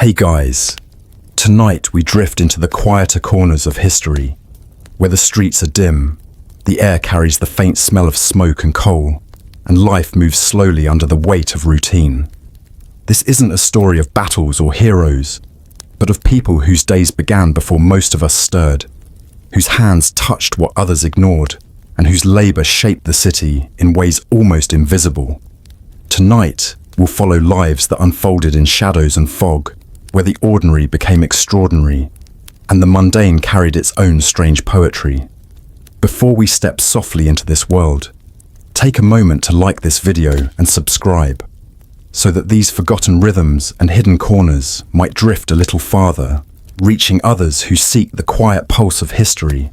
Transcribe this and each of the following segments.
Hey guys, tonight we drift into the quieter corners of history, where the streets are dim, the air carries the faint smell of smoke and coal, and life moves slowly under the weight of routine. This isn't a story of battles or heroes, but of people whose days began before most of us stirred, whose hands touched what others ignored, and whose labor shaped the city in ways almost invisible. Tonight, we'll follow lives that unfolded in shadows and fog, where the ordinary became extraordinary, and the mundane carried its own strange poetry. Before we step softly into this world, take a moment to like this video and subscribe, so that these forgotten rhythms and hidden corners might drift a little farther, reaching others who seek the quiet pulse of history.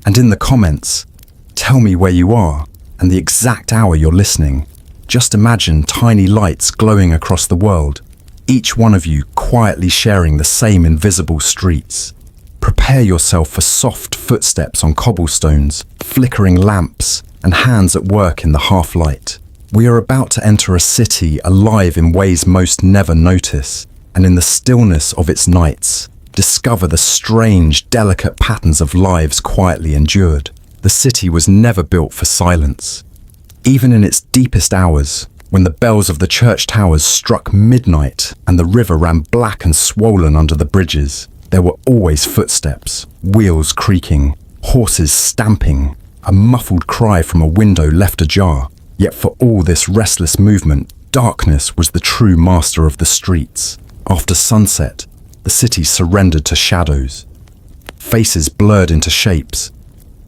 And in the comments, tell me where you are and the exact hour you're listening. Just imagine tiny lights glowing across the world, each one of you quietly sharing the same invisible streets. Prepare yourself for soft footsteps on cobblestones, flickering lamps, and hands at work in the half-light. We are about to enter a city alive in ways most never notice, and in the stillness of its nights, discover the strange, delicate patterns of lives quietly endured. The city was never built for silence. Even in its deepest hours, when the bells of the church towers struck midnight and the river ran black and swollen under the bridges, there were always footsteps, wheels creaking, horses stamping, a muffled cry from a window left ajar. Yet for all this restless movement, darkness was the true master of the streets. After sunset, the city surrendered to shadows. Faces blurred into shapes,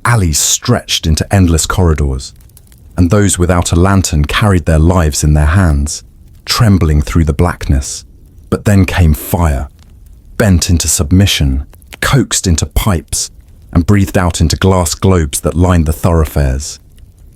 alleys stretched into endless corridors, and those without a lantern carried their lives in their hands, trembling through the blackness. But then came fire, bent into submission, coaxed into pipes, and breathed out into glass globes that lined the thoroughfares.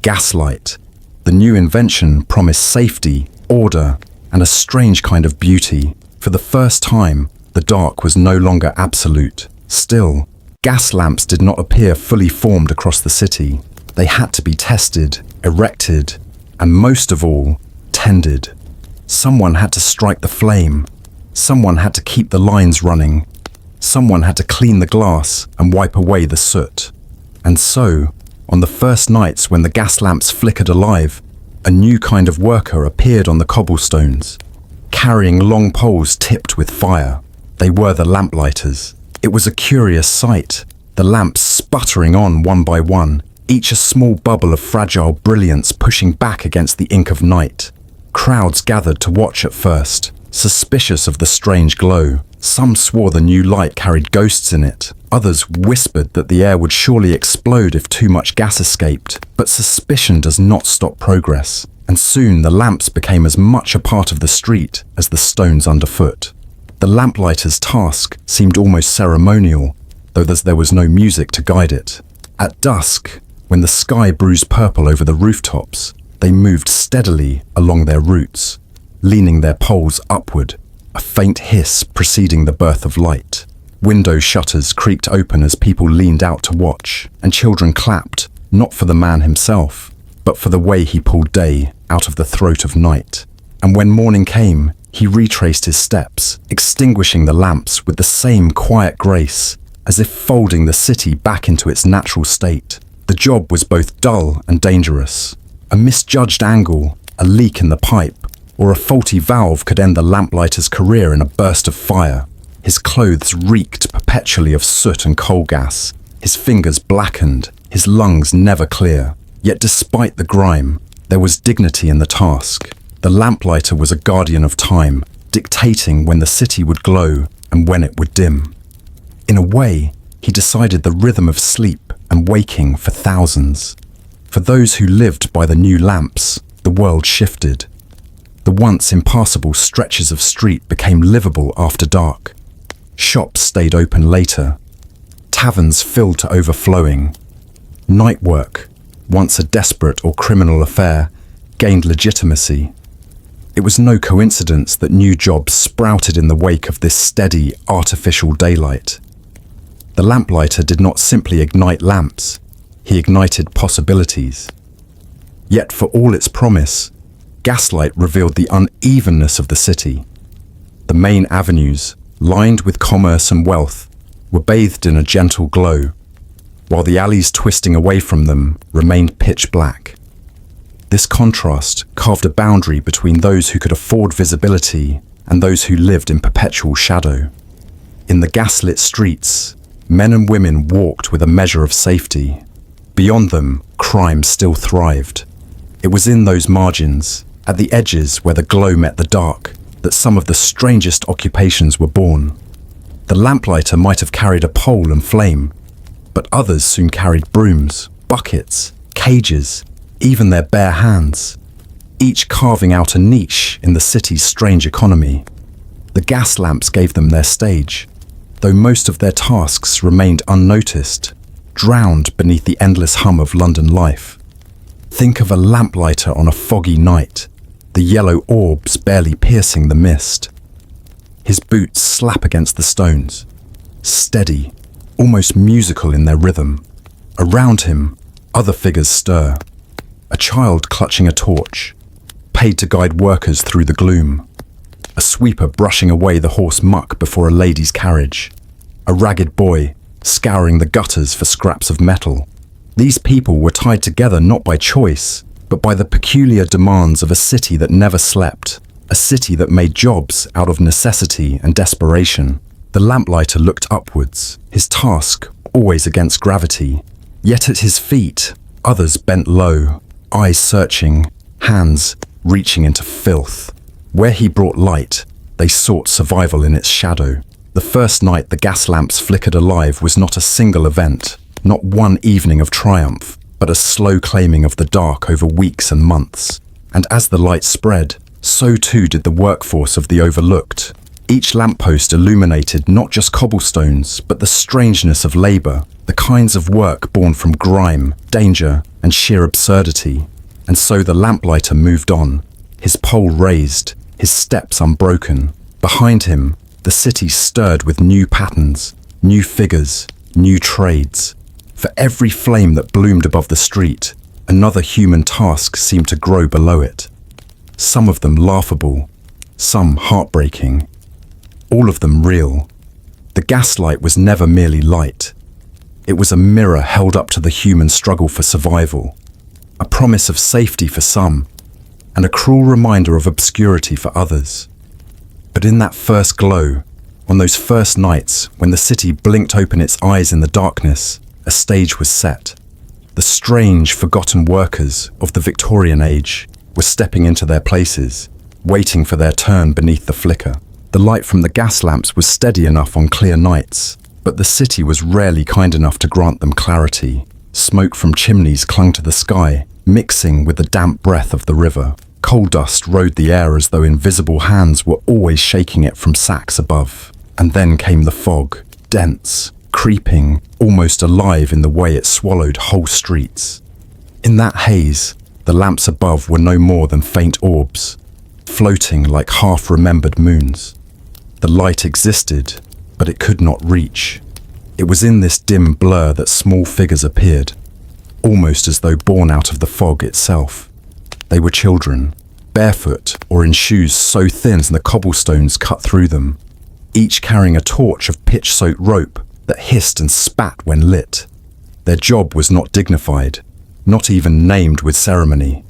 Gaslight, the new invention, promised safety, order, and a strange kind of beauty. For the first time, the dark was no longer absolute. Still, gas lamps did not appear fully formed across the city. They had to be tested, erected, and most of all, tended. Someone had to strike the flame. Someone had to keep the lines running. Someone had to clean the glass and wipe away the soot. And so, on the first nights when the gas lamps flickered alive, a new kind of worker appeared on the cobblestones, carrying long poles tipped with fire. They were the lamplighters. It was a curious sight, the lamps sputtering on one by one, each a small bubble of fragile brilliance pushing back against the ink of night. Crowds gathered to watch at first, suspicious of the strange glow. Some swore the new light carried ghosts in it. Others whispered that the air would surely explode if too much gas escaped. But suspicion does not stop progress, and soon the lamps became as much a part of the street as the stones underfoot. The lamplighter's task seemed almost ceremonial, though there was no music to guide it. At dusk, when the sky bruised purple over the rooftops, they moved steadily along their routes, leaning their poles upward, a faint hiss preceding the birth of light. Window shutters creaked open as people leaned out to watch, and children clapped, not for the man himself, but for the way he pulled day out of the throat of night. And when morning came, he retraced his steps, extinguishing the lamps with the same quiet grace, as if folding the city back into its natural state. The job was both dull and dangerous. A misjudged angle, a leak in the pipe, or a faulty valve could end the lamplighter's career in a burst of fire. His clothes reeked perpetually of soot and coal gas, his fingers blackened, his lungs never clear. Yet despite the grime, there was dignity in the task. The lamplighter was a guardian of time, dictating when the city would glow and when it would dim. In a way, he decided the rhythm of sleep and waking for thousands. For those who lived by the new lamps, the world shifted. The once impassable stretches of street became livable after dark. Shops stayed open later. Taverns filled to overflowing. Night work, once a desperate or criminal affair, gained legitimacy. It was no coincidence that new jobs sprouted in the wake of this steady, artificial daylight. The lamplighter did not simply ignite lamps, he ignited possibilities. Yet for all its promise, gaslight revealed the unevenness of the city. The main avenues, lined with commerce and wealth, were bathed in a gentle glow, while the alleys twisting away from them remained pitch black. This contrast carved a boundary between those who could afford visibility and those who lived in perpetual shadow. In the gaslit streets, men and women walked with a measure of safety. Beyond them, crime still thrived. It was in those margins, at the edges where the glow met the dark, that some of the strangest occupations were born. The lamplighter might have carried a pole and flame, but others soon carried brooms, buckets, cages, even their bare hands, each carving out a niche in the city's strange economy. The gas lamps gave them their stage, though most of their tasks remained unnoticed, drowned beneath the endless hum of London life. Think of a lamplighter on a foggy night, the yellow orbs barely piercing the mist. His boots slap against the stones, steady, almost musical in their rhythm. Around him, other figures stir. A child clutching a torch, paid to guide workers through the gloom. A sweeper brushing away the horse muck before a lady's carriage. A ragged boy scouring the gutters for scraps of metal. These people were tied together not by choice, but by the peculiar demands of a city that never slept, a city that made jobs out of necessity and desperation. The lamplighter looked upwards, his task always against gravity. Yet at his feet, others bent low, eyes searching, hands reaching into filth. Where he brought light, they sought survival in its shadow. The first night the gas lamps flickered alive was not a single event, not one evening of triumph, but a slow claiming of the dark over weeks and months. And as the light spread, so too did the workforce of the overlooked. Each lamppost illuminated not just cobblestones, but the strangeness of labour, the kinds of work born from grime, danger, and sheer absurdity. And so the lamplighter moved on, his pole raised, his steps unbroken. Behind him, the city stirred with new patterns, new figures, new trades. For every flame that bloomed above the street, another human task seemed to grow below it. Some of them laughable, some heartbreaking, all of them real. The gaslight was never merely light. It was a mirror held up to the human struggle for survival, a promise of safety for some, and a cruel reminder of obscurity for others. But in that first glow, on those first nights when the city blinked open its eyes in the darkness, a stage was set. The strange, forgotten workers of the Victorian age were stepping into their places, waiting for their turn beneath the flicker. The light from the gas lamps was steady enough on clear nights, but the city was rarely kind enough to grant them clarity. Smoke from chimneys clung to the sky, mixing with the damp breath of the river. Coal dust rode the air as though invisible hands were always shaking it from sacks above. And then came the fog, dense, creeping, almost alive in the way it swallowed whole streets. In that haze, the lamps above were no more than faint orbs, floating like half-remembered moons. The light existed, but it could not reach. It was in this dim blur that small figures appeared, almost as though born out of the fog itself. They were children, barefoot or in shoes so thin the cobblestones cut through them, each carrying a torch of pitch-soaked rope that hissed and spat when lit. Their job was not dignified, not even named with ceremony.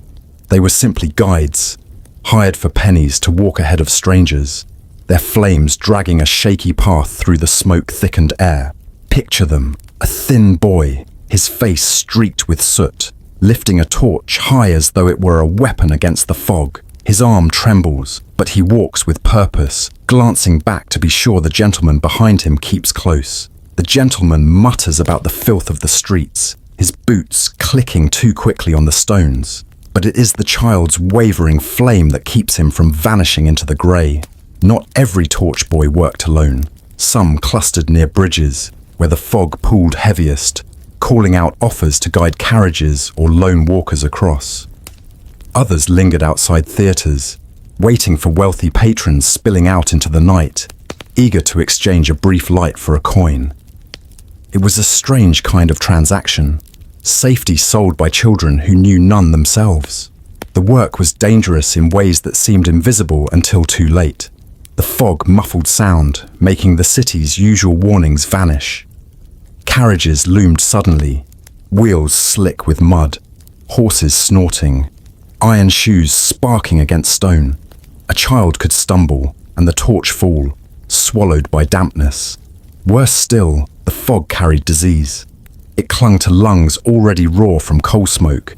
They were simply guides, hired for pennies to walk ahead of strangers, their flames dragging a shaky path through the smoke-thickened air. Picture them, a thin boy, his face streaked with soot, lifting a torch high as though it were a weapon against the fog. His arm trembles, but he walks with purpose, glancing back to be sure the gentleman behind him keeps close. The gentleman mutters about the filth of the streets, his boots clicking too quickly on the stones. But it is the child's wavering flame that keeps him from vanishing into the grey. Not every torch boy worked alone. Some clustered near bridges, where the fog pooled heaviest, calling out offers to guide carriages or lone walkers across. Others lingered outside theatres, waiting for wealthy patrons spilling out into the night, eager to exchange a brief light for a coin. It was a strange kind of transaction, safety sold by children who knew none themselves. The work was dangerous in ways that seemed invisible until too late. The fog muffled sound, making the city's usual warnings vanish. Carriages loomed suddenly, wheels slick with mud, horses snorting, iron shoes sparking against stone. A child could stumble, and the torch fall, swallowed by dampness. Worse still, the fog carried disease. It clung to lungs already raw from coal smoke,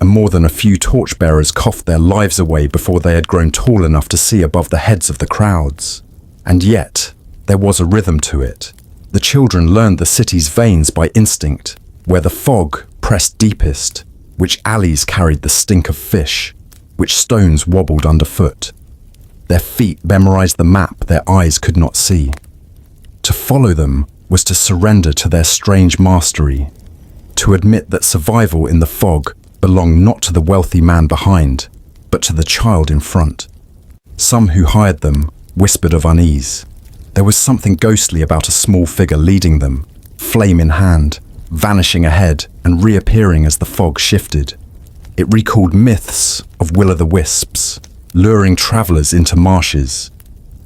and more than a few torchbearers coughed their lives away before they had grown tall enough to see above the heads of the crowds. And yet, there was a rhythm to it. The children learned the city's veins by instinct, where the fog pressed deepest, which alleys carried the stink of fish, which stones wobbled underfoot. Their feet memorized the map their eyes could not see. To follow them was to surrender to their strange mastery, to admit that survival in the fog belonged not to the wealthy man behind, but to the child in front. Some who hired them whispered of unease. There was something ghostly about a small figure leading them, flame in hand, vanishing ahead and reappearing as the fog shifted. It recalled myths of will-o'-the-wisps, luring travelers into marshes.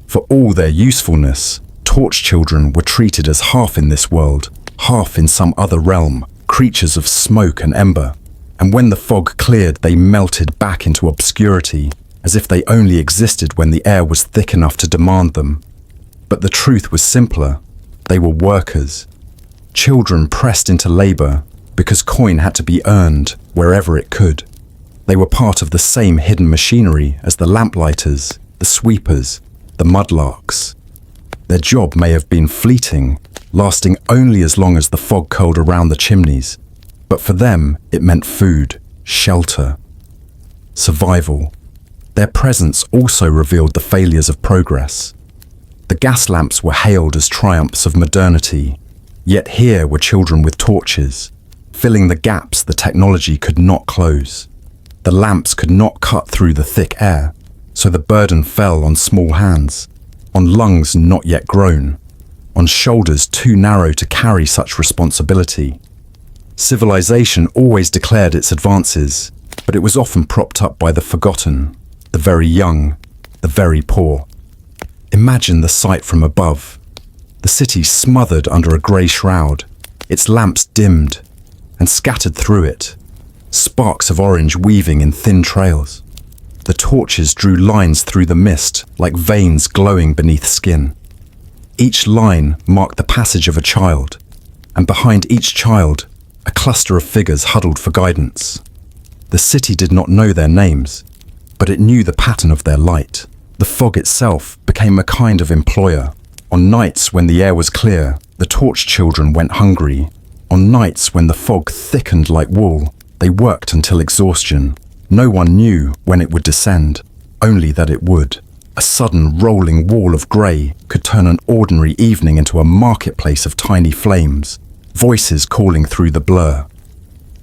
For all their usefulness, torch children were treated as half in this world, half in some other realm, creatures of smoke and ember. And when the fog cleared, they melted back into obscurity, as if they only existed when the air was thick enough to demand them. But the truth was simpler. They were workers. Children pressed into labor because coin had to be earned wherever it could. They were part of the same hidden machinery as the lamplighters, the sweepers, the mudlarks. Their job may have been fleeting, lasting only as long as the fog curled around the chimneys. But for them, it meant food, shelter, survival. Their presence also revealed the failures of progress. The gas lamps were hailed as triumphs of modernity, yet here were children with torches, filling the gaps the technology could not close. The lamps could not cut through the thick air, so the burden fell on small hands, on lungs not yet grown, on shoulders too narrow to carry such responsibility. Civilization always declared its advances, but it was often propped up by the forgotten, the very young, the very poor. Imagine the sight from above. The city smothered under a grey shroud, its lamps dimmed, and scattered through it, sparks of orange weaving in thin trails. The torches drew lines through the mist like veins glowing beneath skin. Each line marked the passage of a child, and behind each child, a cluster of figures huddled for guidance. The city did not know their names, but it knew the pattern of their light. The fog itself became a kind of employer. On nights when the air was clear, the torch children went hungry. On nights when the fog thickened like wool, they worked until exhaustion. No one knew when it would descend, only that it would. A sudden rolling wall of grey could turn an ordinary evening into a marketplace of tiny flames, voices calling through the blur.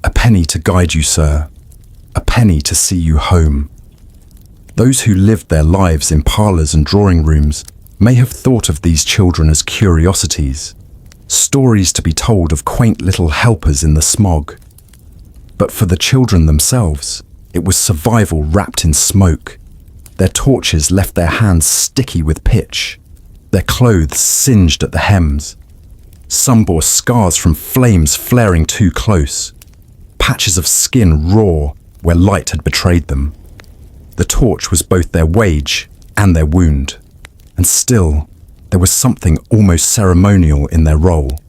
A penny to guide you, sir. A penny to see you home. Those who lived their lives in parlours and drawing rooms may have thought of these children as curiosities, stories to be told of quaint little helpers in the smog. But for the children themselves, it was survival wrapped in smoke. Their torches left their hands sticky with pitch, their clothes singed at the hems. Some bore scars from flames flaring too close, patches of skin raw where light had betrayed them. The torch was both their wage and their wound, and still there was something almost ceremonial in their role.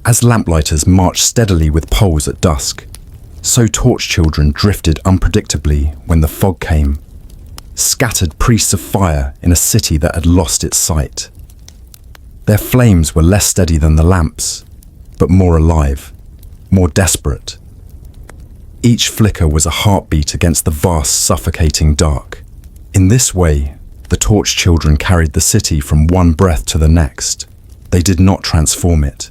As lamplighters marched steadily with poles at dusk, so torch children drifted unpredictably when the fog came, scattered priests of fire in a city that had lost its sight. Their flames were less steady than the lamps, but more alive, more desperate. Each flicker was a heartbeat against the vast, suffocating dark. In this way, the torch children carried the city from one breath to the next. They did not transform it,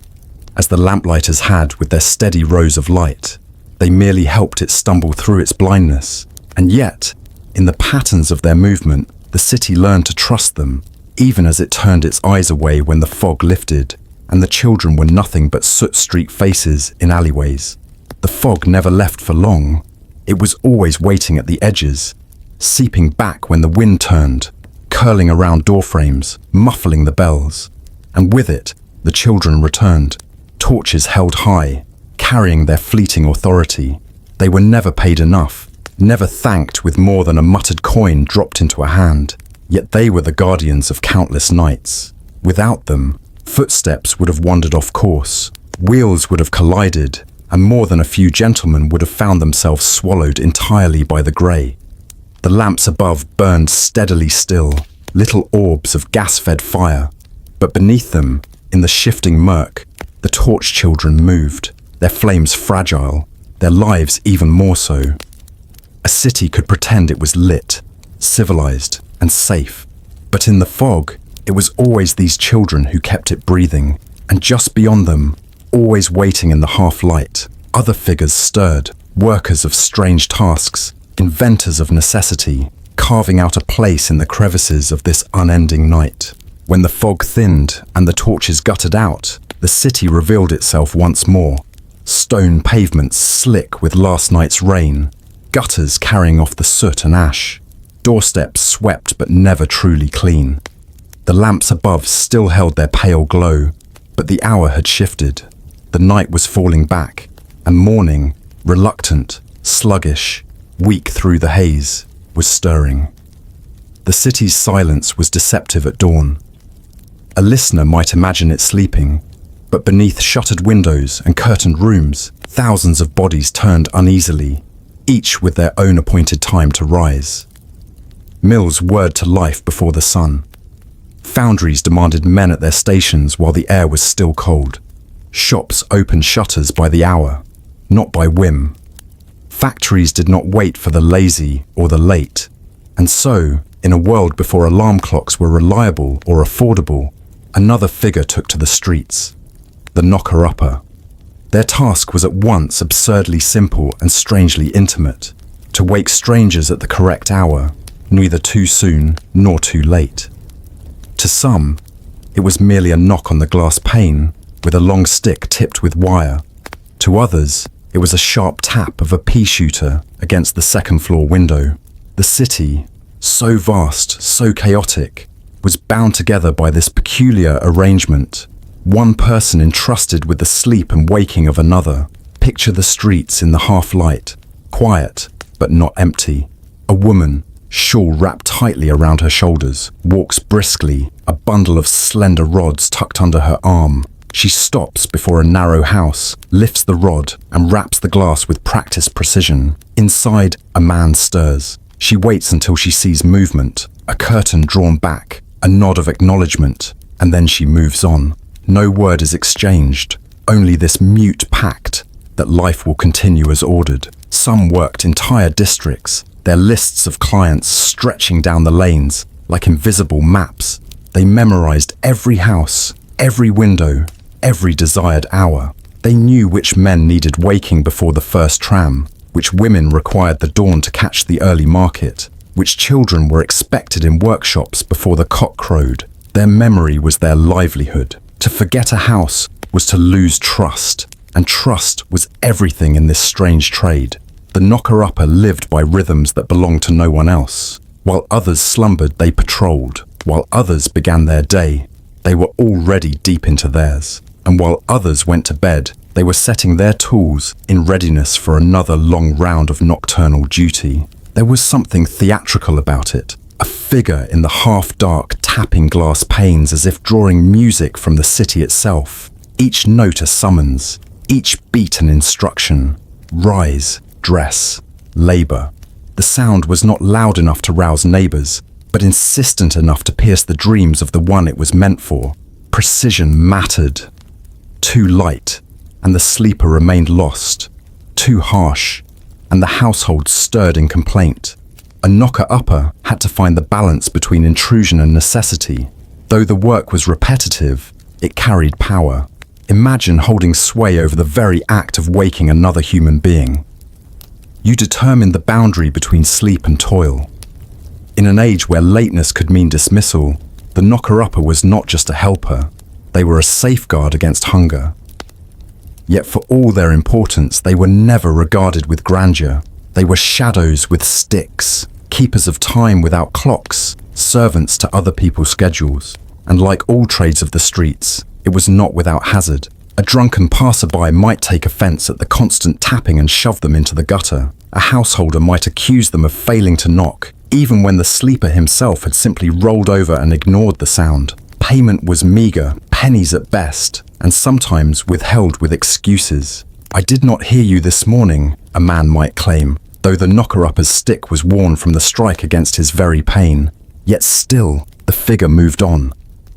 as the lamplighters had with their steady rows of light. They merely helped it stumble through its blindness. And yet, in the patterns of their movement, the city learned to trust them, even as it turned its eyes away when the fog lifted, and the children were nothing but soot-streaked faces in alleyways. The fog never left for long. It was always waiting at the edges, seeping back when the wind turned, curling around doorframes, muffling the bells. And with it, the children returned, torches held high, carrying their fleeting authority. They were never paid enough, never thanked with more than a muttered coin dropped into a hand. Yet they were the guardians of countless nights. Without them, footsteps would have wandered off course, wheels would have collided, and more than a few gentlemen would have found themselves swallowed entirely by the grey. The lamps above burned steadily still, little orbs of gas-fed fire. But beneath them, in the shifting murk, the torch children moved, their flames fragile, their lives even more so. A city could pretend it was lit, civilized, and safe. But in the fog, it was always these children who kept it breathing, and just beyond them, always waiting in the half-light, other figures stirred, workers of strange tasks, inventors of necessity, carving out a place in the crevices of this unending night. When the fog thinned and the torches guttered out, the city revealed itself once more. Stone pavements slick with last night's rain, gutters carrying off the soot and ash, doorsteps swept but never truly clean. The lamps above still held their pale glow, but the hour had shifted. The night was falling back, and morning, reluctant, sluggish, weak through the haze, was stirring. The city's silence was deceptive at dawn. A listener might imagine it sleeping, but beneath shuttered windows and curtained rooms, thousands of bodies turned uneasily, each with their own appointed time to rise. Mills whirred to life before the sun. Foundries demanded men at their stations while the air was still cold. Shops opened shutters by the hour, not by whim. Factories did not wait for the lazy or the late. And so, in a world before alarm clocks were reliable or affordable, another figure took to the streets. The knocker-upper. Their task was at once absurdly simple and strangely intimate, to wake strangers at the correct hour, neither too soon nor too late. To some, it was merely a knock on the glass pane with a long stick tipped with wire. To others, it was a sharp tap of a pea shooter against the second-floor window. The city, so vast, so chaotic, was bound together by this peculiar arrangement. One person entrusted with the sleep and waking of another. Picture the streets in the half-light, quiet but not empty. A woman, shawl wrapped tightly around her shoulders, walks briskly, a bundle of slender rods tucked under her arm. She stops before a narrow house, lifts the rod, and wraps the glass with practiced precision. Inside, a man stirs. She waits until she sees movement, a curtain drawn back, a nod of acknowledgement, and then she moves on. No word is exchanged, only this mute pact that life will continue as ordered. Some worked entire districts, their lists of clients stretching down the lanes like invisible maps. They memorized every house, every window, every desired hour. They knew which men needed waking before the first tram, which women required the dawn to catch the early market, which children were expected in workshops before the cock crowed. Their memory was their livelihood. To forget a house was to lose trust, and trust was everything in this strange trade. The knocker-upper lived by rhythms that belonged to no one else. While others slumbered, they patrolled. While others began their day, they were already deep into theirs. And while others went to bed, they were setting their tools in readiness for another long round of nocturnal duty. There was something theatrical about it. A figure in the half-dark tapping glass panes as if drawing music from the city itself. Each note a summons, each beat an instruction. Rise, dress, labor. The sound was not loud enough to rouse neighbors, but insistent enough to pierce the dreams of the one it was meant for. Precision mattered. Too light, and the sleeper remained lost. Too harsh, and the household stirred in complaint. A knocker-upper had to find the balance between intrusion and necessity. Though the work was repetitive, it carried power. Imagine holding sway over the very act of waking another human being. You determined the boundary between sleep and toil. In an age where lateness could mean dismissal, the knocker-upper was not just a helper. They were a safeguard against hunger. Yet for all their importance, they were never regarded with grandeur. They were shadows with sticks, keepers of time without clocks, servants to other people's schedules. And like all trades of the streets, it was not without hazard. A drunken passerby might take offense at the constant tapping and shove them into the gutter. A householder might accuse them of failing to knock, even when the sleeper himself had simply rolled over and ignored the sound. Payment was meager, pennies at best, and sometimes withheld with excuses. "I did not hear you this morning," a man might claim, though the knocker-upper's stick was worn from the strike against his very pain. Yet still, the figure moved on,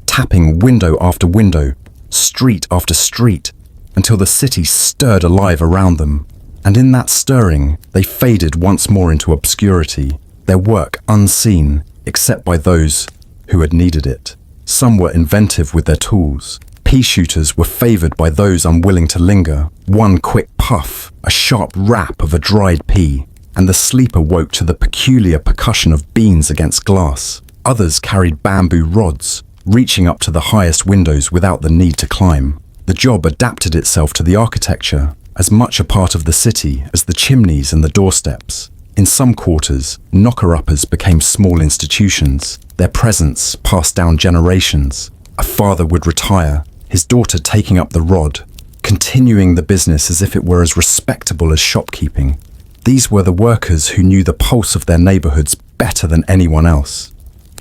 tapping window after window, street after street, until the city stirred alive around them. And in that stirring, they faded once more into obscurity, their work unseen except by those who had needed it. Some were inventive with their tools. Pea shooters were favored by those unwilling to linger. One quick puff, a sharp rap of a dried pea, and the sleeper woke to the peculiar percussion of beans against glass. Others carried bamboo rods, reaching up to the highest windows without the need to climb. The job adapted itself to the architecture, as much a part of the city as the chimneys and the doorsteps. In some quarters, knocker-uppers became small institutions, their presence passed down generations. A father would retire, his daughter taking up the rod, continuing the business as if it were as respectable as shopkeeping. These were the workers who knew the pulse of their neighborhoods better than anyone else.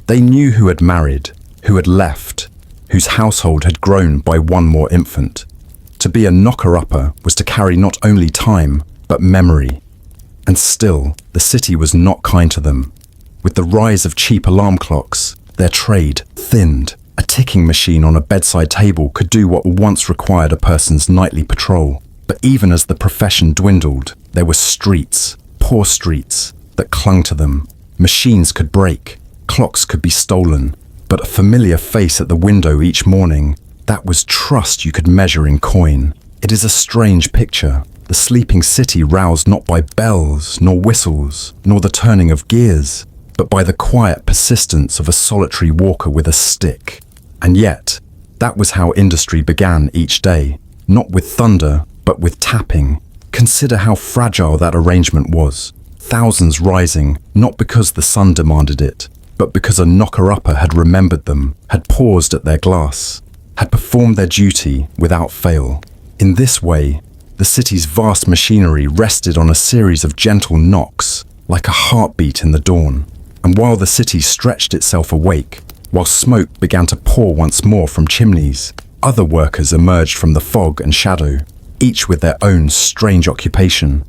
They knew who had married, who had left, whose household had grown by one more infant. To be a knocker-upper was to carry not only time, but memory. And still, the city was not kind to them. With the rise of cheap alarm clocks, their trade thinned. A ticking machine on a bedside table could do what once required a person's nightly patrol. But even as the profession dwindled, there were streets, poor streets, that clung to them. Machines could break, clocks could be stolen, but a familiar face at the window each morning, that was trust you could measure in coin. It is a strange picture. The sleeping city roused not by bells, nor whistles, nor the turning of gears, but by the quiet persistence of a solitary walker with a stick. And yet, that was how industry began each day, not with thunder, but with tapping. Consider how fragile that arrangement was. Thousands rising, not because the sun demanded it, but because a knocker-upper had remembered them, had paused at their glass, had performed their duty without fail. In this way, the city's vast machinery rested on a series of gentle knocks, like a heartbeat in the dawn. And while the city stretched itself awake, while smoke began to pour once more from chimneys, other workers emerged from the fog and shadow, each with their own strange occupation.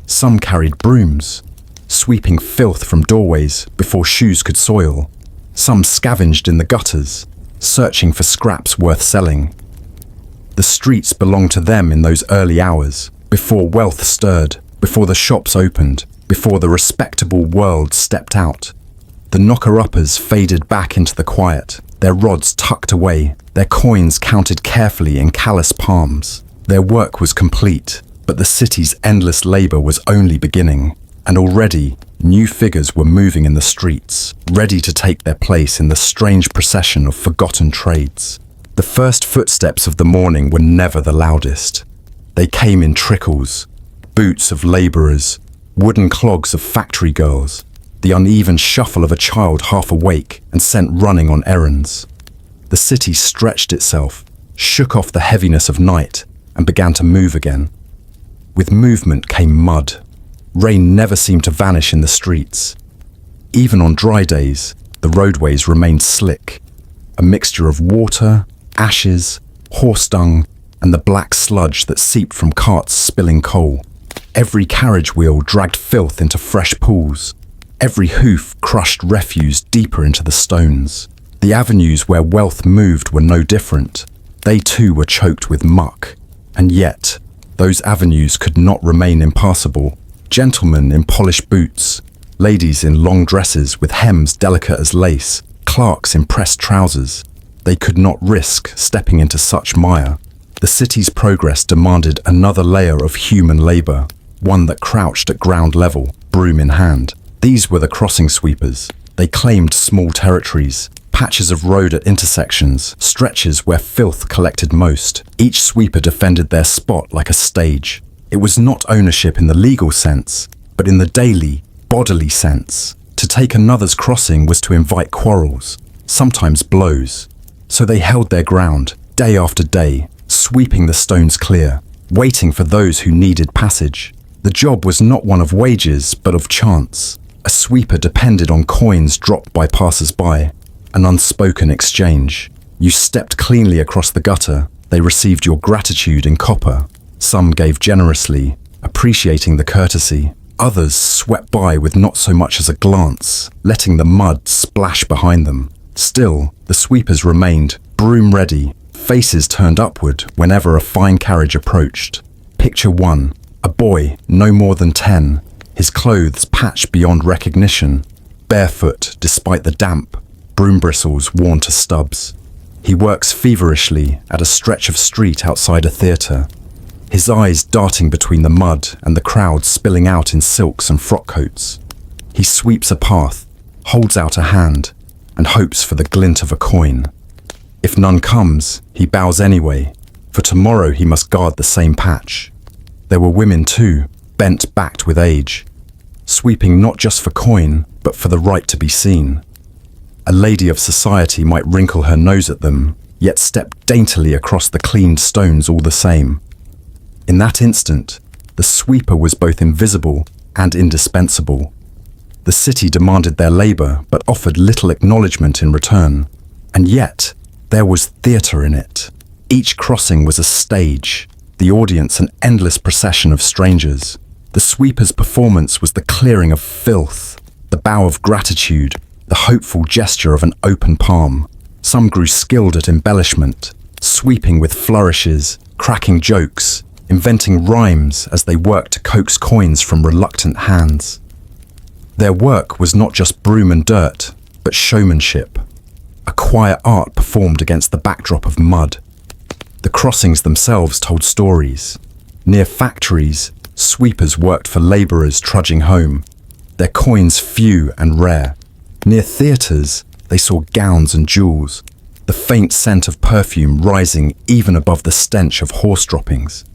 Some carried brooms, sweeping filth from doorways before shoes could soil. Some scavenged in the gutters, searching for scraps worth selling. The streets belonged to them in those early hours, before wealth stirred, before the shops opened, before the respectable world stepped out. The knocker-uppers faded back into the quiet, their rods tucked away, their coins counted carefully in callous palms. Their work was complete, but the city's endless labor was only beginning, and already new figures were moving in the streets, ready to take their place in the strange procession of forgotten trades. The first footsteps of the morning were never the loudest. They came in trickles, boots of laborers, wooden clogs of factory girls, the uneven shuffle of a child half awake and sent running on errands. The city stretched itself, shook off the heaviness of night, and began to move again. With movement came mud. Rain never seemed to vanish in the streets. Even on dry days, the roadways remained slick, a mixture of water, ashes, horse dung, and the black sludge that seeped from carts spilling coal. Every carriage wheel dragged filth into fresh pools. Every hoof crushed refuse deeper into the stones. The avenues where wealth moved were no different. They too were choked with muck. And yet, those avenues could not remain impassable. Gentlemen in polished boots, ladies in long dresses with hems delicate as lace, clerks in pressed trousers. They could not risk stepping into such mire. The city's progress demanded another layer of human labor, one that crouched at ground level, broom in hand. These were the crossing sweepers. They claimed small territories, patches of road at intersections, stretches where filth collected most. Each sweeper defended their spot like a stage. It was not ownership in the legal sense, but in the daily, bodily sense. To take another's crossing was to invite quarrels, sometimes blows. So they held their ground, day after day, sweeping the stones clear, waiting for those who needed passage. The job was not one of wages, but of chance. A sweeper depended on coins dropped by passers-by, an unspoken exchange. You stepped cleanly across the gutter, they received your gratitude in copper. Some gave generously, appreciating the courtesy. Others swept by with not so much as a glance, letting the mud splash behind them. Still, the sweepers remained, broom ready, faces turned upward whenever a fine carriage approached. Picture 1. A boy, no more than 10, his clothes patched beyond recognition, barefoot despite the damp, broom bristles worn to stubs. He works feverishly at a stretch of street outside a theatre, his eyes darting between the mud and the crowd spilling out in silks and frock coats. He sweeps a path, holds out a hand, and hopes for the glint of a coin. If none comes, he bows anyway, for tomorrow he must guard the same patch. There were women too, bent-backed with age, sweeping not just for coin, but for the right to be seen. A lady of society might wrinkle her nose at them, yet step daintily across the cleaned stones all the same. In that instant, the sweeper was both invisible and indispensable. The city demanded their labor, but offered little acknowledgement in return. And yet, there was theatre in it. Each crossing was a stage, the audience an endless procession of strangers. The sweeper's performance was the clearing of filth, the bow of gratitude, the hopeful gesture of an open palm. Some grew skilled at embellishment, sweeping with flourishes, cracking jokes, inventing rhymes as they worked to coax coins from reluctant hands. Their work was not just broom and dirt, but showmanship, a quiet art performed against the backdrop of mud. The crossings themselves told stories. Near factories, sweepers worked for labourers trudging home, their coins few and rare. Near theatres, they saw gowns and jewels, the faint scent of perfume rising even above the stench of horse droppings.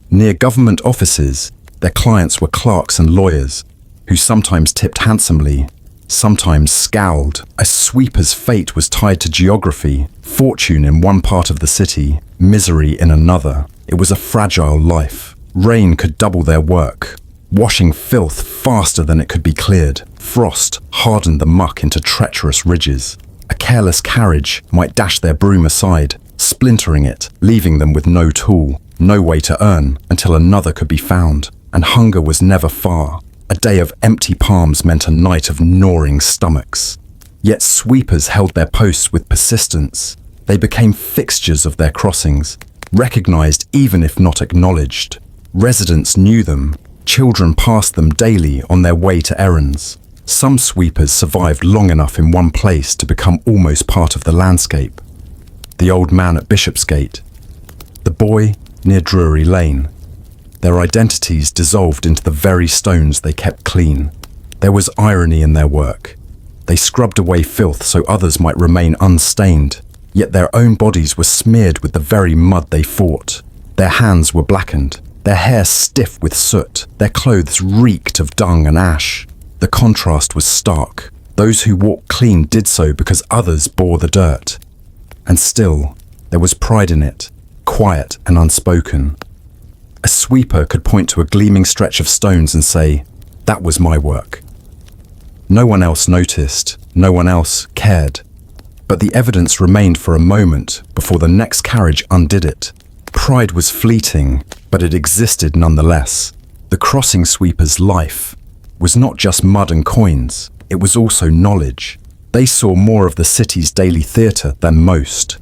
Near government offices, their clients were clerks and lawyers, who sometimes tipped handsomely, sometimes scowled. A sweeper's fate was tied to geography, fortune in one part of the city, misery in another. It was a fragile life. Rain could double their work, washing filth faster than it could be cleared. Frost hardened the muck into treacherous ridges. A careless carriage might dash their broom aside, splintering it, leaving them with no tool, no way to earn until another could be found. And hunger was never far. A day of empty palms meant a night of gnawing stomachs. Yet sweepers held their posts with persistence. They became fixtures of their crossings, recognized even if not acknowledged. Residents knew them. Children passed them daily on their way to errands. Some sweepers survived long enough in one place to become almost part of the landscape. The old man at Bishopsgate, the boy near Drury Lane. Their identities dissolved into the very stones they kept clean. There was irony in their work. They scrubbed away filth so others might remain unstained, yet their own bodies were smeared with the very mud they fought. Their hands were blackened, their hair stiff with soot, their clothes reeked of dung and ash. The contrast was stark. Those who walked clean did so because others bore the dirt. And still, there was pride in it, quiet and unspoken. A sweeper could point to a gleaming stretch of stones and say, "That was my work." No one else noticed, no one else cared. But the evidence remained for a moment before the next carriage undid it. Pride was fleeting, but it existed nonetheless. The crossing sweeper's life was not just mud and coins, it was also knowledge. They saw more of the city's daily theatre than most.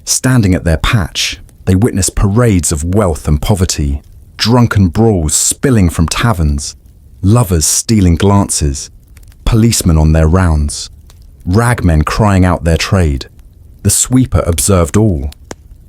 Standing at their patch, they witnessed parades of wealth and poverty, drunken brawls spilling from taverns, lovers stealing glances, policemen on their rounds, ragmen crying out their trade. The sweeper observed all,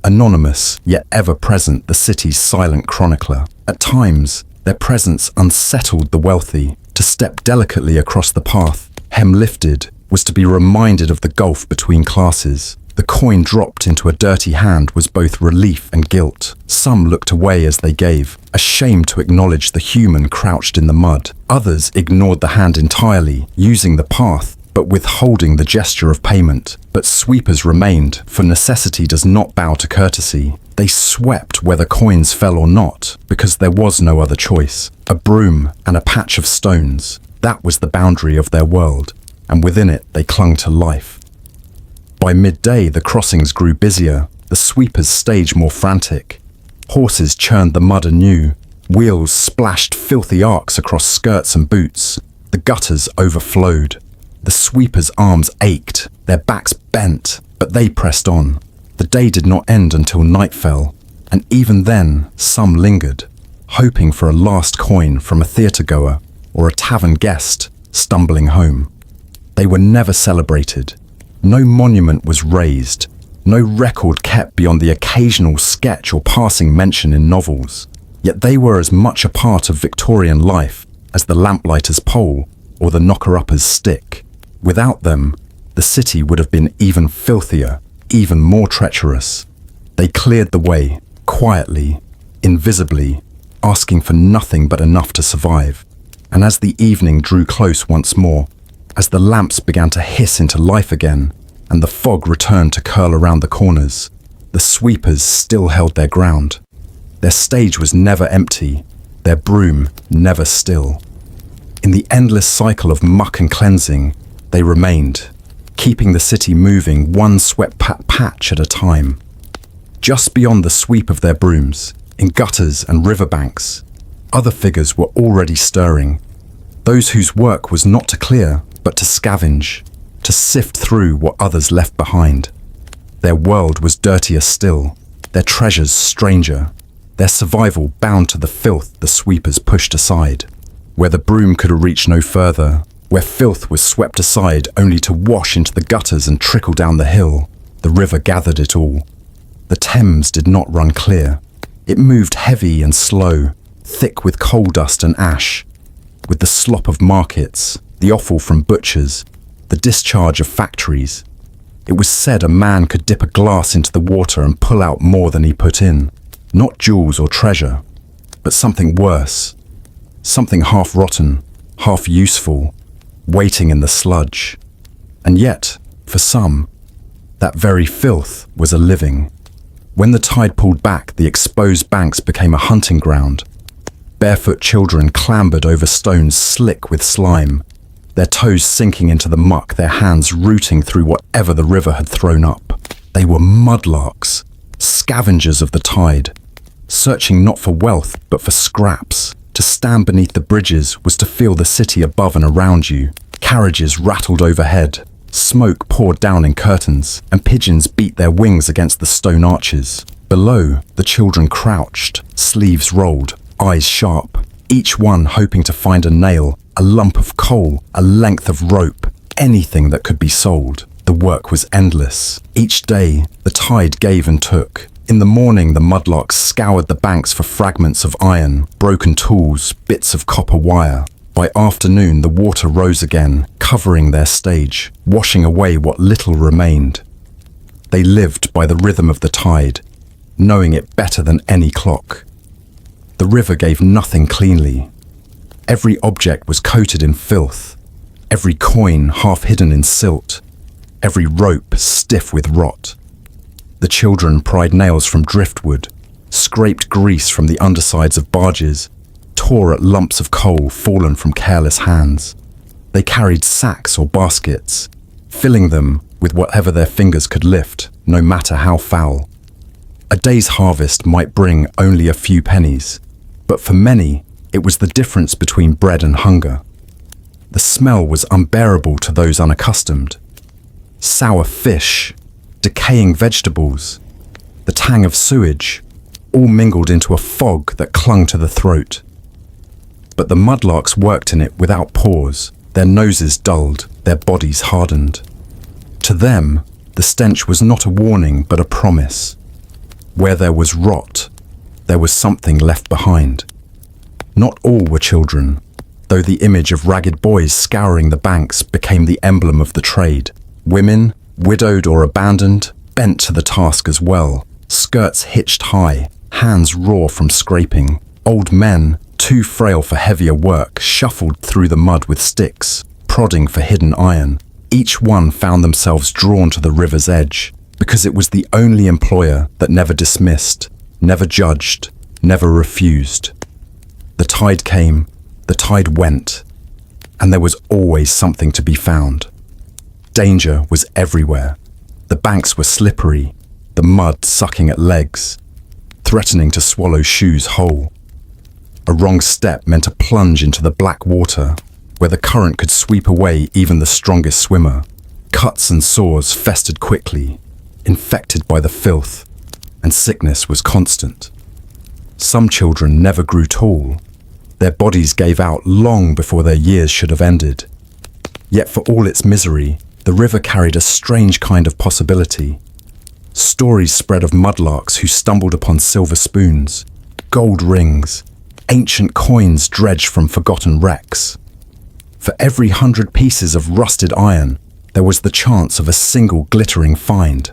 anonymous yet ever present, the city's silent chronicler. At times, their presence unsettled the wealthy. To step delicately across the path, hem lifted, was to be reminded of the gulf between classes. The coin dropped into a dirty hand was both relief and guilt. Some looked away as they gave, ashamed to acknowledge the human crouched in the mud. Others ignored the hand entirely, using the path, but withholding the gesture of payment. But sweepers remained, for necessity does not bow to courtesy. They swept whether coins fell or not, because there was no other choice. A broom and a patch of stones, that was the boundary of their world, and within it they clung to life. By midday, the crossings grew busier, the sweepers' stage more frantic. Horses churned the mud anew, wheels splashed filthy arcs across skirts and boots. The gutters overflowed. The sweepers' arms ached, their backs bent, but they pressed on. The day did not end until night fell, and even then, some lingered, hoping for a last coin from a theatre-goer or a tavern guest stumbling home. They were never celebrated. No monument was raised, no record kept beyond the occasional sketch or passing mention in novels. Yet they were as much a part of Victorian life as the lamplighter's pole or the knocker-upper's stick. Without them, the city would have been even filthier, even more treacherous. They cleared the way, quietly, invisibly, asking for nothing but enough to survive. And as the evening drew close once more, as the lamps began to hiss into life again, and the fog returned to curl around the corners, the sweepers still held their ground. Their stage was never empty, their broom never still. In the endless cycle of muck and cleansing, they remained, keeping the city moving one swept patch at a time. Just beyond the sweep of their brooms, in gutters and riverbanks, other figures were already stirring, those whose work was not to clear, but to scavenge, to sift through what others left behind. Their world was dirtier still, their treasures stranger, their survival bound to the filth the sweepers pushed aside. Where the broom could reach no further, where filth was swept aside only to wash into the gutters and trickle down the hill, the river gathered it all. The Thames did not run clear. It moved heavy and slow, thick with coal dust and ash, with the slop of markets, the offal from butchers, the discharge of factories. It was said a man could dip a glass into the water and pull out more than he put in. Not jewels or treasure, but something worse. Something half rotten, half useful, waiting in the sludge. And yet, for some, that very filth was a living. When the tide pulled back, the exposed banks became a hunting ground. Barefoot children clambered over stones slick with slime, their toes sinking into the muck, their hands rooting through whatever the river had thrown up. They were mudlarks, scavengers of the tide, searching not for wealth but for scraps. To stand beneath the bridges was to feel the city above and around you. Carriages rattled overhead, smoke poured down in curtains, and pigeons beat their wings against the stone arches. Below, the children crouched, sleeves rolled, eyes sharp, each one hoping to find a nail, a lump of coal, a length of rope, anything that could be sold. The work was endless. Each day, the tide gave and took. In the morning, the mudlarks scoured the banks for fragments of iron, broken tools, bits of copper wire. By afternoon, the water rose again, covering their stage, washing away what little remained. They lived by the rhythm of the tide, knowing it better than any clock. The river gave nothing cleanly. Every object was coated in filth, every coin half hidden in silt, every rope stiff with rot. The children pried nails from driftwood, scraped grease from the undersides of barges, tore at lumps of coal fallen from careless hands. They carried sacks or baskets, filling them with whatever their fingers could lift, no matter how foul. A day's harvest might bring only a few pennies, but for many, it was the difference between bread and hunger. The smell was unbearable to those unaccustomed. Sour fish, decaying vegetables, the tang of sewage, all mingled into a fog that clung to the throat. But the mudlarks worked in it without pause, their noses dulled, their bodies hardened. To them, the stench was not a warning but a promise. Where there was rot, there was something left behind. Not all were children, though the image of ragged boys scouring the banks became the emblem of the trade. Women, widowed or abandoned, bent to the task as well, skirts hitched high, hands raw from scraping. Old men, too frail for heavier work, shuffled through the mud with sticks, prodding for hidden iron. Each one found themselves drawn to the river's edge, because it was the only employer that never dismissed, never judged, never refused. The tide came, the tide went, and there was always something to be found. Danger was everywhere. The banks were slippery, the mud sucking at legs, threatening to swallow shoes whole. A wrong step meant a plunge into the black water, where the current could sweep away even the strongest swimmer. Cuts and sores festered quickly, infected by the filth, and sickness was constant. Some children never grew tall. Their bodies gave out long before their years should have ended. Yet for all its misery, the river carried a strange kind of possibility. Stories spread of mudlarks who stumbled upon silver spoons, gold rings, ancient coins dredged from forgotten wrecks. For every 100 pieces of rusted iron, there was the chance of a single glittering find.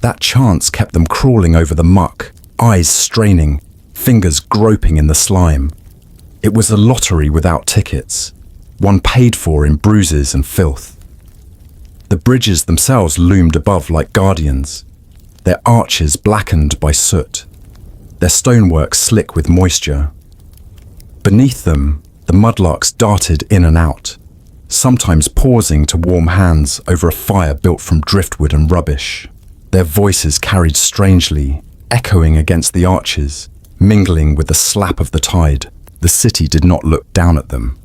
That chance kept them crawling over the muck, eyes straining, fingers groping in the slime. It was a lottery without tickets, one paid for in bruises and filth. The bridges themselves loomed above like guardians, their arches blackened by soot, their stonework slick with moisture. Beneath them, the mudlarks darted in and out, sometimes pausing to warm hands over a fire built from driftwood and rubbish. Their voices carried strangely, echoing against the arches, mingling with the slap of the tide. The city did not look down at them.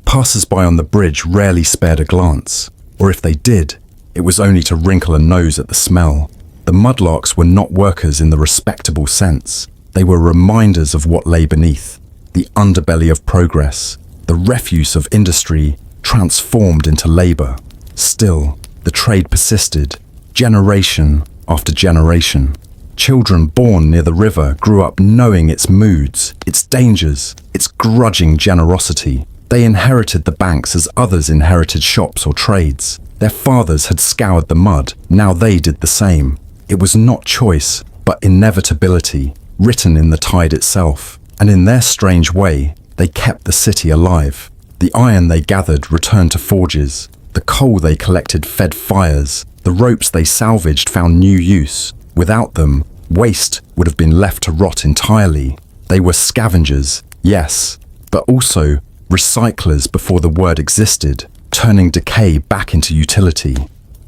Passers-by on the bridge rarely spared a glance, or if they did, it was only to wrinkle a nose at the smell. The mudlarks were not workers in the respectable sense. They were reminders of what lay beneath, the underbelly of progress, the refuse of industry transformed into labor. Still, the trade persisted, generation after generation. Children born near the river grew up knowing its moods, its dangers, its grudging generosity. They inherited the banks as others inherited shops or trades. Their fathers had scoured the mud, now they did the same. It was not choice, but inevitability, written in the tide itself. And in their strange way, they kept the city alive. The iron they gathered returned to forges. The coal they collected fed fires. The ropes they salvaged found new use. Without them, waste would have been left to rot entirely. They were scavengers, yes, but also recyclers before the word existed, turning decay back into utility.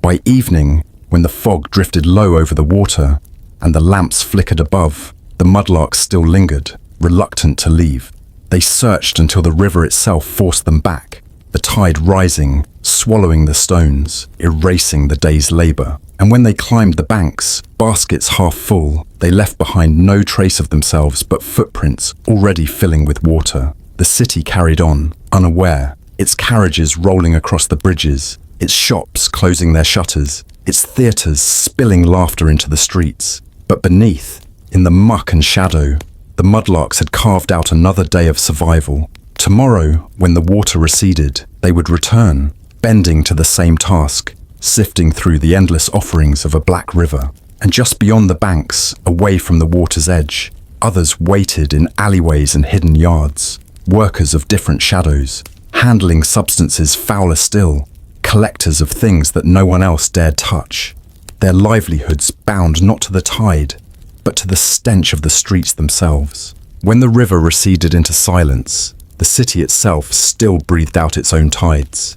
By evening, when the fog drifted low over the water and the lamps flickered above, the mudlarks still lingered, reluctant to leave. They searched until the river itself forced them back, the tide rising, swallowing the stones, erasing the day's labor. And when they climbed the banks, baskets half full, they left behind no trace of themselves but footprints already filling with water. The city carried on, unaware, its carriages rolling across the bridges, its shops closing their shutters, its theatres spilling laughter into the streets. But beneath, in the muck and shadow, the mudlarks had carved out another day of survival. Tomorrow, when the water receded, they would return, bending to the same task, sifting through the endless offerings of a black river. And just beyond the banks, away from the water's edge, others waited in alleyways and hidden yards, workers of different shadows, handling substances fouler still, collectors of things that no one else dared touch, their livelihoods bound not to the tide, but to the stench of the streets themselves. When the river receded into silence, the city itself still breathed out its own tides.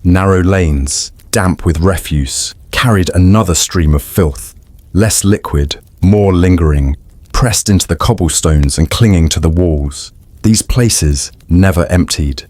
Narrow lanes, damp with refuse, carried another stream of filth, less liquid, more lingering, pressed into the cobblestones and clinging to the walls. These places never emptied.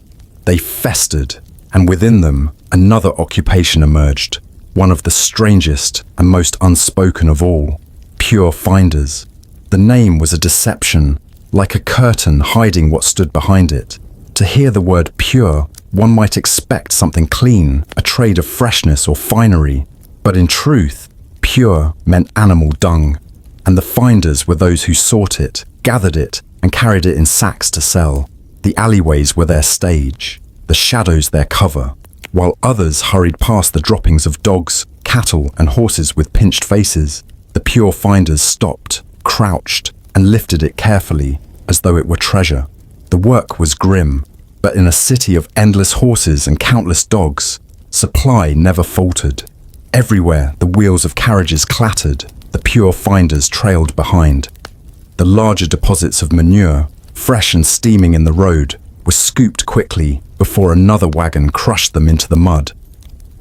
They festered, and within them, another occupation emerged, one of the strangest and most unspoken of all, pure finders. The name was a deception, like a curtain hiding what stood behind it. To hear the word pure, one might expect something clean, a trade of freshness or finery. But in truth, pure meant animal dung, and the finders were those who sought it, gathered it, and carried it in sacks to sell. The alleyways were their stage, the shadows their cover, while others hurried past the droppings of dogs, cattle and horses with pinched faces. The pure finders stopped, crouched, and lifted it carefully, as though it were treasure. The work was grim, but in a city of endless horses and countless dogs, supply never faltered. Everywhere the wheels of carriages clattered, the pure finders trailed behind. The larger deposits of manure, fresh and steaming in the road, were scooped quickly before another wagon crushed them into the mud.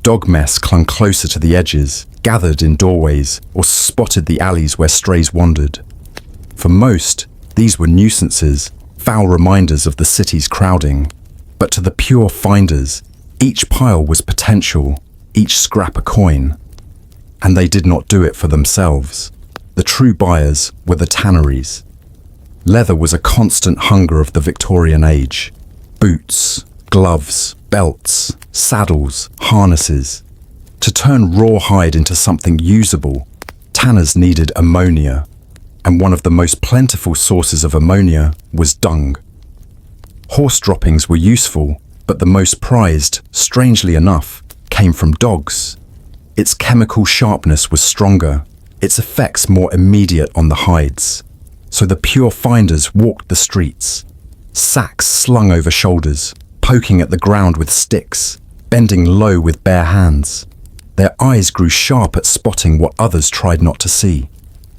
Dog mess clung closer to the edges, gathered in doorways, or spotted the alleys where strays wandered. For most, these were nuisances, foul reminders of the city's crowding. But to the pure finders, each pile was potential, each scrap a coin. And they did not do it for themselves. The true buyers were the tanneries. Leather was a constant hunger of the Victorian age. Boots, gloves, belts, saddles, harnesses. To turn raw hide into something usable, tanners needed ammonia, and one of the most plentiful sources of ammonia was dung. Horse droppings were useful, but the most prized, strangely enough, came from dogs. Its chemical sharpness was stronger, its effects more immediate on the hides. So the pure finders walked the streets, sacks slung over shoulders, poking at the ground with sticks, bending low with bare hands. Their eyes grew sharp at spotting what others tried not to see.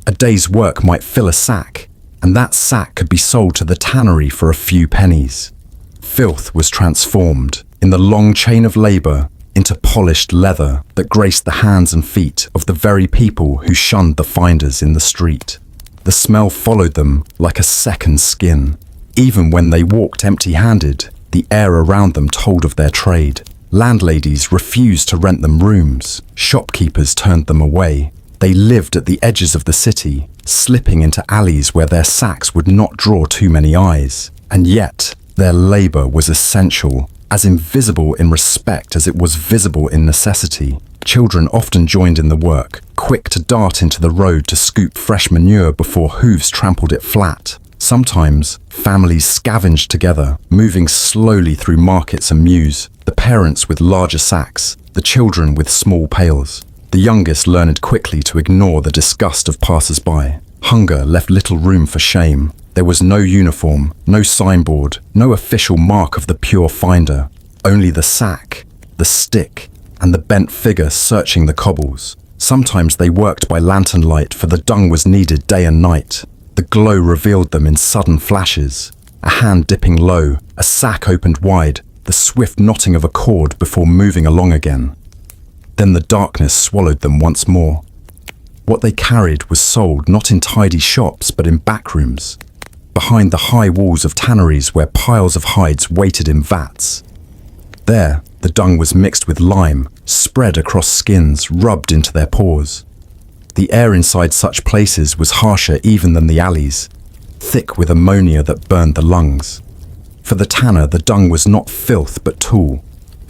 A day's work might fill a sack, and that sack could be sold to the tannery for a few pennies. Filth was transformed, in the long chain of labor, into polished leather that graced the hands and feet of the very people who shunned the finders in the street. The smell followed them like a second skin. Even when they walked empty-handed, the air around them told of their trade. Landladies refused to rent them rooms. Shopkeepers turned them away. They lived at the edges of the city, slipping into alleys where their sacks would not draw too many eyes. And yet, their labor was essential, as invisible in respect as it was visible in necessity. Children often joined in the work, quick to dart into the road to scoop fresh manure before hooves trampled it flat. Sometimes, families scavenged together, moving slowly through markets and mews, the parents with larger sacks, the children with small pails. The youngest learned quickly to ignore the disgust of passers-by. Hunger left little room for shame. There was no uniform, no signboard, no official mark of the pure finder. Only the sack, the stick, and the bent figure searching the cobbles. Sometimes they worked by lantern light, for the dung was needed day and night. The glow revealed them in sudden flashes. A hand dipping low, a sack opened wide, the swift knotting of a cord before moving along again. Then the darkness swallowed them once more. What they carried was sold not in tidy shops but in backrooms, behind the high walls of tanneries where piles of hides waited in vats. There, the dung was mixed with lime, spread across skins, rubbed into their pores. The air inside such places was harsher even than the alleys, thick with ammonia that burned the lungs. For the tanner, the dung was not filth but tool,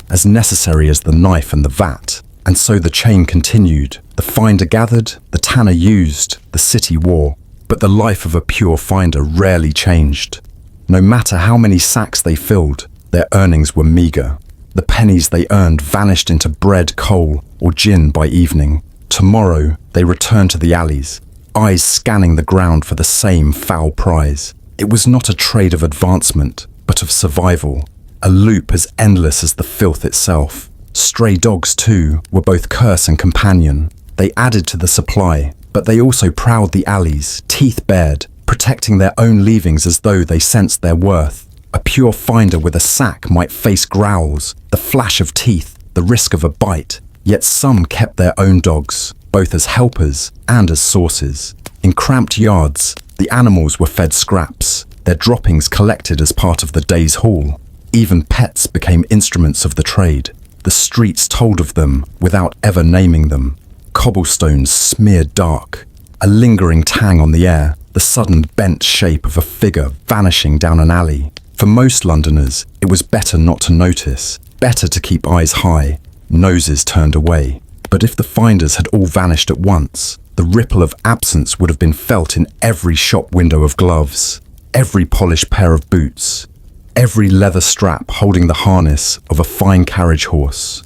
as necessary as the knife and the vat. And so the chain continued. The finder gathered, the tanner used, the city wore. But the life of a pure finder rarely changed. No matter how many sacks they filled, their earnings were meager. The pennies they earned vanished into bread, coal, or gin by evening. Tomorrow, they returned to the alleys, eyes scanning the ground for the same foul prize. It was not a trade of advancement, but of survival, a loop as endless as the filth itself. Stray dogs, too, were both curse and companion. They added to the supply, but they also prowled the alleys, teeth bared, protecting their own leavings as though they sensed their worth. A pure finder with a sack might face growls, the flash of teeth, the risk of a bite. Yet some kept their own dogs, both as helpers and as sources. In cramped yards, the animals were fed scraps, their droppings collected as part of the day's haul. Even pets became instruments of the trade. The streets told of them without ever naming them. Cobblestones smeared dark, a lingering tang on the air, the sudden bent shape of a figure vanishing down an alley. For most Londoners, it was better not to notice, better to keep eyes high, noses turned away. But if the finders had all vanished at once, the ripple of absence would have been felt in every shop window of gloves, every polished pair of boots, every leather strap holding the harness of a fine carriage horse.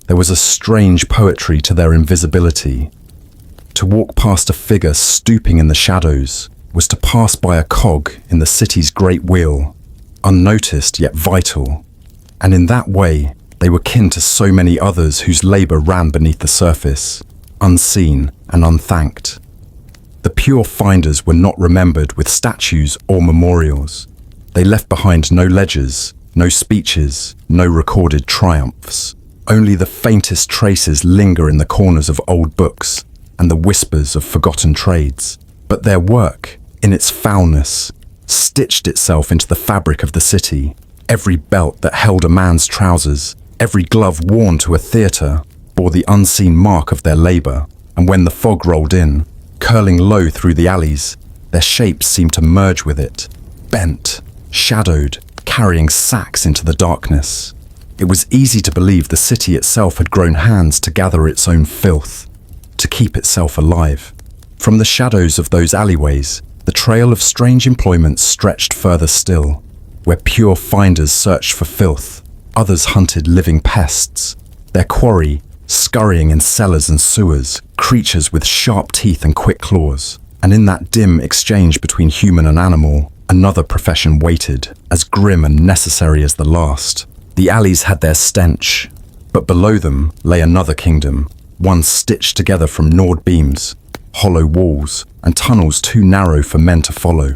There was a strange poetry to their invisibility. To walk past a figure stooping in the shadows was to pass by a cog in the city's great wheel, unnoticed yet vital. And in that way, they were kin to so many others whose labour ran beneath the surface, unseen and unthanked. The pure finders were not remembered with statues or memorials. They left behind no ledgers, no speeches, no recorded triumphs. Only the faintest traces linger in the corners of old books and the whispers of forgotten trades. But their work, in its foulness, stitched itself into the fabric of the city. Every belt that held a man's trousers, every glove worn to a theatre, bore the unseen mark of their labour. And when the fog rolled in, curling low through the alleys, their shapes seemed to merge with it, bent, shadowed, carrying sacks into the darkness. It was easy to believe the city itself had grown hands to gather its own filth, to keep itself alive. From the shadows of those alleyways, the trail of strange employments stretched further still, where pure finders searched for filth, others hunted living pests. Their quarry, scurrying in cellars and sewers, creatures with sharp teeth and quick claws. And in that dim exchange between human and animal, another profession waited, as grim and necessary as the last. The alleys had their stench, but below them lay another kingdom, one stitched together from gnawed beams, hollow walls, and tunnels too narrow for men to follow.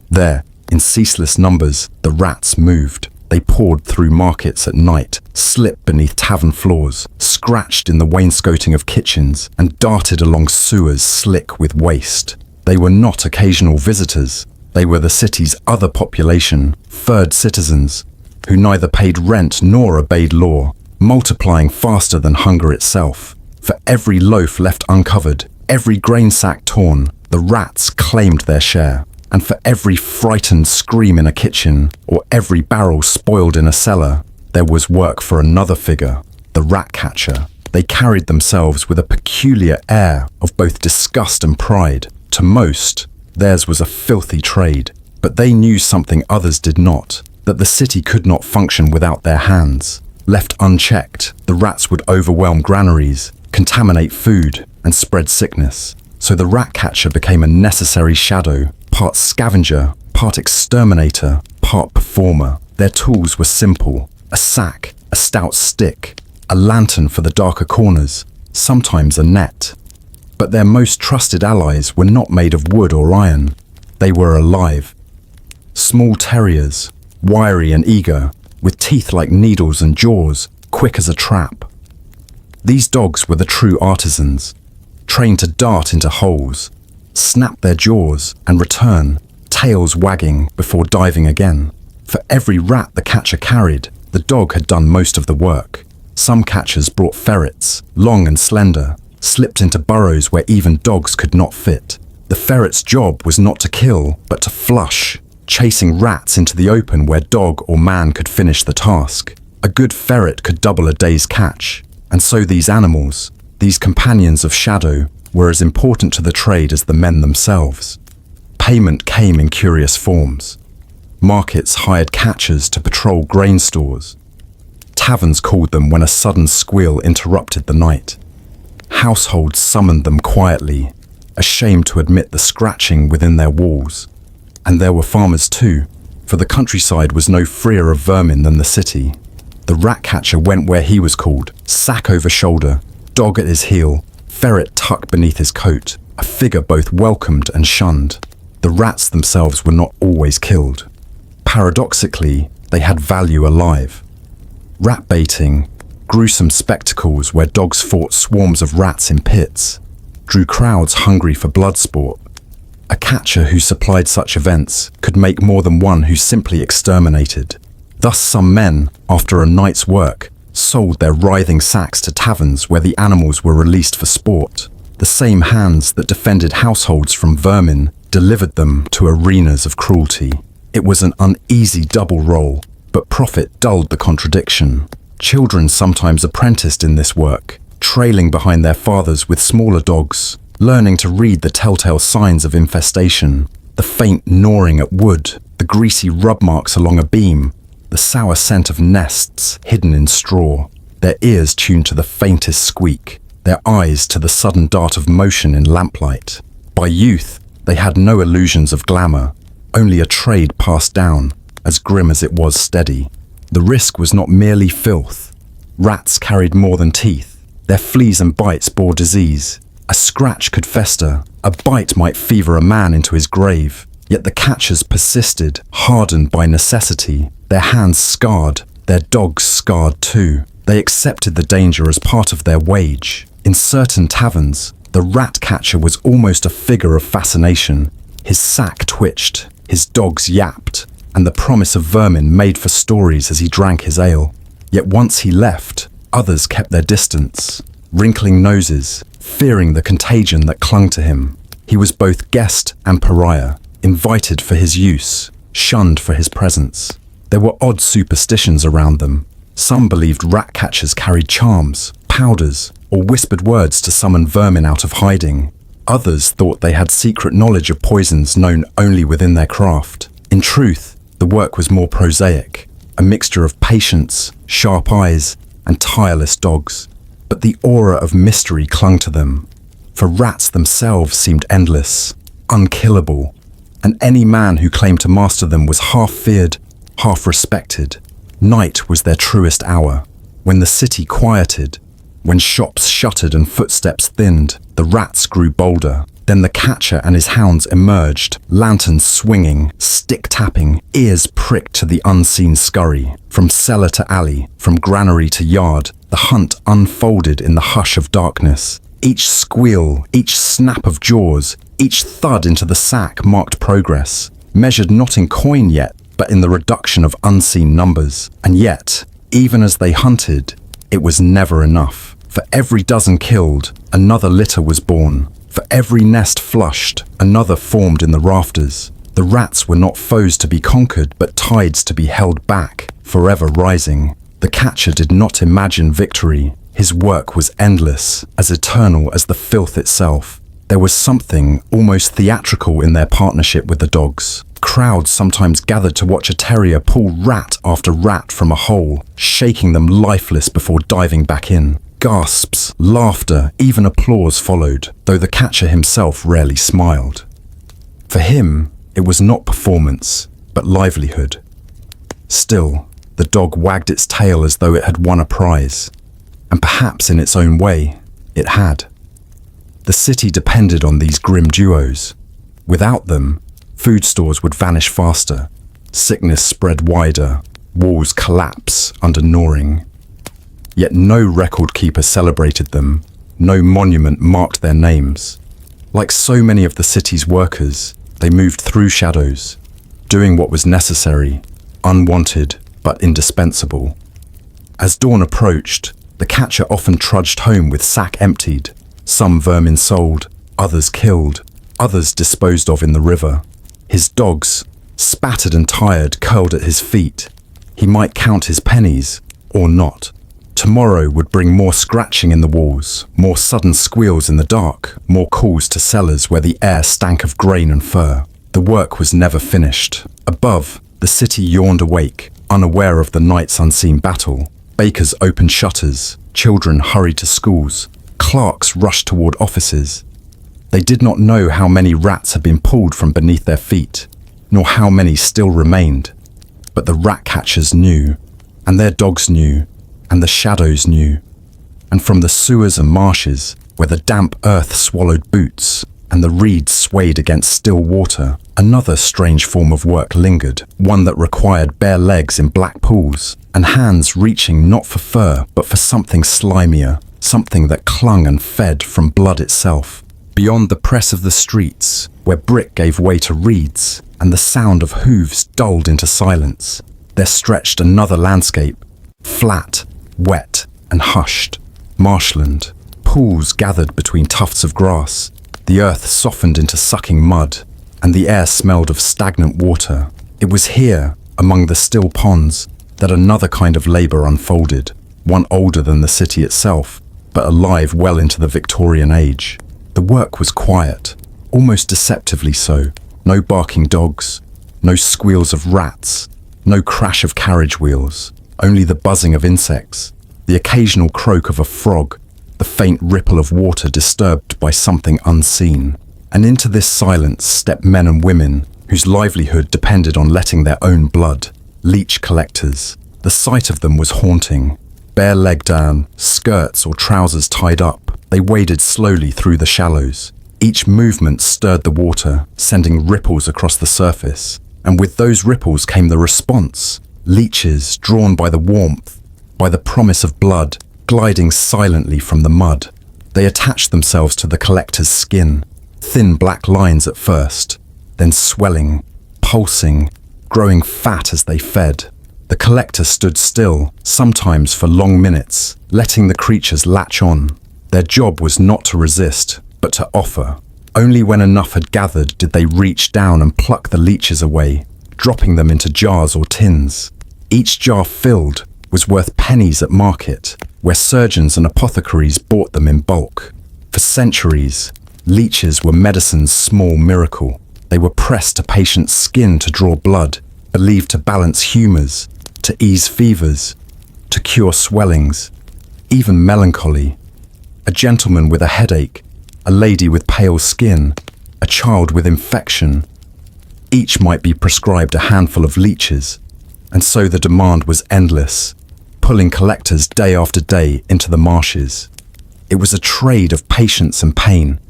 There, in ceaseless numbers, the rats moved. They poured through markets at night, slipped beneath tavern floors, scratched in the wainscoting of kitchens, and darted along sewers slick with waste. They were not occasional visitors. They were the city's other population, furred citizens, who neither paid rent nor obeyed law, multiplying faster than hunger itself. For every loaf left uncovered, every grain sack torn, the rats claimed their share. And for every frightened scream in a kitchen, or every barrel spoiled in a cellar, there was work for another figure, the rat catcher. They carried themselves with a peculiar air of both disgust and pride. To most, theirs was a filthy trade, but they knew something others did not, that the city could not function without their hands. Left unchecked, the rats would overwhelm granaries, contaminate food, and spread sickness. So the rat catcher became a necessary shadow, part scavenger, part exterminator, part performer. Their tools were simple: a sack, a stout stick, a lantern for the darker corners, sometimes a net. But their most trusted allies were not made of wood or iron. They were alive. Small terriers, wiry and eager, with teeth like needles and jaws, quick as a trap. These dogs were the true artisans, trained to dart into holes, snap their jaws and return, tails wagging before diving again. For every rat the catcher carried, the dog had done most of the work. Some catchers brought ferrets, long and slender, slipped into burrows where even dogs could not fit. The ferret's job was not to kill, but to flush, chasing rats into the open where dog or man could finish the task. A good ferret could double a day's catch. And so these animals, these companions of shadow, were as important to the trade as the men themselves. Payment came in curious forms. Markets hired catchers to patrol grain stores. Taverns called them when a sudden squeal interrupted the night. Households summoned them quietly, ashamed to admit the scratching within their walls. And there were farmers too, for the countryside was no freer of vermin than the city. The rat catcher went where he was called, sack over shoulder, dog at his heel, ferret tucked beneath his coat, a figure both welcomed and shunned. The rats themselves were not always killed. Paradoxically, they had value alive. Rat baiting, gruesome spectacles where dogs fought swarms of rats in pits, drew crowds hungry for blood sport. A catcher who supplied such events could make more than one who simply exterminated. Thus some men, after a night's work, sold their writhing sacks to taverns where the animals were released for sport. The same hands that defended households from vermin delivered them to arenas of cruelty. It was an uneasy double role, but profit dulled the contradiction. Children sometimes apprenticed in this work, trailing behind their fathers with smaller dogs, learning to read the telltale signs of infestation, the faint gnawing at wood, the greasy rub marks along a beam, the sour scent of nests hidden in straw. their ears tuned to the faintest squeak, their eyes to the sudden dart of motion in lamplight. By youth, they had no illusions of glamour, only a trade passed down, as grim as it was steady. The risk was not merely filth. Rats carried more than teeth. Their fleas and bites bore disease. A scratch could fester, a bite might fever a man into his grave. Yet the catchers persisted, hardened by necessity, their hands scarred, their dogs scarred too. They accepted the danger as part of their wage. In certain taverns, the rat catcher was almost a figure of fascination. His sack twitched, his dogs yapped, and the promise of vermin made for stories as he drank his ale. Yet once he left, others kept their distance, wrinkling noses, fearing the contagion that clung to him. He was both guest and pariah, invited for his use, shunned for his presence. There were odd superstitions around them. Some believed rat catchers carried charms, powders, or whispered words to summon vermin out of hiding. Others thought they had secret knowledge of poisons known only within their craft. In truth, the work was more prosaic, a mixture of patience, sharp eyes, and tireless dogs. But the aura of mystery clung to them, for rats themselves seemed endless, unkillable, and any man who claimed to master them was half feared, half respected. Night was their truest hour. When the city quieted, when shops shuttered and footsteps thinned, the rats grew bolder. Then the catcher and his hounds emerged, lanterns swinging, stick tapping, ears pricked to the unseen scurry. From cellar to alley, from granary to yard, the hunt unfolded in the hush of darkness. Each squeal, each snap of jaws, each thud into the sack marked progress, measured not in coin yet, but in the reduction of unseen numbers. And yet, even as they hunted, it was never enough. For every dozen killed, another litter was born. For every nest flushed, another formed in the rafters. The rats were not foes to be conquered, but tides to be held back, forever rising. The catcher did not imagine victory. His work was endless, as eternal as the filth itself. There was something almost theatrical in their partnership with the dogs. Crowds sometimes gathered to watch a terrier pull rat after rat from a hole, shaking them lifeless before diving back in. Gasps, laughter, even applause followed, though the catcher himself rarely smiled. For him, it was not performance, but livelihood. Still, the dog wagged its tail as though it had won a prize, and perhaps in its own way, it had. The city depended on these grim duos. Without them, food stores would vanish faster, sickness spread wider, walls collapse under gnawing. Yet no record keeper celebrated them, no monument marked their names. Like so many of the city's workers, they moved through shadows, doing what was necessary, unwanted but indispensable. As dawn approached, the catcher often trudged home with sack emptied, some vermin sold, others killed, others disposed of in the river. His dogs, spattered and tired, curled at his feet. He might count his pennies, or not. Tomorrow would bring more scratching in the walls, more sudden squeals in the dark, more calls to cellars where the air stank of grain and fur. The work was never finished. Above, the city yawned awake, unaware of the night's unseen battle. Bakers opened shutters, children hurried to schools, clerks rushed toward offices. They did not know how many rats had been pulled from beneath their feet, nor how many still remained. But the rat catchers knew, and their dogs knew, and the shadows knew. And from the sewers and marshes, where the damp earth swallowed boots, and the reeds swayed against still water, another strange form of work lingered, one that required bare legs in black pools, and hands reaching not for fur, but for something slimier, something that clung and fed from blood itself. Beyond the press of the streets, where brick gave way to reeds, and the sound of hooves dulled into silence, there stretched another landscape, flat, wet, and hushed. Marshland, pools gathered between tufts of grass, the earth softened into sucking mud, and the air smelled of stagnant water. It was here, among the still ponds, that another kind of labour unfolded, one older than the city itself, but alive well into the Victorian age. The work was quiet, almost deceptively so. No barking dogs, no squeals of rats, no crash of carriage wheels, only the buzzing of insects, the occasional croak of a frog, the faint ripple of water disturbed by something unseen. And into this silence stepped men and women whose livelihood depended on letting their own blood, leech collectors. The sight of them was haunting. Bare leg down, skirts or trousers tied up, they waded slowly through the shallows. Each movement stirred the water, sending ripples across the surface. And with those ripples came the response. Leeches drawn by the warmth, by the promise of blood, gliding silently from the mud. They attached themselves to the collector's skin, thin black lines at first, then swelling, pulsing, growing fat as they fed. The collector stood still, sometimes for long minutes, letting the creatures latch on. Their job was not to resist, but to offer. Only when enough had gathered did they reach down and pluck the leeches away, dropping them into jars or tins. Each jar filled was worth pennies at market, where surgeons and apothecaries bought them in bulk. For centuries, leeches were medicine's small miracle. They were pressed to patients' skin to draw blood, believed to balance humours, to ease fevers, to cure swellings, even melancholy. A gentleman with a headache, a lady with pale skin, a child with infection. Each might be prescribed a handful of leeches, and so the demand was endless, pulling collectors day after day into the marshes. It was a trade of patience and pain.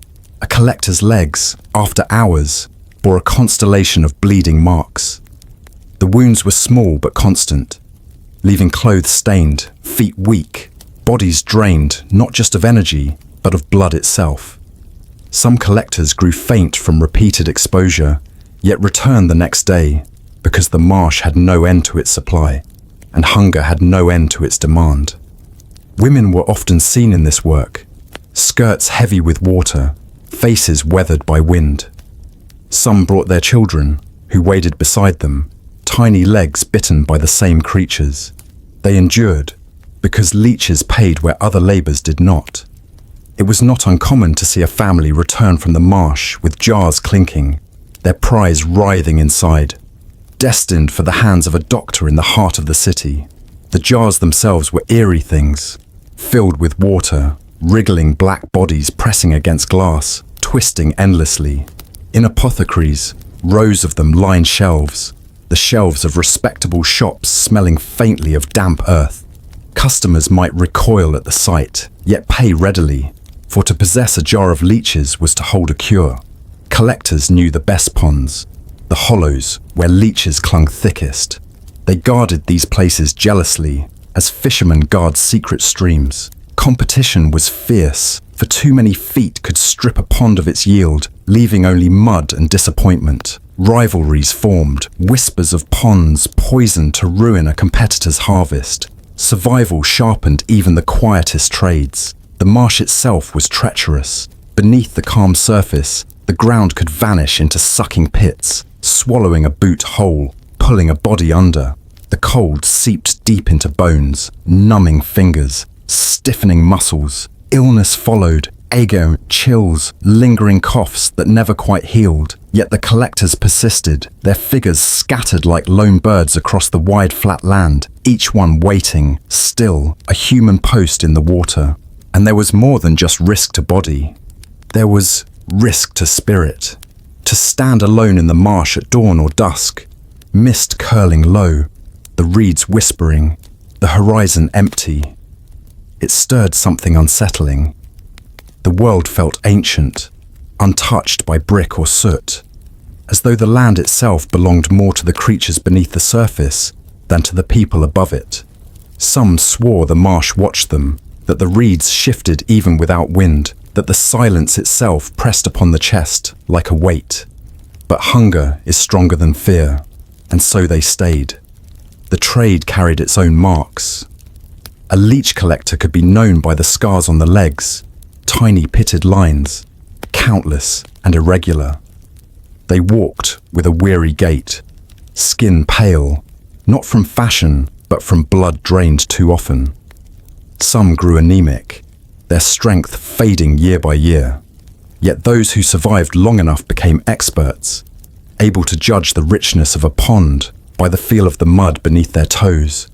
A collector's legs, after hours, bore a constellation of bleeding marks. The wounds were small but constant, leaving clothes stained, feet weak, bodies drained not just of energy, but of blood itself. Some collectors grew faint from repeated exposure, yet returned the next day because the marsh had no end to its supply, and hunger had no end to its demand. Women were often seen in this work, skirts heavy with water, faces weathered by wind. Some brought their children, who waded beside them, tiny legs bitten by the same creatures. They endured, because leeches paid where other labours did not. It was not uncommon to see a family return from the marsh with jars clinking, their prize writhing inside, destined for the hands of a doctor in the heart of the city. The jars themselves were eerie things, filled with water, wriggling black bodies pressing against glass, twisting endlessly. In apothecaries, rows of them lined shelves, the shelves of respectable shops smelling faintly of damp earth. Customers might recoil at the sight, yet pay readily, for to possess a jar of leeches was to hold a cure. Collectors knew the best ponds, the hollows where leeches clung thickest. They guarded these places jealously, as fishermen guard secret streams. Competition was fierce, for too many feet could strip a pond of its yield, leaving only mud and disappointment. Rivalries formed, whispers of ponds poisoned to ruin a competitor's harvest. Survival sharpened even the quietest trades. The marsh itself was treacherous. Beneath the calm surface, the ground could vanish into sucking pits, swallowing a boot whole, pulling a body under. The cold seeped deep into bones, numbing fingers, stiffening muscles. Illness followed, ague, chills, lingering coughs that never quite healed. Yet the collectors persisted, their figures scattered like lone birds across the wide flat land, each one waiting, still, a human post in the water. And there was more than just risk to body. There was risk to spirit. To stand alone in the marsh at dawn or dusk, mist curling low, the reeds whispering, the horizon empty. It stirred something unsettling. The world felt ancient, untouched by brick or soot, as though the land itself belonged more to the creatures beneath the surface than to the people above it. Some swore the marsh watched them, that the reeds shifted even without wind, that the silence itself pressed upon the chest like a weight. But hunger is stronger than fear, and so they stayed. The trade carried its own marks. A leech collector could be known by the scars on the legs, tiny pitted lines, countless and irregular. They walked with a weary gait, skin pale, not from fashion, but from blood drained too often. Some grew anemic, their strength fading year by year. Yet those who survived long enough became experts, able to judge the richness of a pond by the feel of the mud beneath their toes,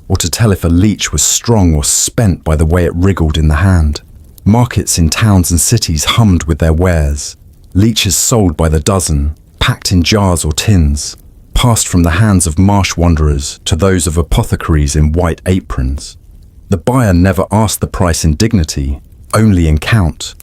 or to tell if a leech was strong or spent by the way it wriggled in the hand. Markets in towns and cities hummed with their wares. Leeches sold by the dozen, packed in jars or tins, passed from the hands of marsh wanderers to those of apothecaries in white aprons. The buyer never asked the price in dignity, only in count.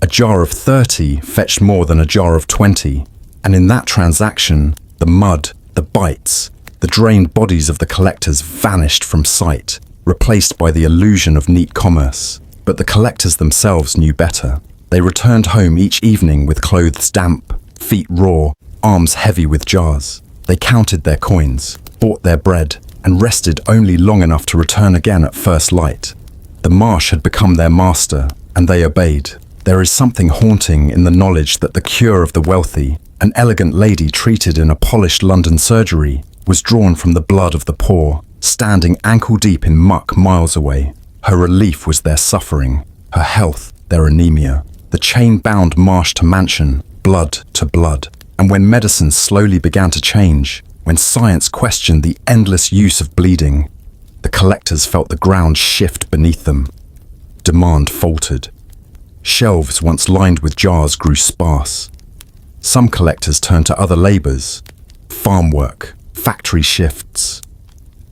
A jar of 30 fetched more than a jar of 20, and in that transaction, the mud, the bites, the drained bodies of the collectors vanished from sight, replaced by the illusion of neat commerce. But the collectors themselves knew better. They returned home each evening with clothes damp, feet raw, arms heavy with jars. They counted their coins, bought their bread, and rested only long enough to return again at first light. The marsh had become their master, and they obeyed. There is something haunting in the knowledge that the cure of the wealthy, an elegant lady treated in a polished London surgery, was drawn from the blood of the poor, standing ankle-deep in muck miles away. Her relief was their suffering, her health their anemia. The chain bound marsh to mansion, blood to blood. And when medicine slowly began to change, when science questioned the endless use of bleeding, the collectors felt the ground shift beneath them. Demand faltered. Shelves once lined with jars grew sparse. Some collectors turned to other labours, farm work, factory shifts,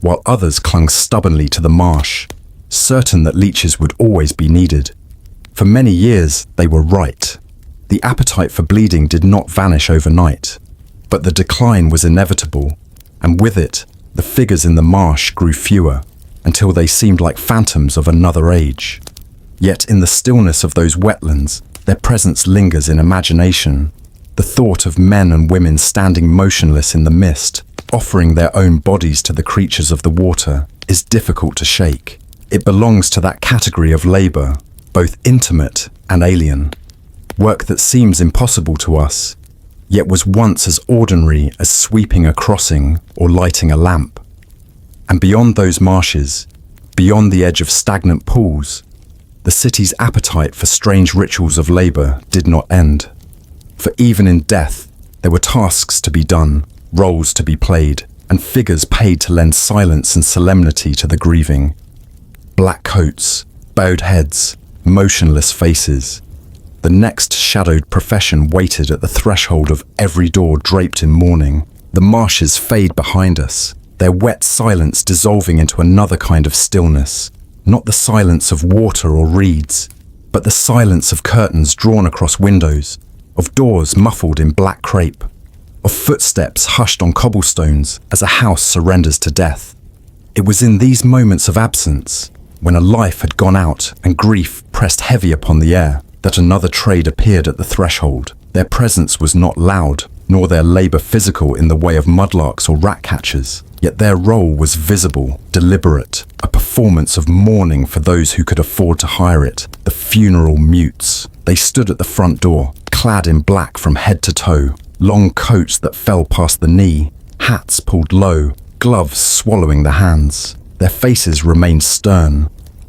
while others clung stubbornly to the marsh, certain that leeches would always be needed. For many years, they were right. The appetite for bleeding did not vanish overnight, but the decline was inevitable, and with it, the figures in the marsh grew fewer, until they seemed like phantoms of another age. Yet in the stillness of those wetlands, their presence lingers in imagination. The thought of men and women standing motionless in the mist, offering their own bodies to the creatures of the water, is difficult to shake. It belongs to that category of labour, both intimate and alien. Work that seems impossible to us, yet was once as ordinary as sweeping a crossing or lighting a lamp. And beyond those marshes, beyond the edge of stagnant pools, the city's appetite for strange rituals of labour did not end. For even in death, there were tasks to be done, roles to be played, and figures paid to lend silence and solemnity to the grieving. Black coats, bowed heads, motionless faces. The next shadowed profession waited at the threshold of every door draped in mourning. The marshes fade behind us, their wet silence dissolving into another kind of stillness, not the silence of water or reeds, but the silence of curtains drawn across windows, of doors muffled in black crape, of footsteps hushed on cobblestones as a house surrenders to death. It was in these moments of absence, when a life had gone out and grief pressed heavy upon the air, that another trade appeared at the threshold. Their presence was not loud, nor their labour physical in the way of mudlarks or rat-catchers, yet their role was visible, deliberate, a performance of mourning for those who could afford to hire it, the funeral mutes. They stood at the front door, clad in black from head to toe, long coats that fell past the knee, hats pulled low, gloves swallowing the hands. Their faces remained stern,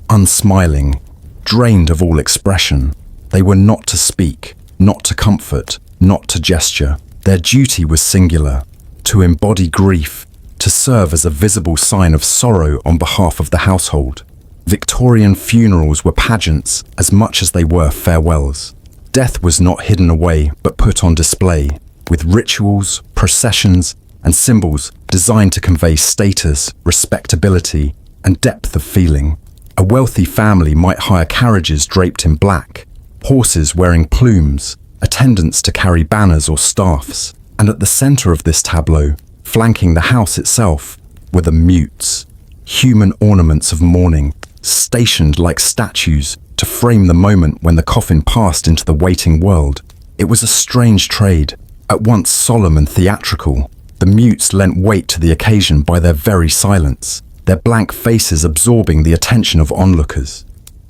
unsmiling, drained of all expression. They were not to speak, not to comfort, not to gesture. Their duty was singular, to embody grief, to serve as a visible sign of sorrow on behalf of the household. Victorian funerals were pageants as much as they were farewells. Death was not hidden away but put on display, with rituals, processions, and symbols designed to convey status, respectability, and depth of feeling. A wealthy family might hire carriages draped in black, horses wearing plumes, attendants to carry banners or staffs, and at the centre of this tableau, flanking the house itself, were the mutes, human ornaments of mourning, stationed like statues to frame the moment when the coffin passed into the waiting world. It was a strange trade, at once solemn and theatrical. The mutes lent weight to the occasion by their very silence, their blank faces absorbing the attention of onlookers.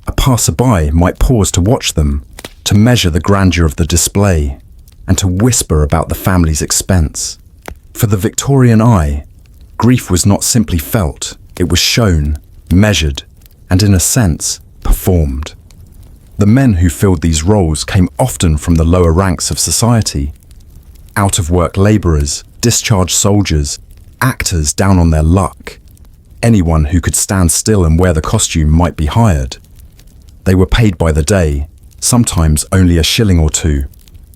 A passerby might pause to watch them, to measure the grandeur of the display, and to whisper about the family's expense. For the Victorian eye, grief was not simply felt, it was shown, measured, and in a sense, performed. The men who filled these roles came often from the lower ranks of society. Out-of-work labourers, discharged soldiers, actors down on their luck. Anyone who could stand still and wear the costume might be hired. They were paid by the day, sometimes only a shilling or two,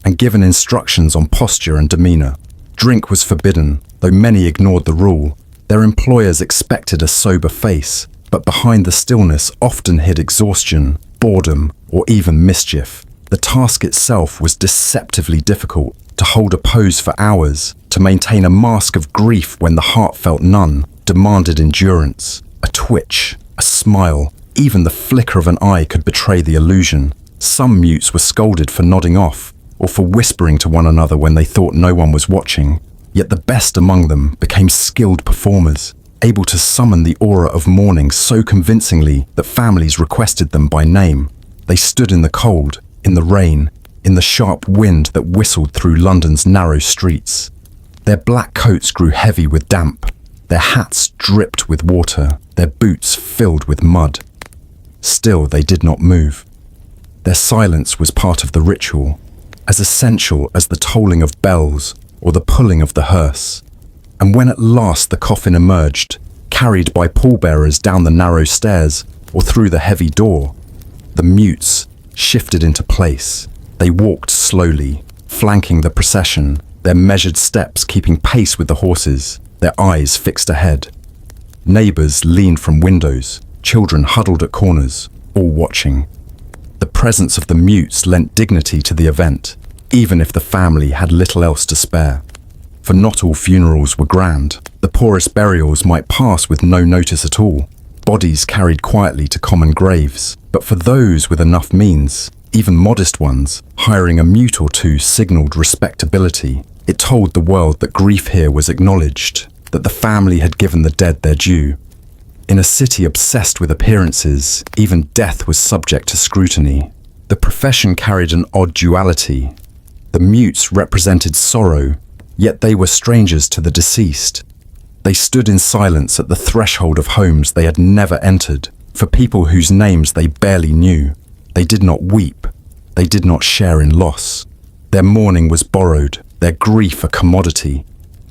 and given instructions on posture and demeanour. Drink was forbidden, though many ignored the rule. Their employers expected a sober face, but behind the stillness often hid exhaustion, boredom, or even mischief. The task itself was deceptively difficult. To hold a pose for hours, to maintain a mask of grief when the heart felt none, demanded endurance. A twitch, a smile, even the flicker of an eye could betray the illusion. Some mutes were scolded for nodding off, or for whispering to one another when they thought no one was watching. Yet the best among them became skilled performers, able to summon the aura of mourning so convincingly that families requested them by name. They stood in the cold, in the rain, in the sharp wind that whistled through London's narrow streets. Their black coats grew heavy with damp, their hats dripped with water, their boots filled with mud. Still they did not move. Their silence was part of the ritual, as essential as the tolling of bells or the pulling of the hearse. And when at last the coffin emerged, carried by pallbearers down the narrow stairs or through the heavy door, the mutes shifted into place. They walked slowly, flanking the procession, their measured steps keeping pace with the horses, their eyes fixed ahead. Neighbours leaned from windows, children huddled at corners, all watching. The presence of the mutes lent dignity to the event, even if the family had little else to spare. For not all funerals were grand. The poorest burials might pass with no notice at all, bodies carried quietly to common graves. But for those with enough means, even modest ones, hiring a mute or two signalled respectability. It told the world that grief here was acknowledged, that the family had given the dead their due. In a city obsessed with appearances, even death was subject to scrutiny. The profession carried an odd duality. The mutes represented sorrow, yet they were strangers to the deceased. They stood in silence at the threshold of homes they had never entered, for people whose names they barely knew. They did not weep. They did not share in loss. Their mourning was borrowed, their grief a commodity.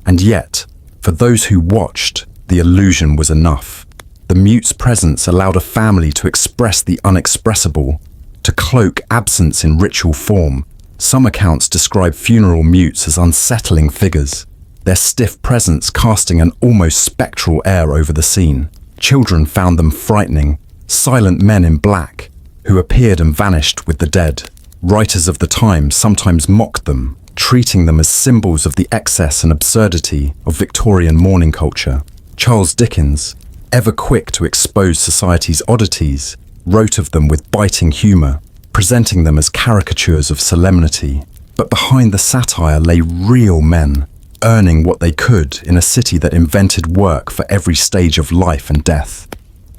And yet, for those who watched, the illusion was enough. The mute's presence allowed a family to express the unexpressible, to cloak absence in ritual form. Some accounts describe funeral mutes as unsettling figures, their stiff presence casting an almost spectral air over the scene. Children found them frightening, silent men in black, who appeared and vanished with the dead. Writers of the time sometimes mocked them, treating them as symbols of the excess and absurdity of Victorian mourning culture. Charles Dickens, ever quick to expose society's oddities, wrote of them with biting humour, presenting them as caricatures of solemnity. But behind the satire lay real men, earning what they could in a city that invented work for every stage of life and death.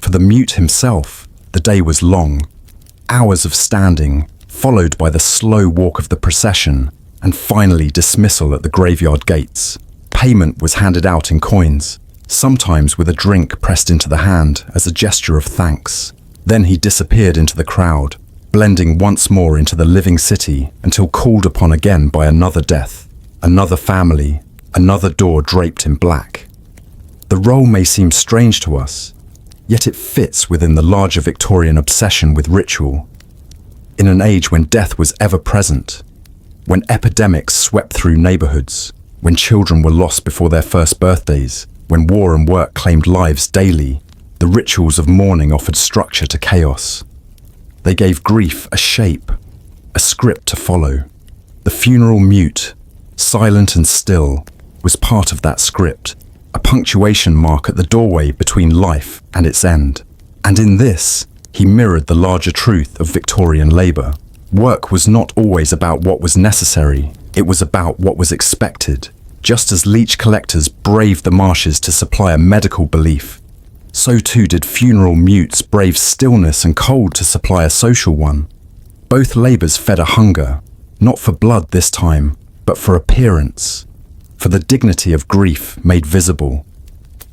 For the mute himself, the day was long. Hours of standing, followed by the slow walk of the procession, and finally dismissal at the graveyard gates. Payment was handed out in coins, sometimes with a drink pressed into the hand as a gesture of thanks. Then he disappeared into the crowd, blending once more into the living city until called upon again by another death, another family, another door draped in black. The role may seem strange to us, yet it fits within the larger Victorian obsession with ritual. In an age when death was ever present, when epidemics swept through neighbourhoods, when children were lost before their first birthdays, when war and work claimed lives daily, the rituals of mourning offered structure to chaos. They gave grief a shape, a script to follow. The funeral mute, silent and still, was part of that script, a punctuation mark at the doorway between life and its end. And in this, he mirrored the larger truth of Victorian labour. Work was not always about what was necessary, it was about what was expected. Just as leech collectors braved the marshes to supply a medical belief, so too did funeral mutes brave stillness and cold to supply a social one. Both labours fed a hunger, not for blood this time, but for appearance, for the dignity of grief made visible.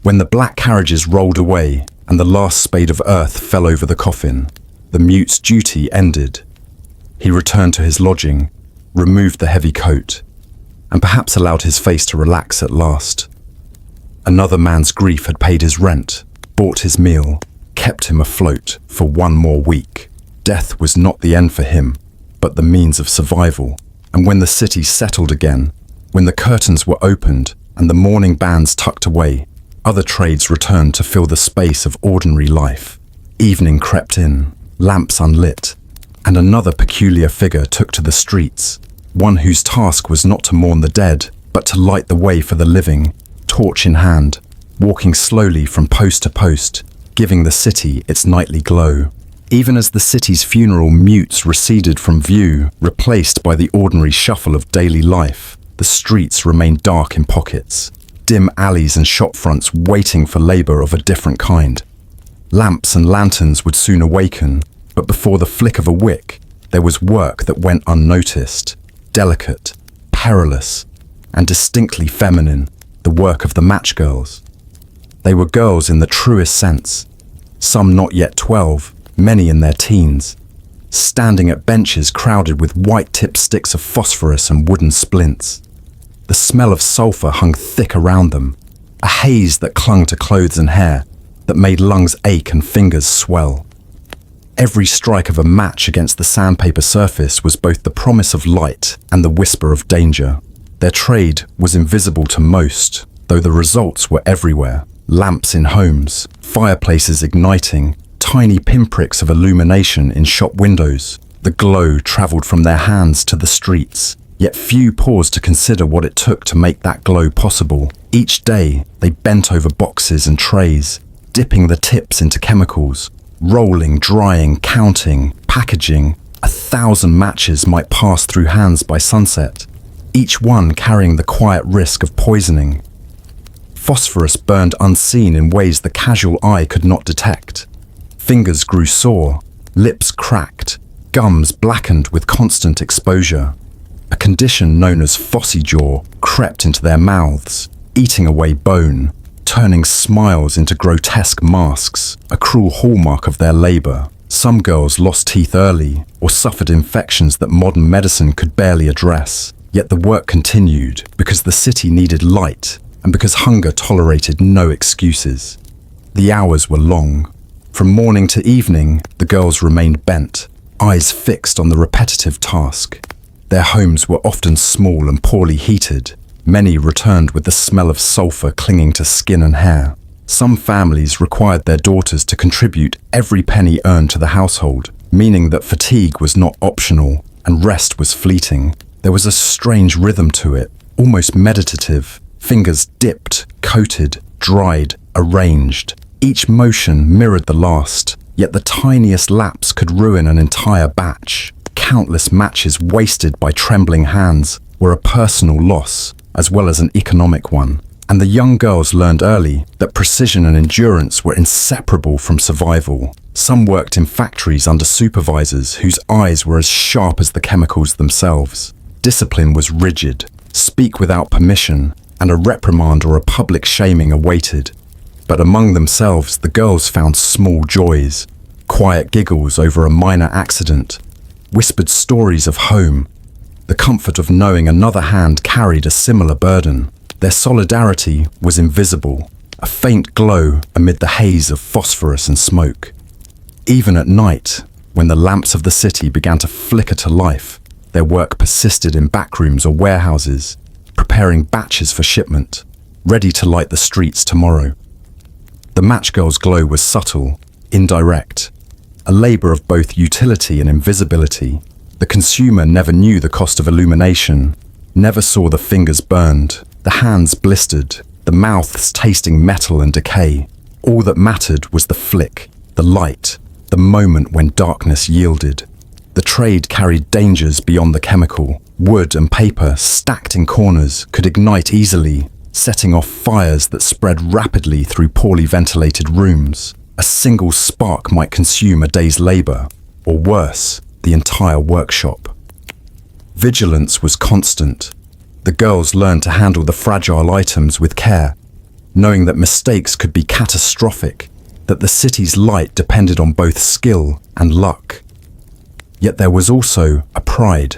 When the black carriages rolled away and the last spade of earth fell over the coffin, the mute's duty ended. He returned to his lodging, removed the heavy coat, and perhaps allowed his face to relax at last. Another man's grief had paid his rent, bought his meal, kept him afloat for one more week. Death was not the end for him, but the means of survival. And when the city settled again, when the curtains were opened and the morning bands tucked away, other trades returned to fill the space of ordinary life. Evening crept in, lamps unlit, and another peculiar figure took to the streets, one whose task was not to mourn the dead, but to light the way for the living, torch in hand, walking slowly from post to post, giving the city its nightly glow. Even as the city's funeral mutes receded from view, replaced by the ordinary shuffle of daily life, the streets remained dark in pockets, dim alleys and shop fronts waiting for labor of a different kind. Lamps and lanterns would soon awaken, but before the flick of a wick, there was work that went unnoticed, delicate, perilous, and distinctly feminine, the work of the match girls. They were girls in the truest sense, some not yet 12, many in their teens, standing at benches crowded with white-tipped sticks of phosphorus and wooden splints. The smell of sulfur hung thick around them, a haze that clung to clothes and hair, that made lungs ache and fingers swell. Every strike of a match against the sandpaper surface was both the promise of light and the whisper of danger. Their trade was invisible to most, though the results were everywhere. Lamps in homes, fireplaces igniting, tiny pinpricks of illumination in shop windows. The glow traveled from their hands to the streets, yet few paused to consider what it took to make that glow possible. Each day, they bent over boxes and trays, dipping the tips into chemicals, rolling, drying, counting, packaging. 1,000 matches might pass through hands by sunset, each one carrying the quiet risk of poisoning. Phosphorus burned unseen in ways the casual eye could not detect. Fingers grew sore, lips cracked, gums blackened with constant exposure. A condition known as phossy jaw crept into their mouths, eating away bone, turning smiles into grotesque masks, a cruel hallmark of their labor. Some girls lost teeth early or suffered infections that modern medicine could barely address. Yet the work continued because the city needed light and because hunger tolerated no excuses. The hours were long. From morning to evening, the girls remained bent, eyes fixed on the repetitive task. Their homes were often small and poorly heated. Many returned with the smell of sulfur clinging to skin and hair. Some families required their daughters to contribute every penny earned to the household, meaning that fatigue was not optional and rest was fleeting. There was a strange rhythm to it, almost meditative. Fingers dipped, coated, dried, arranged. Each motion mirrored the last, yet the tiniest lapse could ruin an entire batch. Countless matches wasted by trembling hands were a personal loss, as well as an economic one. And the young girls learned early that precision and endurance were inseparable from survival. Some worked in factories under supervisors whose eyes were as sharp as the chemicals themselves. Discipline was rigid, speak without permission, and a reprimand or a public shaming awaited. But among themselves, the girls found small joys, quiet giggles over a minor accident, whispered stories of home, the comfort of knowing another hand carried a similar burden. Their solidarity was invisible, a faint glow amid the haze of phosphorus and smoke. Even at night, when the lamps of the city began to flicker to life, their work persisted in backrooms or warehouses, preparing batches for shipment, ready to light the streets tomorrow. The match girl's glow was subtle, indirect, a labor of both utility and invisibility. The consumer never knew the cost of illumination, never saw the fingers burned, the hands blistered, the mouths tasting metal and decay. All that mattered was the flick, the light, the moment when darkness yielded. The trade carried dangers beyond the chemical. Wood and paper, stacked in corners, could ignite easily, setting off fires that spread rapidly through poorly ventilated rooms. A single spark might consume a day's labor, or worse, the entire workshop. Vigilance was constant. The girls learned to handle the fragile items with care, knowing that mistakes could be catastrophic, that the city's light depended on both skill and luck. Yet there was also a pride,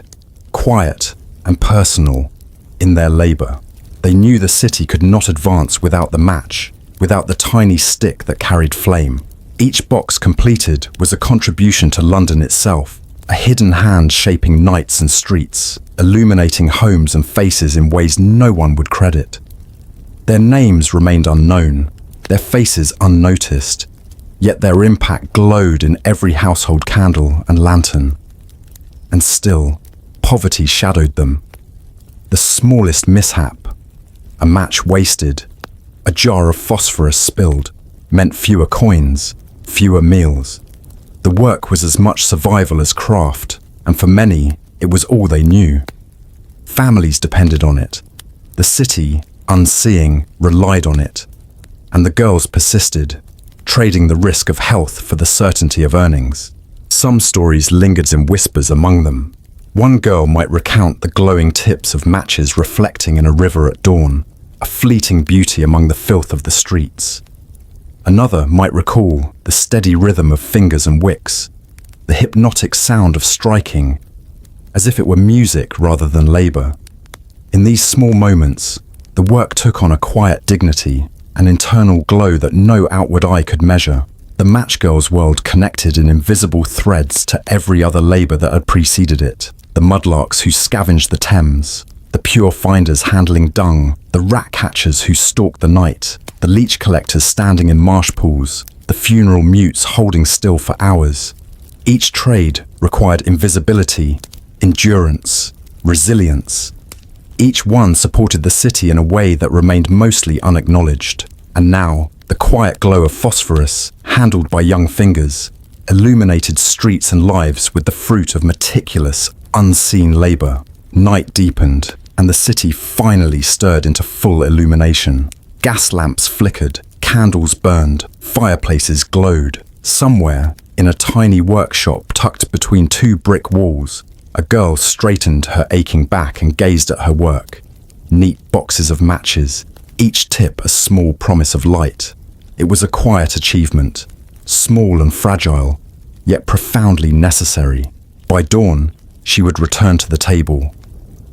quiet and personal, in their labor. They knew the city could not advance without the match, without the tiny stick that carried flame. Each box completed was a contribution to London itself, a hidden hand shaping nights and streets, illuminating homes and faces in ways no one would credit. Their names remained unknown, their faces unnoticed, yet their impact glowed in every household candle and lantern. And still, poverty shadowed them. The smallest mishap, a match wasted, a jar of phosphorus spilled, meant fewer coins, fewer meals. The work was as much survival as craft, and for many, it was all they knew. Families depended on it. The city, unseeing, relied on it. And the girls persisted, trading the risk of health for the certainty of earnings. Some stories lingered in whispers among them. One girl might recount the glowing tips of matches reflecting in a river at dawn, a fleeting beauty among the filth of the streets. Another might recall the steady rhythm of fingers and wicks, the hypnotic sound of striking, as if it were music rather than labor. In these small moments, the work took on a quiet dignity, an internal glow that no outward eye could measure. The matchgirl's world connected in invisible threads to every other labor that had preceded it. The mudlarks who scavenged the Thames, the pure finders handling dung, the rat catchers who stalked the night, the leech collectors standing in marsh pools, the funeral mutes holding still for hours. Each trade required invisibility, endurance, resilience. Each one supported the city in a way that remained mostly unacknowledged. And now, the quiet glow of phosphorus, handled by young fingers, illuminated streets and lives with the fruit of meticulous, unseen labor. Night deepened, and the city finally stirred into full illumination. Gas lamps flickered, candles burned, fireplaces glowed. Somewhere, in a tiny workshop tucked between two brick walls, a girl straightened her aching back and gazed at her work. Neat boxes of matches, each tip a small promise of light. It was a quiet achievement, small and fragile, yet profoundly necessary. By dawn, she would return to the table,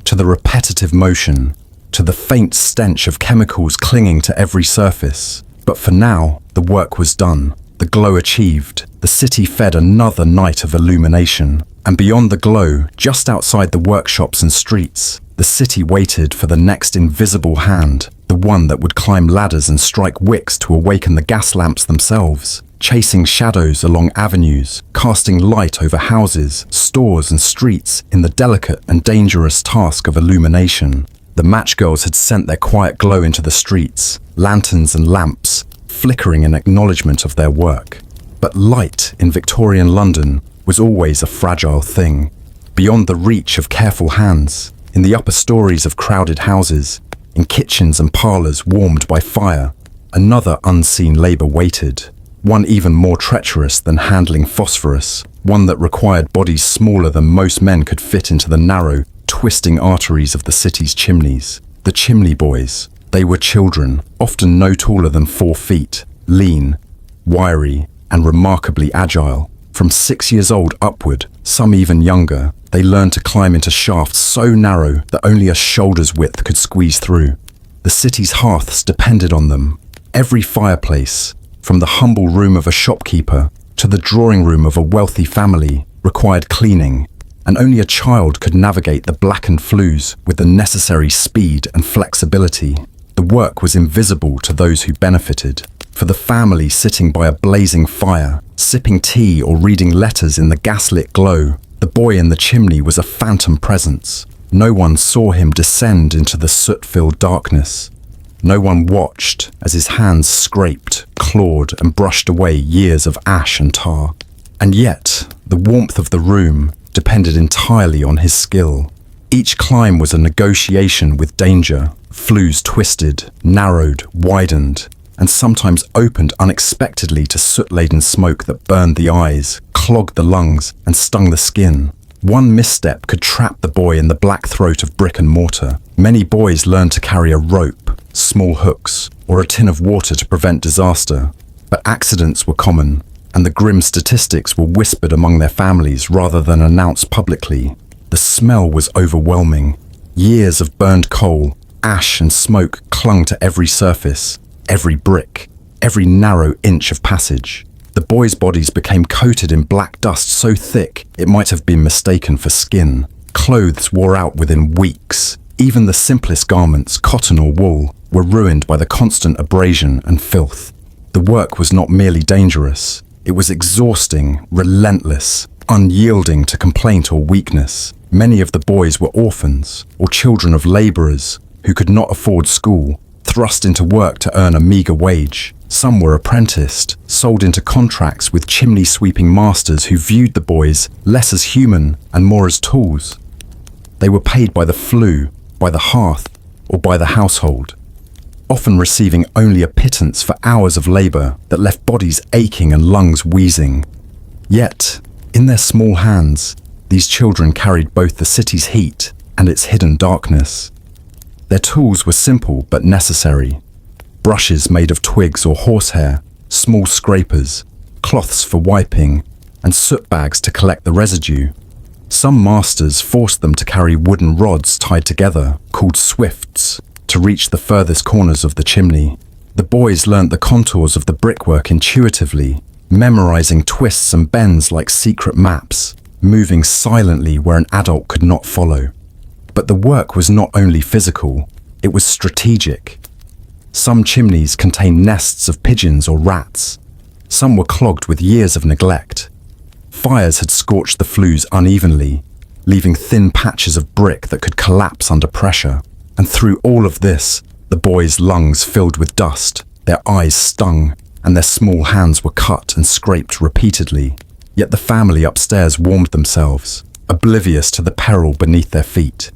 to the repetitive motion, to the faint stench of chemicals clinging to every surface. But for now, the work was done, the glow achieved. The city fed another night of illumination. And beyond the glow, just outside the workshops and streets, the city waited for the next invisible hand, the one that would climb ladders and strike wicks to awaken the gas lamps themselves, chasing shadows along avenues, casting light over houses, stores and streets in the delicate and dangerous task of illumination. The matchgirls had sent their quiet glow into the streets, lanterns and lamps, flickering in acknowledgement of their work. But light in Victorian London was always a fragile thing, beyond the reach of careful hands, in the upper stories of crowded houses, in kitchens and parlours warmed by fire. Another unseen labour waited, one even more treacherous than handling phosphorus, one that required bodies smaller than most men could fit into the narrow, twisting arteries of the city's chimneys. The chimney boys. They were children, often no taller than 4 feet, lean, wiry, and remarkably agile. From 6 years old upward, some even younger, they learned to climb into shafts so narrow that only a shoulder's width could squeeze through. The city's hearths depended on them. Every fireplace, from the humble room of a shopkeeper to the drawing room of a wealthy family, required cleaning, and only a child could navigate the blackened flues with the necessary speed and flexibility. The work was invisible to those who benefited. For the family sitting by a blazing fire, sipping tea or reading letters in the gaslit glow, the boy in the chimney was a phantom presence. No one saw him descend into the soot-filled darkness. No one watched as his hands scraped, clawed, and brushed away years of ash and tar. And yet, the warmth of the room depended entirely on his skill. Each climb was a negotiation with danger. Flues twisted, narrowed, widened, and sometimes opened unexpectedly to soot-laden smoke that burned the eyes, clogged the lungs, and stung the skin. One misstep could trap the boy in the black throat of brick and mortar. Many boys learned to carry a rope, small hooks, or a tin of water to prevent disaster. But accidents were common, and the grim statistics were whispered among their families rather than announced publicly. The smell was overwhelming. Years of burned coal, ash and smoke clung to every surface, every brick. every narrow inch of passage. The boys' bodies became coated in black dust so thick it might have been mistaken for skin. Clothes wore out within weeks. Even the simplest garments, cotton or wool, were ruined by the constant abrasion and filth. The work was not merely dangerous, it was exhausting, relentless, unyielding to complaint or weakness. Many of the boys were orphans or children of labourers who could not afford school, thrust into work to earn a meagre wage. Some were apprenticed, sold into contracts with chimney-sweeping masters who viewed the boys less as human and more as tools. They were paid by the flue, by the hearth, or by the household, often receiving only a pittance for hours of labour that left bodies aching and lungs wheezing. Yet, in their small hands, these children carried both the city's heat and its hidden darkness. Their tools were simple but necessary. Brushes made of twigs or horsehair, small scrapers, cloths for wiping, and soot bags to collect the residue. Some masters forced them to carry wooden rods tied together, called swifts, to reach the furthest corners of the chimney. The boys learnt the contours of the brickwork intuitively, memorizing twists and bends like secret maps, moving silently where an adult could not follow. But the work was not only physical, it was strategic. Some chimneys contained nests of pigeons or rats. Some were clogged with years of neglect. Fires had scorched the flues unevenly, leaving thin patches of brick that could collapse under pressure. And through all of this, the boys' lungs filled with dust, their eyes stung, and their small hands were cut and scraped repeatedly. Yet the family upstairs warmed themselves, oblivious to the peril beneath their feet.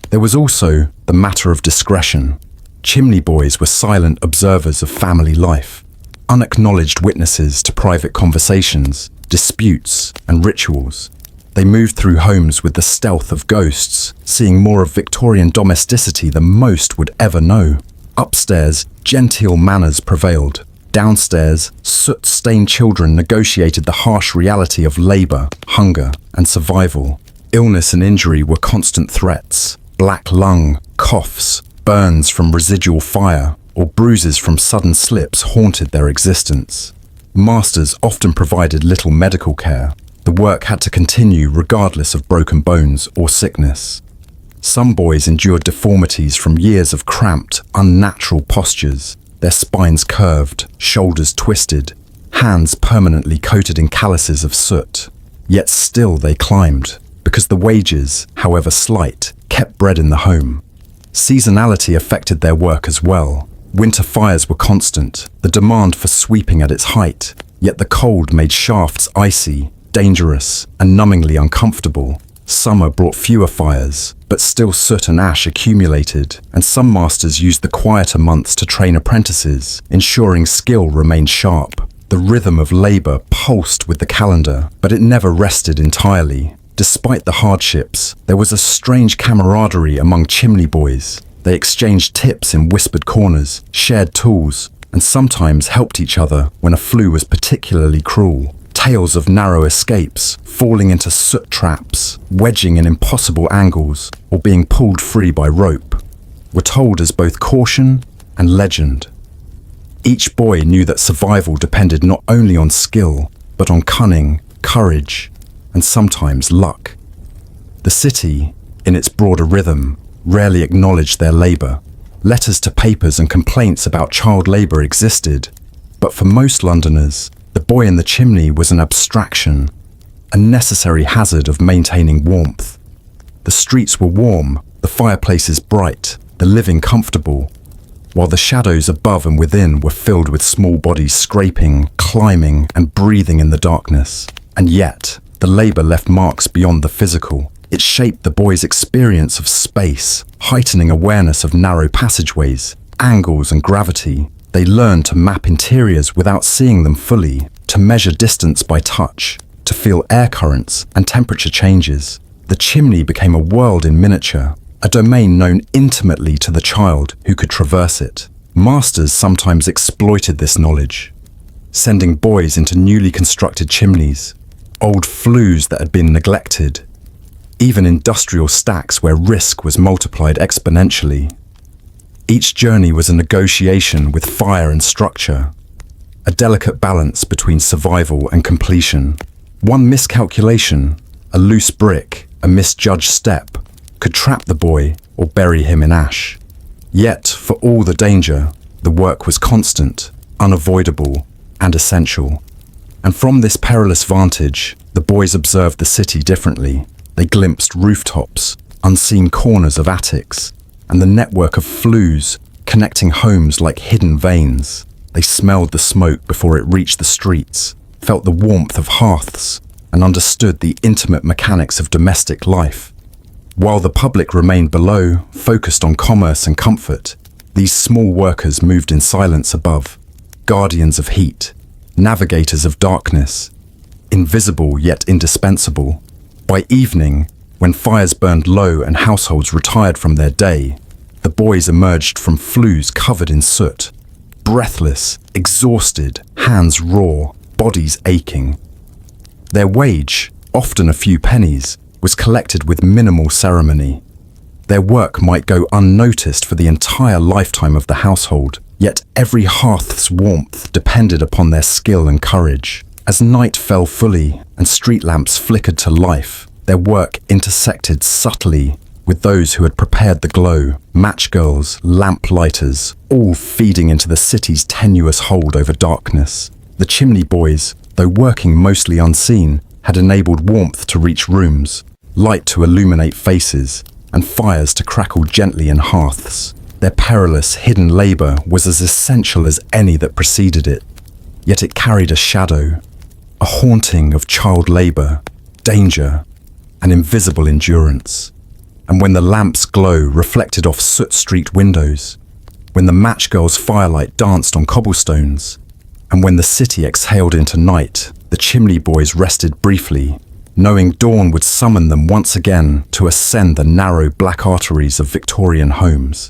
There was also the matter of discretion. Chimney boys were silent observers of family life, unacknowledged witnesses to private conversations, disputes, and rituals. They moved through homes with the stealth of ghosts, seeing more of Victorian domesticity than most would ever know. Upstairs, genteel manners prevailed. Downstairs, soot-stained children negotiated the harsh reality of labour, hunger, and survival. Illness and injury were constant threats. Black lung, coughs, burns from residual fire, or bruises from sudden slips haunted their existence. Masters often provided little medical care. The work had to continue regardless of broken bones or sickness. Some boys endured deformities from years of cramped, unnatural postures, their spines curved, shoulders twisted, hands permanently coated in calluses of soot. Yet still they climbed, because the wages, however slight, kept bread in the home. Seasonality affected their work as well. Winter fires were constant, the demand for sweeping at its height, yet the cold made shafts icy, dangerous, and numbingly uncomfortable. Summer brought fewer fires, but still soot and ash accumulated, and some masters used the quieter months to train apprentices, ensuring skill remained sharp. The rhythm of labour pulsed with the calendar, but it never rested entirely. Despite the hardships, there was a strange camaraderie among chimney boys. They exchanged tips in whispered corners, shared tools, and sometimes helped each other when a flue was particularly cruel. Tales of narrow escapes, falling into soot traps, wedging in impossible angles, or being pulled free by rope, were told as both caution and legend. Each boy knew that survival depended not only on skill, but on cunning, courage, and sometimes luck. The city, in its broader rhythm, rarely acknowledged their labour. Letters to papers and complaints about child labour existed, but for most Londoners, the boy in the chimney was an abstraction, a necessary hazard of maintaining warmth. The streets were warm, the fireplaces bright, the living comfortable, while the shadows above and within were filled with small bodies scraping, climbing, and breathing in the darkness. And yet, the labour left marks beyond the physical. It shaped the boys' experience of space, heightening awareness of narrow passageways, angles, and gravity. They learned to map interiors without seeing them fully, to measure distance by touch, to feel air currents and temperature changes. The chimney became a world in miniature, a domain known intimately to the child who could traverse it. Masters sometimes exploited this knowledge, sending boys into newly constructed chimneys, old flues that had been neglected, even industrial stacks where risk was multiplied exponentially. Each journey was a negotiation with fire and structure, a delicate balance between survival and completion. One miscalculation, a loose brick, a misjudged step, could trap the boy or bury him in ash. Yet, for all the danger, the work was constant, unavoidable, and essential. And from this perilous vantage, the boys observed the city differently. They glimpsed rooftops, unseen corners of attics, and the network of flues connecting homes like hidden veins. They smelled the smoke before it reached the streets, felt the warmth of hearths, and understood the intimate mechanics of domestic life. While the public remained below, focused on commerce and comfort, these small workers moved in silence above, guardians of heat, navigators of darkness, invisible yet indispensable. By evening, when fires burned low and households retired from their day, the boys emerged from flues covered in soot, breathless, exhausted, hands raw, bodies aching. Their wage, often a few pennies, was collected with minimal ceremony. Their work might go unnoticed for the entire lifetime of the household, yet every hearth's warmth depended upon their skill and courage. As night fell fully and street lamps flickered to life, their work intersected subtly with those who had prepared the glow, matchgirls, lamplighters, all feeding into the city's tenuous hold over darkness. The chimney boys, though working mostly unseen, had enabled warmth to reach rooms, light to illuminate faces, and fires to crackle gently in hearths. Their perilous, hidden labor was as essential as any that preceded it. Yet it carried a shadow, a haunting of child labor, danger, and invisible endurance. And when the lamp's glow reflected off soot-streaked windows, when the matchgirl's firelight danced on cobblestones, and when the city exhaled into night, the chimney boys rested briefly, knowing dawn would summon them once again to ascend the narrow black arteries of Victorian homes,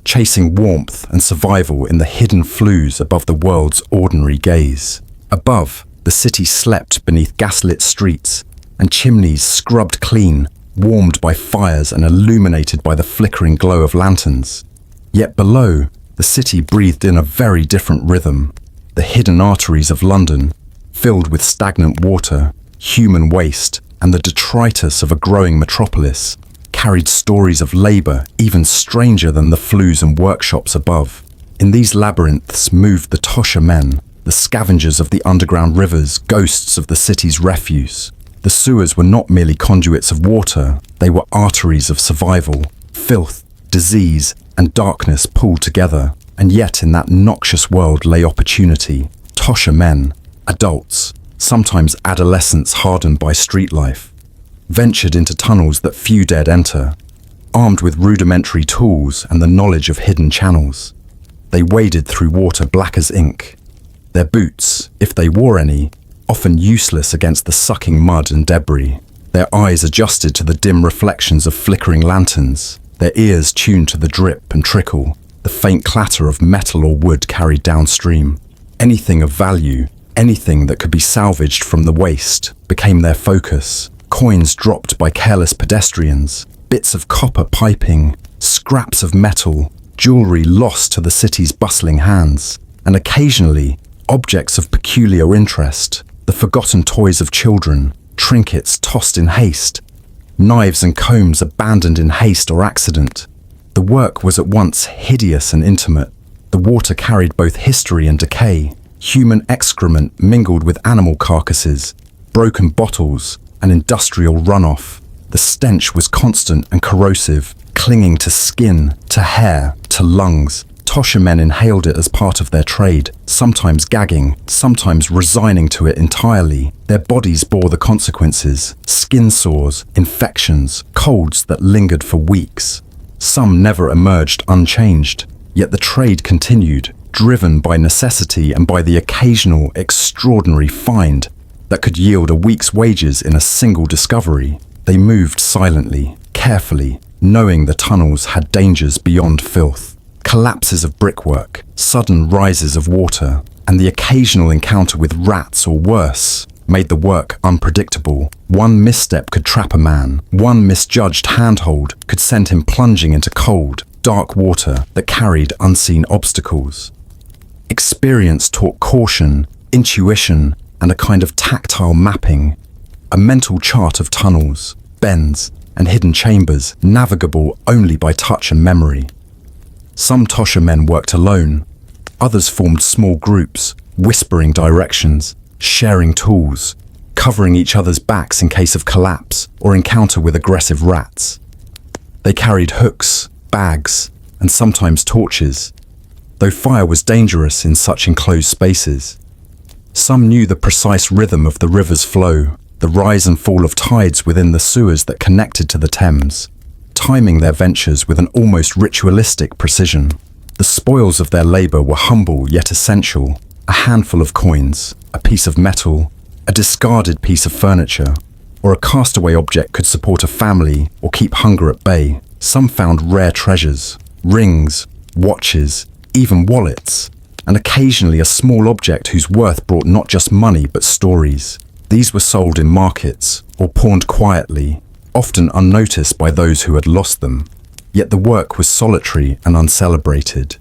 chasing warmth and survival in the hidden flues above the world's ordinary gaze. Above, the city slept beneath gaslit streets, and chimneys scrubbed clean, warmed by fires and illuminated by the flickering glow of lanterns. Yet below, the city breathed in a very different rhythm. The hidden arteries of London, filled with stagnant water, human waste, and the detritus of a growing metropolis, carried stories of labor even stranger than the flues and workshops above. In these labyrinths moved the tosher men, the scavengers of the underground rivers, ghosts of the city's refuse. The sewers were not merely conduits of water, they were arteries of survival, filth, disease, and darkness pulled together. And yet in that noxious world lay opportunity. Tosher men, adults, sometimes adolescents hardened by street life, ventured into tunnels that few dared enter, armed with rudimentary tools and the knowledge of hidden channels. They waded through water black as ink, their boots, if they wore any, often useless against the sucking mud and debris, their eyes adjusted to the dim reflections of flickering lanterns, their ears tuned to the drip and trickle, the faint clatter of metal or wood carried downstream. Anything of value, anything that could be salvaged from the waste, became their focus. Coins dropped by careless pedestrians, bits of copper piping, scraps of metal, jewelry lost to the city's bustling hands, and occasionally, objects of peculiar interest, the forgotten toys of children, trinkets tossed in haste, knives and combs abandoned in haste or accident. The work was at once hideous and intimate. The water carried both history and decay, human excrement mingled with animal carcasses, broken bottles, and industrial runoff. The stench was constant and corrosive, clinging to skin, to hair, to lungs. Tosher men inhaled it as part of their trade, sometimes gagging, sometimes resigning to it entirely. Their bodies bore the consequences: skin sores, infections, colds that lingered for weeks. Some never emerged unchanged, yet the trade continued, driven by necessity and by the occasional extraordinary find that could yield a week's wages in a single discovery. They moved silently, carefully, knowing the tunnels had dangers beyond filth. Collapses of brickwork, sudden rises of water, and the occasional encounter with rats or worse made the work unpredictable. One misstep could trap a man. One misjudged handhold could send him plunging into cold, dark water that carried unseen obstacles. Experience taught caution, intuition, and a kind of tactile mapping, a mental chart of tunnels, bends, and hidden chambers navigable only by touch and memory. Some Tosha men worked alone. Others formed small groups, whispering directions, sharing tools, covering each other's backs in case of collapse or encounter with aggressive rats. They carried hooks, bags, and sometimes torches, though fire was dangerous in such enclosed spaces. Some knew the precise rhythm of the river's flow, the rise and fall of tides within the sewers that connected to the Thames, timing their ventures with an almost ritualistic precision. The spoils of their labor were humble yet essential: a handful of coins, a piece of metal, a discarded piece of furniture, or a castaway object could support a family or keep hunger at bay. Some found rare treasures, rings, watches, even wallets, and occasionally a small object whose worth brought not just money but stories. These were sold in markets or pawned quietly, often unnoticed by those who had lost them. Yet the work was solitary and uncelebrated.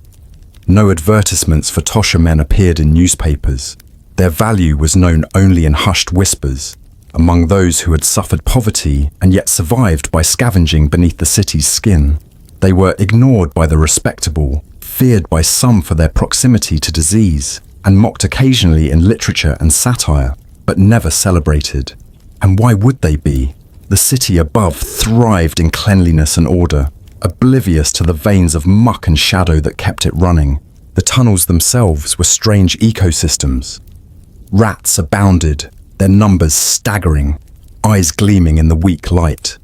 No advertisements for Tosha men appeared in newspapers. Their value was known only in hushed whispers, among those who had suffered poverty and yet survived by scavenging beneath the city's skin. They were ignored by the respectable, feared by some for their proximity to disease, and mocked occasionally in literature and satire, but never celebrated. And why would they be? The city above thrived in cleanliness and order, oblivious to the veins of muck and shadow that kept it running. The tunnels themselves were strange ecosystems. Rats abounded, their numbers staggering, eyes gleaming in the weak light.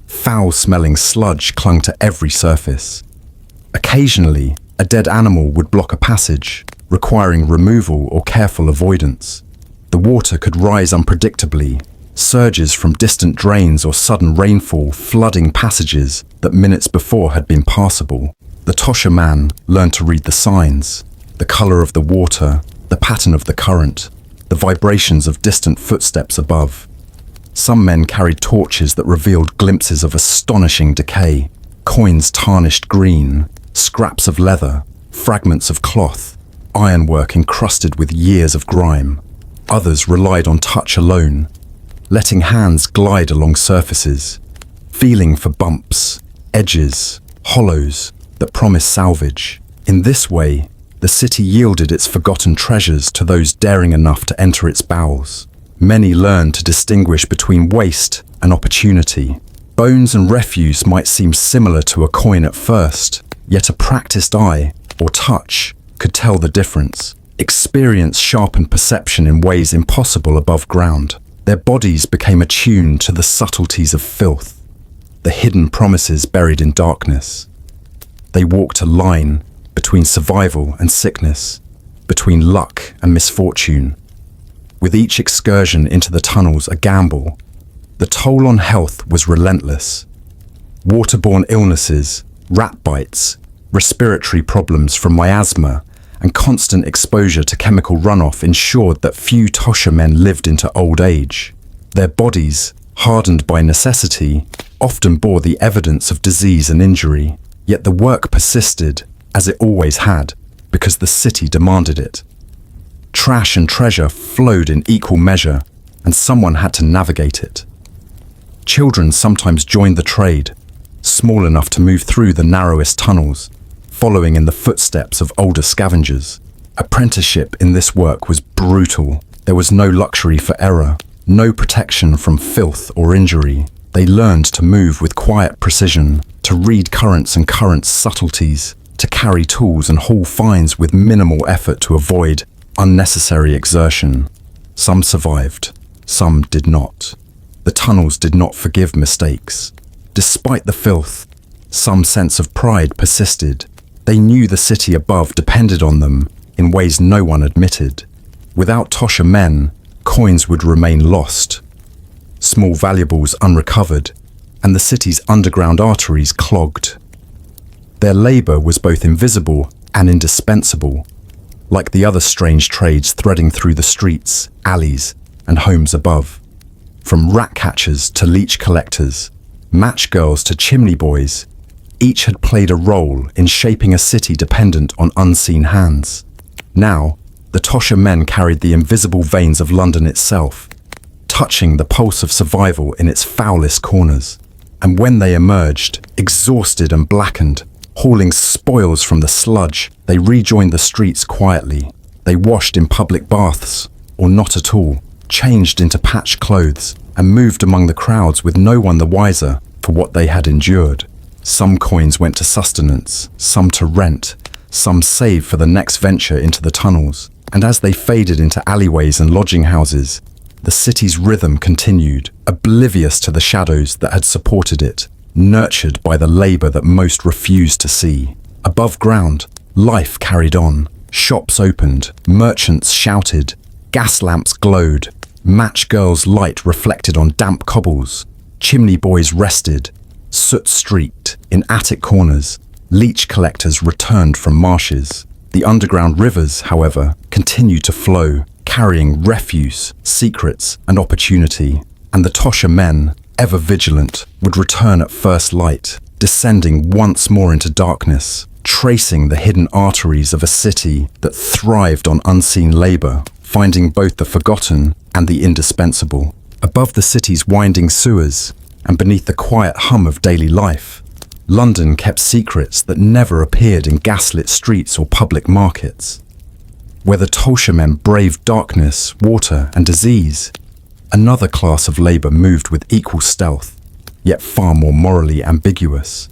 Foul-smelling sludge clung to every surface. Occasionally, a dead animal would block a passage, requiring removal or careful avoidance. The water could rise unpredictably, surges from distant drains or sudden rainfall flooding passages that minutes before had been passable. The Tosha man learned to read the signs, the color of the water, the pattern of the current, the vibrations of distant footsteps above. Some men carried torches that revealed glimpses of astonishing decay, coins tarnished green, scraps of leather, fragments of cloth, ironwork encrusted with years of grime. Others relied on touch alone, letting hands glide along surfaces, feeling for bumps, edges, hollows that promised salvage. In this way, the city yielded its forgotten treasures to those daring enough to enter its bowels. Many learned to distinguish between waste and opportunity. Bones and refuse might seem similar to a coin at first, yet a practiced eye, or touch, could tell the difference. Experience sharpened perception in ways impossible above ground. Their bodies became attuned to the subtleties of filth, the hidden promises buried in darkness. They walked a line between survival and sickness, between luck and misfortune. With each excursion into the tunnels a gamble, the toll on health was relentless. Waterborne illnesses, rat bites, respiratory problems from miasma, and constant exposure to chemical runoff ensured that few Tosha men lived into old age. Their bodies, hardened by necessity, often bore the evidence of disease and injury, yet the work persisted, as it always had, because the city demanded it. Trash and treasure flowed in equal measure, and someone had to navigate it. Children sometimes joined the trade, small enough to move through the narrowest tunnels, following in the footsteps of older scavengers. Apprenticeship in this work was brutal. There was no luxury for error, no protection from filth or injury. They learned to move with quiet precision, to read currents and currents' subtleties, to carry tools and haul finds with minimal effort to avoid unnecessary exertion. Some survived, some did not. The tunnels did not forgive mistakes. Despite the filth, some sense of pride persisted. They knew the city above depended on them in ways no one admitted. Without Tosha men, coins would remain lost, small valuables unrecovered, and the city's underground arteries clogged. Their labor was both invisible and indispensable, like the other strange trades threading through the streets, alleys, and homes above. From rat catchers to leech collectors, match girls to chimney boys, each had played a role in shaping a city dependent on unseen hands. Now, the Tosha men carried the invisible veins of London itself, touching the pulse of survival in its foulest corners. And when they emerged, exhausted and blackened, hauling spoils from the sludge, they rejoined the streets quietly. They washed in public baths, or not at all, changed into patched clothes, and moved among the crowds with no one the wiser for what they had endured. Some coins went to sustenance, some to rent, some saved for the next venture into the tunnels. And as they faded into alleyways and lodging houses, the city's rhythm continued, oblivious to the shadows that had supported it, nurtured by the labor that most refused to see. Above ground, life carried on. Shops opened, merchants shouted, gas lamps glowed, match girls' light reflected on damp cobbles, chimney boys rested, soot streaked in attic corners, leech collectors returned from marshes. The underground rivers, however, continued to flow, carrying refuse, secrets, and opportunity. And the Tosha men, ever vigilant, would return at first light, descending once more into darkness, tracing the hidden arteries of a city that thrived on unseen labor, finding both the forgotten and the indispensable. Above the city's winding sewers, and beneath the quiet hum of daily life, London kept secrets that never appeared in gaslit streets or public markets. Where the Tosha men braved darkness, water, and disease, another class of labor moved with equal stealth, yet far more morally ambiguous.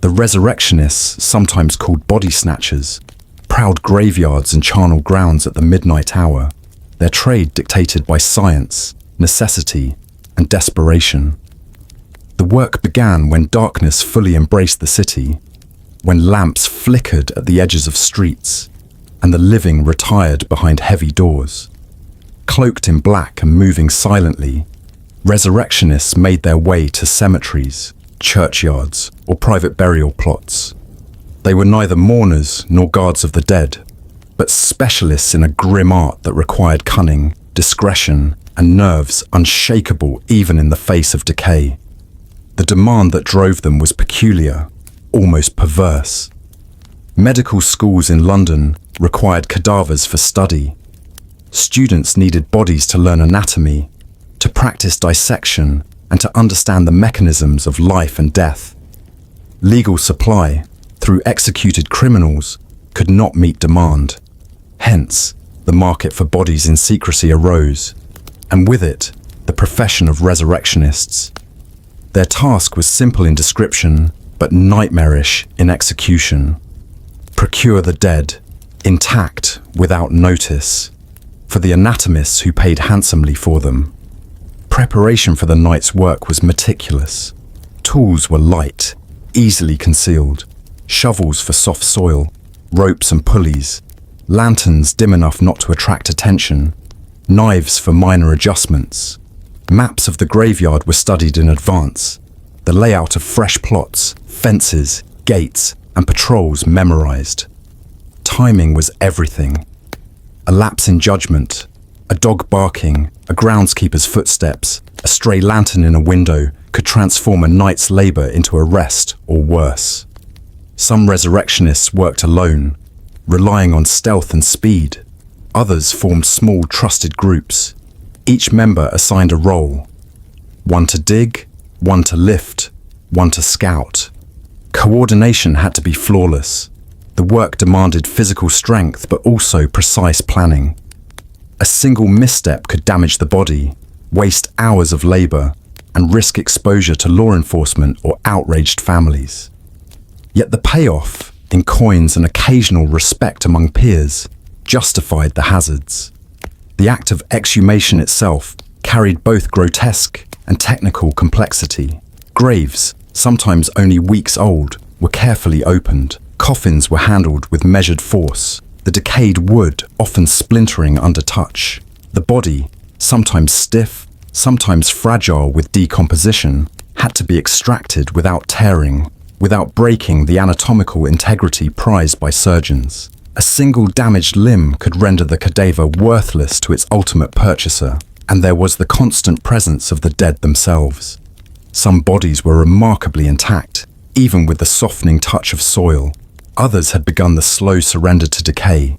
The resurrectionists, sometimes called body snatchers, prowled graveyards and charnel grounds at the midnight hour, their trade dictated by science, necessity, and desperation. The work began when darkness fully embraced the city, when lamps flickered at the edges of streets, and the living retired behind heavy doors. Cloaked in black and moving silently, resurrectionists made their way to cemeteries, churchyards, or private burial plots. They were neither mourners nor guards of the dead, but specialists in a grim art that required cunning, discretion, and nerves unshakable even in the face of decay. The demand that drove them was peculiar, almost perverse. Medical schools in London required cadavers for study. Students needed bodies to learn anatomy, to practice dissection, and to understand the mechanisms of life and death. Legal supply, through executed criminals, could not meet demand. Hence, the market for bodies in secrecy arose, and with it, the profession of resurrectionists. Their task was simple in description, but nightmarish in execution. Procure the dead, intact, without notice, for the anatomists who paid handsomely for them. Preparation for the night's work was meticulous. Tools were light, easily concealed, shovels for soft soil, ropes and pulleys, lanterns dim enough not to attract attention, knives for minor adjustments. Maps of the graveyard were studied in advance, the layout of fresh plots, fences, gates, and patrols memorized. Timing was everything. A lapse in judgment, a dog barking, a groundskeeper's footsteps, a stray lantern in a window could transform a night's labor into arrest or worse. Some resurrectionists worked alone, relying on stealth and speed. Others formed small, trusted groups, each member assigned a role. One to dig, one to lift, one to scout. Coordination had to be flawless. The work demanded physical strength, but also precise planning. A single misstep could damage the body, waste hours of labor, and risk exposure to law enforcement or outraged families. Yet the payoff, in coins and occasional respect among peers, justified the hazards. The act of exhumation itself carried both grotesque and technical complexity. Graves, sometimes only weeks old, were carefully opened. Coffins were handled with measured force, the decayed wood often splintering under touch. The body, sometimes stiff, sometimes fragile with decomposition, had to be extracted without tearing, without breaking the anatomical integrity prized by surgeons. A single damaged limb could render the cadaver worthless to its ultimate purchaser, and there was the constant presence of the dead themselves. Some bodies were remarkably intact, even with the softening touch of soil. Others had begun the slow surrender to decay.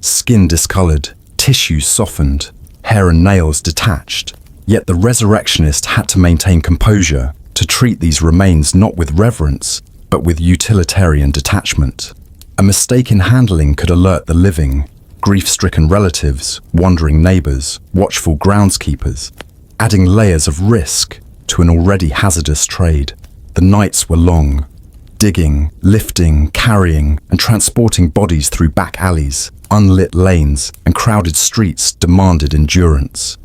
skin discolored, tissues softened, hair and nails detached. Yet the resurrectionist had to maintain composure, to treat these remains not with reverence, but with utilitarian detachment. A mistake in handling could alert the living, grief-stricken relatives, wandering neighbors, watchful groundskeepers, adding layers of risk to an already hazardous trade. The nights were long, digging, lifting, carrying, and transporting bodies through back alleys, unlit lanes, and crowded streets demanded endurance.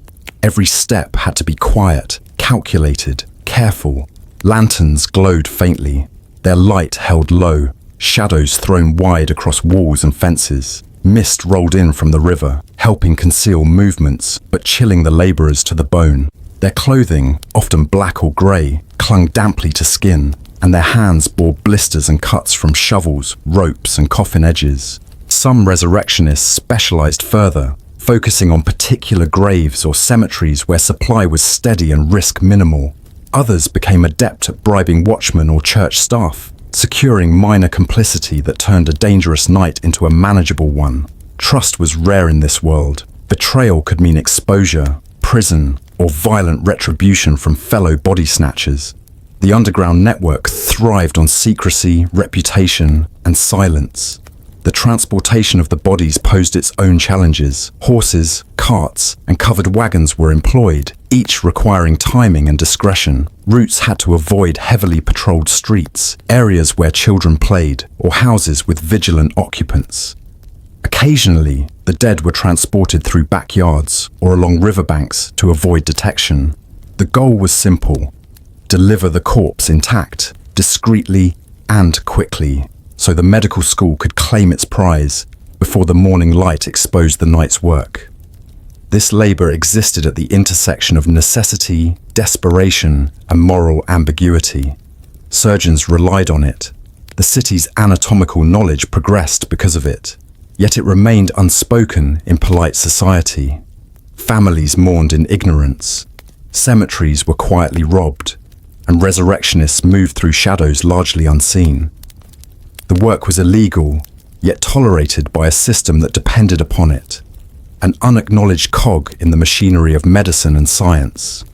Every step had to be quiet, calculated, careful. Lanterns glowed faintly, their light held low, shadows thrown wide across walls and fences. Mist rolled in from the river, helping conceal movements, but chilling the laborers to the bone. Their clothing, often black or grey, clung damply to skin, and their hands bore blisters and cuts from shovels, ropes, and coffin edges. Some resurrectionists specialized further, focusing on particular graves or cemeteries where supply was steady and risk minimal. Others became adept at bribing watchmen or church staff, securing minor complicity that turned a dangerous night into a manageable one. Trust was rare in this world. Betrayal could mean exposure, prison, or violent retribution from fellow body snatchers. The underground network thrived on secrecy, reputation, and silence. The transportation of the bodies posed its own challenges. Horses, carts, and covered wagons were employed, each requiring timing and discretion. Routes had to avoid heavily patrolled streets, areas where children played, or houses with vigilant occupants. Occasionally, the dead were transported through backyards or along riverbanks to avoid detection. The goal was simple: deliver the corpse intact, discreetly and quickly, so the medical school could claim its prize before the morning light exposed the night's work. This labor existed at the intersection of necessity, desperation, and moral ambiguity. Surgeons relied on it. The city's anatomical knowledge progressed because of it. Yet it remained unspoken in polite society. Families mourned in ignorance. Cemeteries were quietly robbed, and resurrectionists moved through shadows largely unseen. The work was illegal, yet tolerated by a system that depended upon it, an unacknowledged cog in the machinery of medicine and science.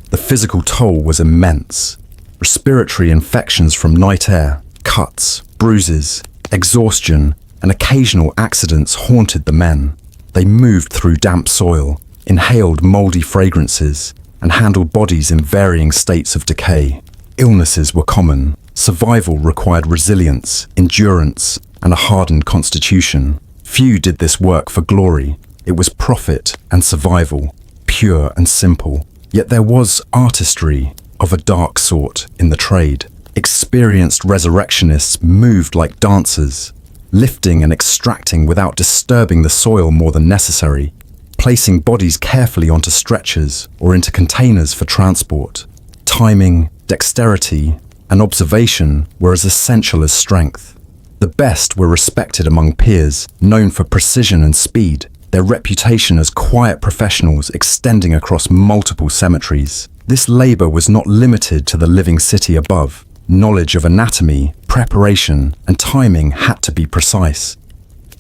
The physical toll was immense. Respiratory infections from night air, cuts, bruises, exhaustion, and occasional accidents haunted the men. They moved through damp soil, inhaled moldy fragrances, and handled bodies in varying states of decay. Illnesses were common. Survival required resilience, endurance, and a hardened constitution. Few did this work for glory. It was profit and survival, pure and simple. Yet there was artistry of a dark sort in the trade. Experienced resurrectionists moved like dancers, lifting and extracting without disturbing the soil more than necessary, placing bodies carefully onto stretchers or into containers for transport. Timing, dexterity, and observation were as essential as strength. The best were respected among peers, known for precision and speed, their reputation as quiet professionals extending across multiple cemeteries. This labor was not limited to the living city above. Knowledge of anatomy, preparation, and timing had to be precise.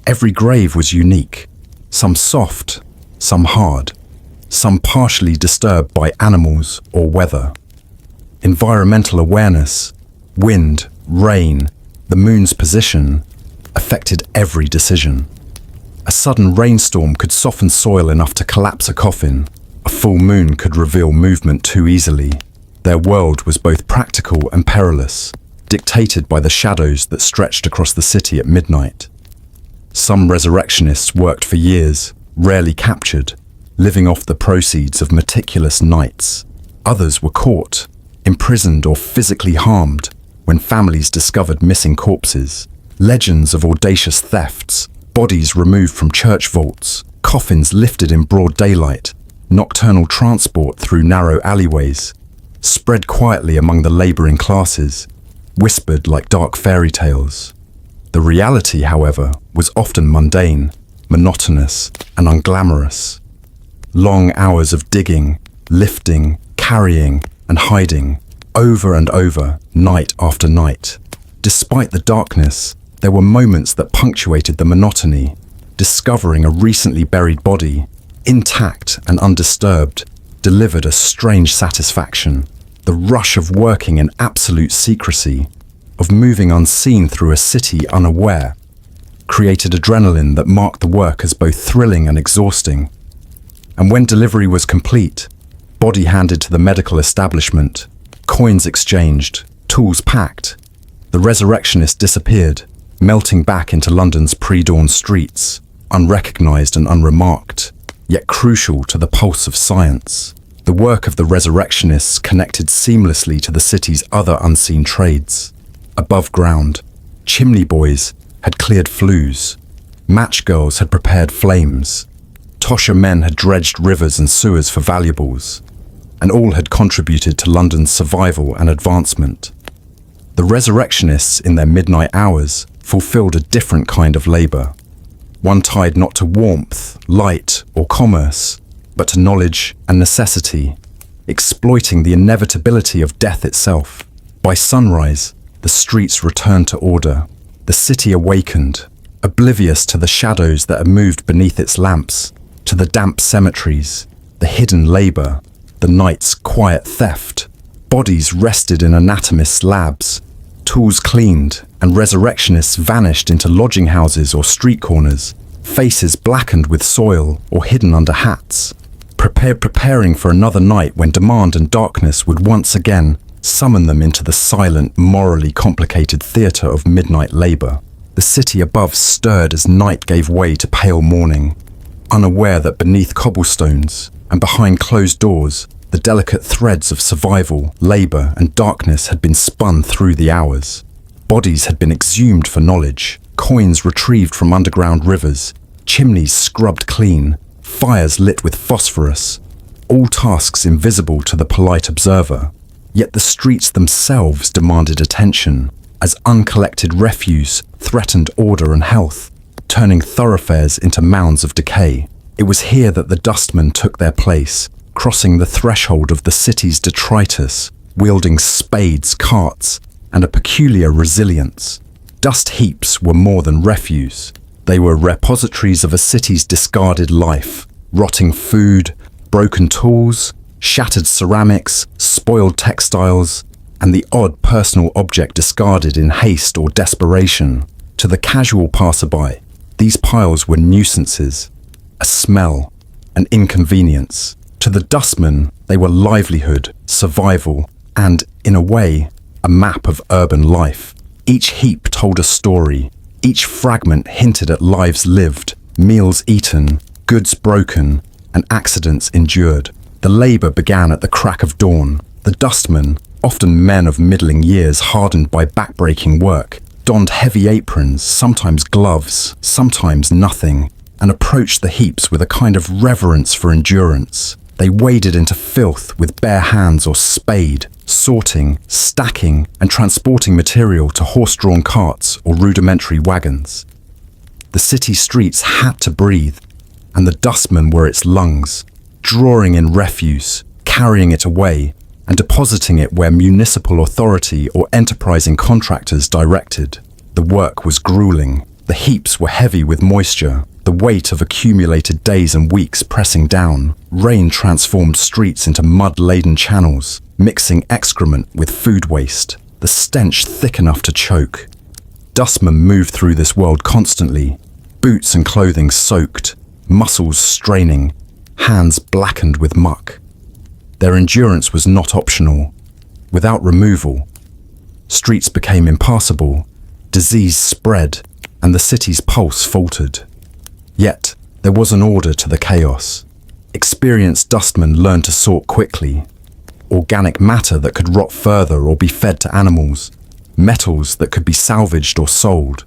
Every grave was unique, some soft, some hard, some partially disturbed by animals or weather. Environmental awareness, wind, rain, the moon's position, affected every decision. A sudden rainstorm could soften soil enough to collapse a coffin. A full moon could reveal movement too easily. Their world was both practical and perilous, dictated by the shadows that stretched across the city at midnight. Some resurrectionists worked for years, rarely captured, living off the proceeds of meticulous nights. Others were caught, imprisoned or physically harmed when families discovered missing corpses. Legends of audacious thefts, bodies removed from church vaults, coffins lifted in broad daylight, nocturnal transport through narrow alleyways, spread quietly among the laboring classes, whispered like dark fairy tales. The reality, however, was often mundane, monotonous, and unglamorous. Long hours of digging, lifting, carrying, and hiding, over and over, night after night. Despite the darkness, there were moments that punctuated the monotony. discovering a recently buried body, intact and undisturbed, delivered a strange satisfaction. The rush of working in absolute secrecy, of moving unseen through a city unaware, created adrenaline that marked the work as both thrilling and exhausting. And when delivery was complete, body handed to the medical establishment, coins exchanged, tools packed, the resurrectionist disappeared, melting back into London's pre-dawn streets, unrecognized and unremarked, yet crucial to the pulse of science. The work of the resurrectionists connected seamlessly to the city's other unseen trades. Above ground, chimney boys had cleared flues, match girls had prepared flames, tosher men had dredged rivers and sewers for valuables, and all had contributed to London's survival and advancement. The resurrectionists, in their midnight hours, fulfilled a different kind of labor, one tied not to warmth, light, or commerce, but to knowledge and necessity, exploiting the inevitability of death itself. By sunrise, the streets returned to order. The city awakened, oblivious to the shadows that had moved beneath its lamps, to the damp cemeteries, the hidden labor, the night's quiet theft. Bodies rested in anatomists' labs, tools cleaned, and resurrectionists vanished into lodging houses or street corners, faces blackened with soil or hidden under hats, preparing for another night when demand and darkness would once again summon them into the silent, morally complicated theatre of midnight labour. The city above stirred as night gave way to pale morning, unaware that beneath cobblestones and behind closed doors, the delicate threads of survival, labour and darkness had been spun through the hours. Bodies had been exhumed for knowledge, coins retrieved from underground rivers, chimneys scrubbed clean, fires lit with phosphorus, all tasks invisible to the polite observer. Yet the streets themselves demanded attention, as uncollected refuse threatened order and health, turning thoroughfares into mounds of decay. It was here that the dustmen took their place, crossing the threshold of the city's detritus, wielding spades, carts, and a peculiar resilience. Dust heaps were more than refuse. They were repositories of a city's discarded life, rotting food, broken tools, shattered ceramics, spoiled textiles, and the odd personal object discarded in haste or desperation. To the casual passerby, these piles were nuisances, a smell, an inconvenience. To the dustman, they were livelihood, survival, and, in a way, a map of urban life. Each heap told a story, each fragment hinted at lives lived, meals eaten, goods broken, and accidents endured. The labour began at the crack of dawn. The dustmen, often men of middling years hardened by backbreaking work, donned heavy aprons, sometimes gloves, sometimes nothing, and approached the heaps with a kind of reverence for endurance. They waded into filth with bare hands or spade, sorting, stacking, and transporting material to horse-drawn carts or rudimentary wagons. The city streets had to breathe, and the dustmen were its lungs, drawing in refuse, carrying it away, and depositing it where municipal authority or enterprising contractors directed. The work was grueling. The heaps were heavy with moisture, the weight of accumulated days and weeks pressing down. Rain transformed streets into mud-laden channels, mixing excrement with food waste, the stench thick enough to choke. Dustmen moved through this world constantly, boots and clothing soaked, muscles straining, hands blackened with muck. Their endurance was not optional. Without removal, streets became impassable, disease spread, and the city's pulse faltered. Yet, there was an order to the chaos. Experienced dustmen learned to sort quickly. Organic matter that could rot further or be fed to animals, metals that could be salvaged or sold,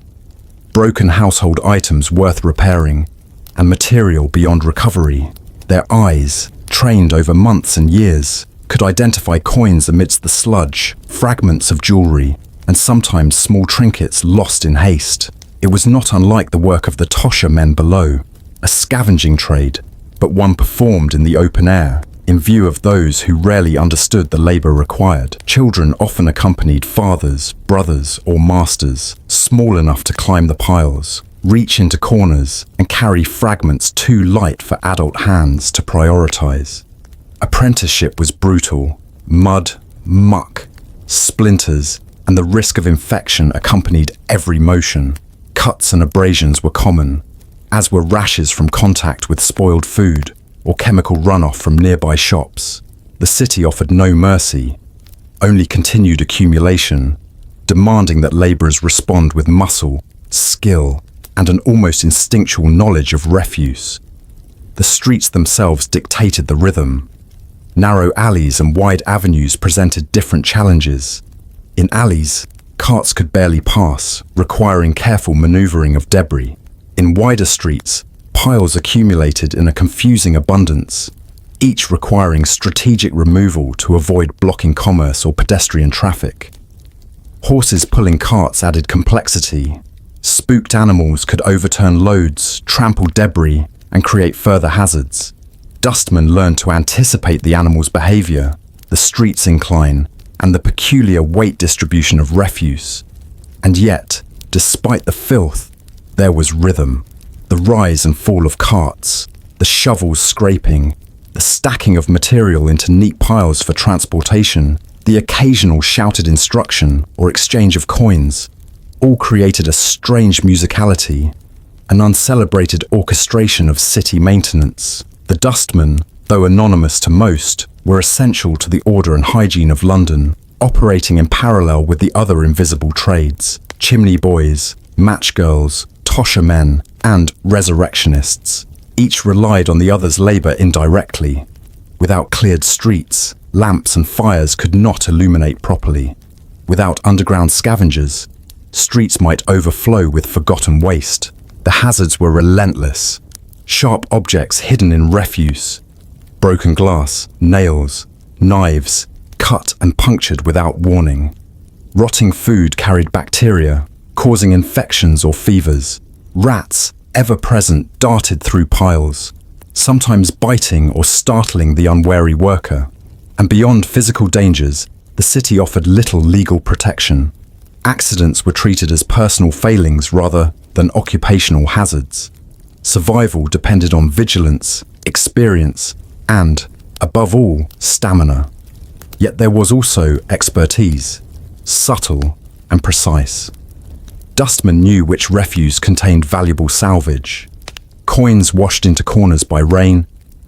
broken household items worth repairing, and material beyond recovery. Their eyes, trained over months and years, could identify coins amidst the sludge, fragments of jewelry, and sometimes small trinkets lost in haste. It was not unlike the work of the tosher men below, a scavenging trade, but one performed in the open air, in view of those who rarely understood the labour required. Children often accompanied fathers, brothers, or masters, small enough to climb the piles, reach into corners and carry fragments too light for adult hands to prioritize. Apprenticeship was brutal. Mud, muck, splinters, and the risk of infection accompanied every motion. Cuts and abrasions were common, as were rashes from contact with spoiled food or chemical runoff from nearby shops. The city offered no mercy, only continued accumulation, demanding that laborers respond with muscle, skill, and an almost instinctual knowledge of refuse. The streets themselves dictated the rhythm. Narrow alleys and wide avenues presented different challenges. In alleys, carts could barely pass, requiring careful maneuvering of debris. In wider streets, piles accumulated in a confusing abundance, each requiring strategic removal to avoid blocking commerce or pedestrian traffic. Horses pulling carts added complexity. Spooked animals could overturn loads, trample debris, and create further hazards. Dustmen learned to anticipate the animal's behavior, the street's incline, and the peculiar weight distribution of refuse. And yet, despite the filth, there was rhythm. The rise and fall of carts, the shovels scraping, the stacking of material into neat piles for transportation, the occasional shouted instruction or exchange of coins, all created a strange musicality, an uncelebrated orchestration of city maintenance. The dustmen, though anonymous to most, were essential to the order and hygiene of London, operating in parallel with the other invisible trades: chimney boys, match girls, tosher men, and resurrectionists. Each relied on the other's labour indirectly. Without cleared streets, lamps and fires could not illuminate properly. Without underground scavengers, streets might overflow with forgotten waste. The hazards were relentless. Sharp objects hidden in refuse, broken glass, nails, knives, cut and punctured without warning. Rotting food carried bacteria, causing infections or fevers. Rats, ever present, darted through piles, sometimes biting or startling the unwary worker. And beyond physical dangers, the city offered little legal protection. Accidents were treated as personal failings rather than occupational hazards. Survival depended on vigilance, experience, and, above all, stamina. Yet there was also expertise, subtle and precise. Dustmen knew which refuse contained valuable salvage. Coins washed into corners by rain,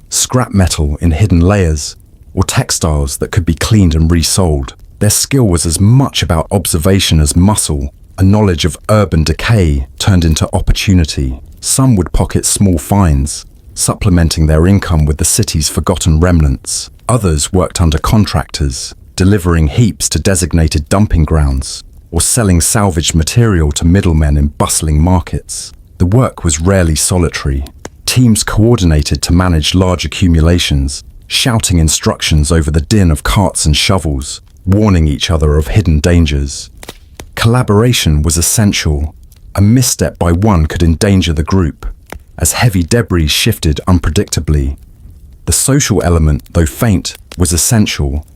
scrap metal in hidden layers, or textiles that could be cleaned and resold. Their skill was as much about observation as muscle, a knowledge of urban decay turned into opportunity. Some would pocket small finds, supplementing their income with the city's forgotten remnants. Others worked under contractors, delivering heaps to designated dumping grounds, or selling salvaged material to middlemen in bustling markets. The work was rarely solitary. Teams coordinated to manage large accumulations, shouting instructions over the din of carts and shovels, warning each other of hidden dangers. Collaboration was essential. A misstep by one could endanger the group, as heavy debris shifted unpredictably. The social element, though faint, was essential.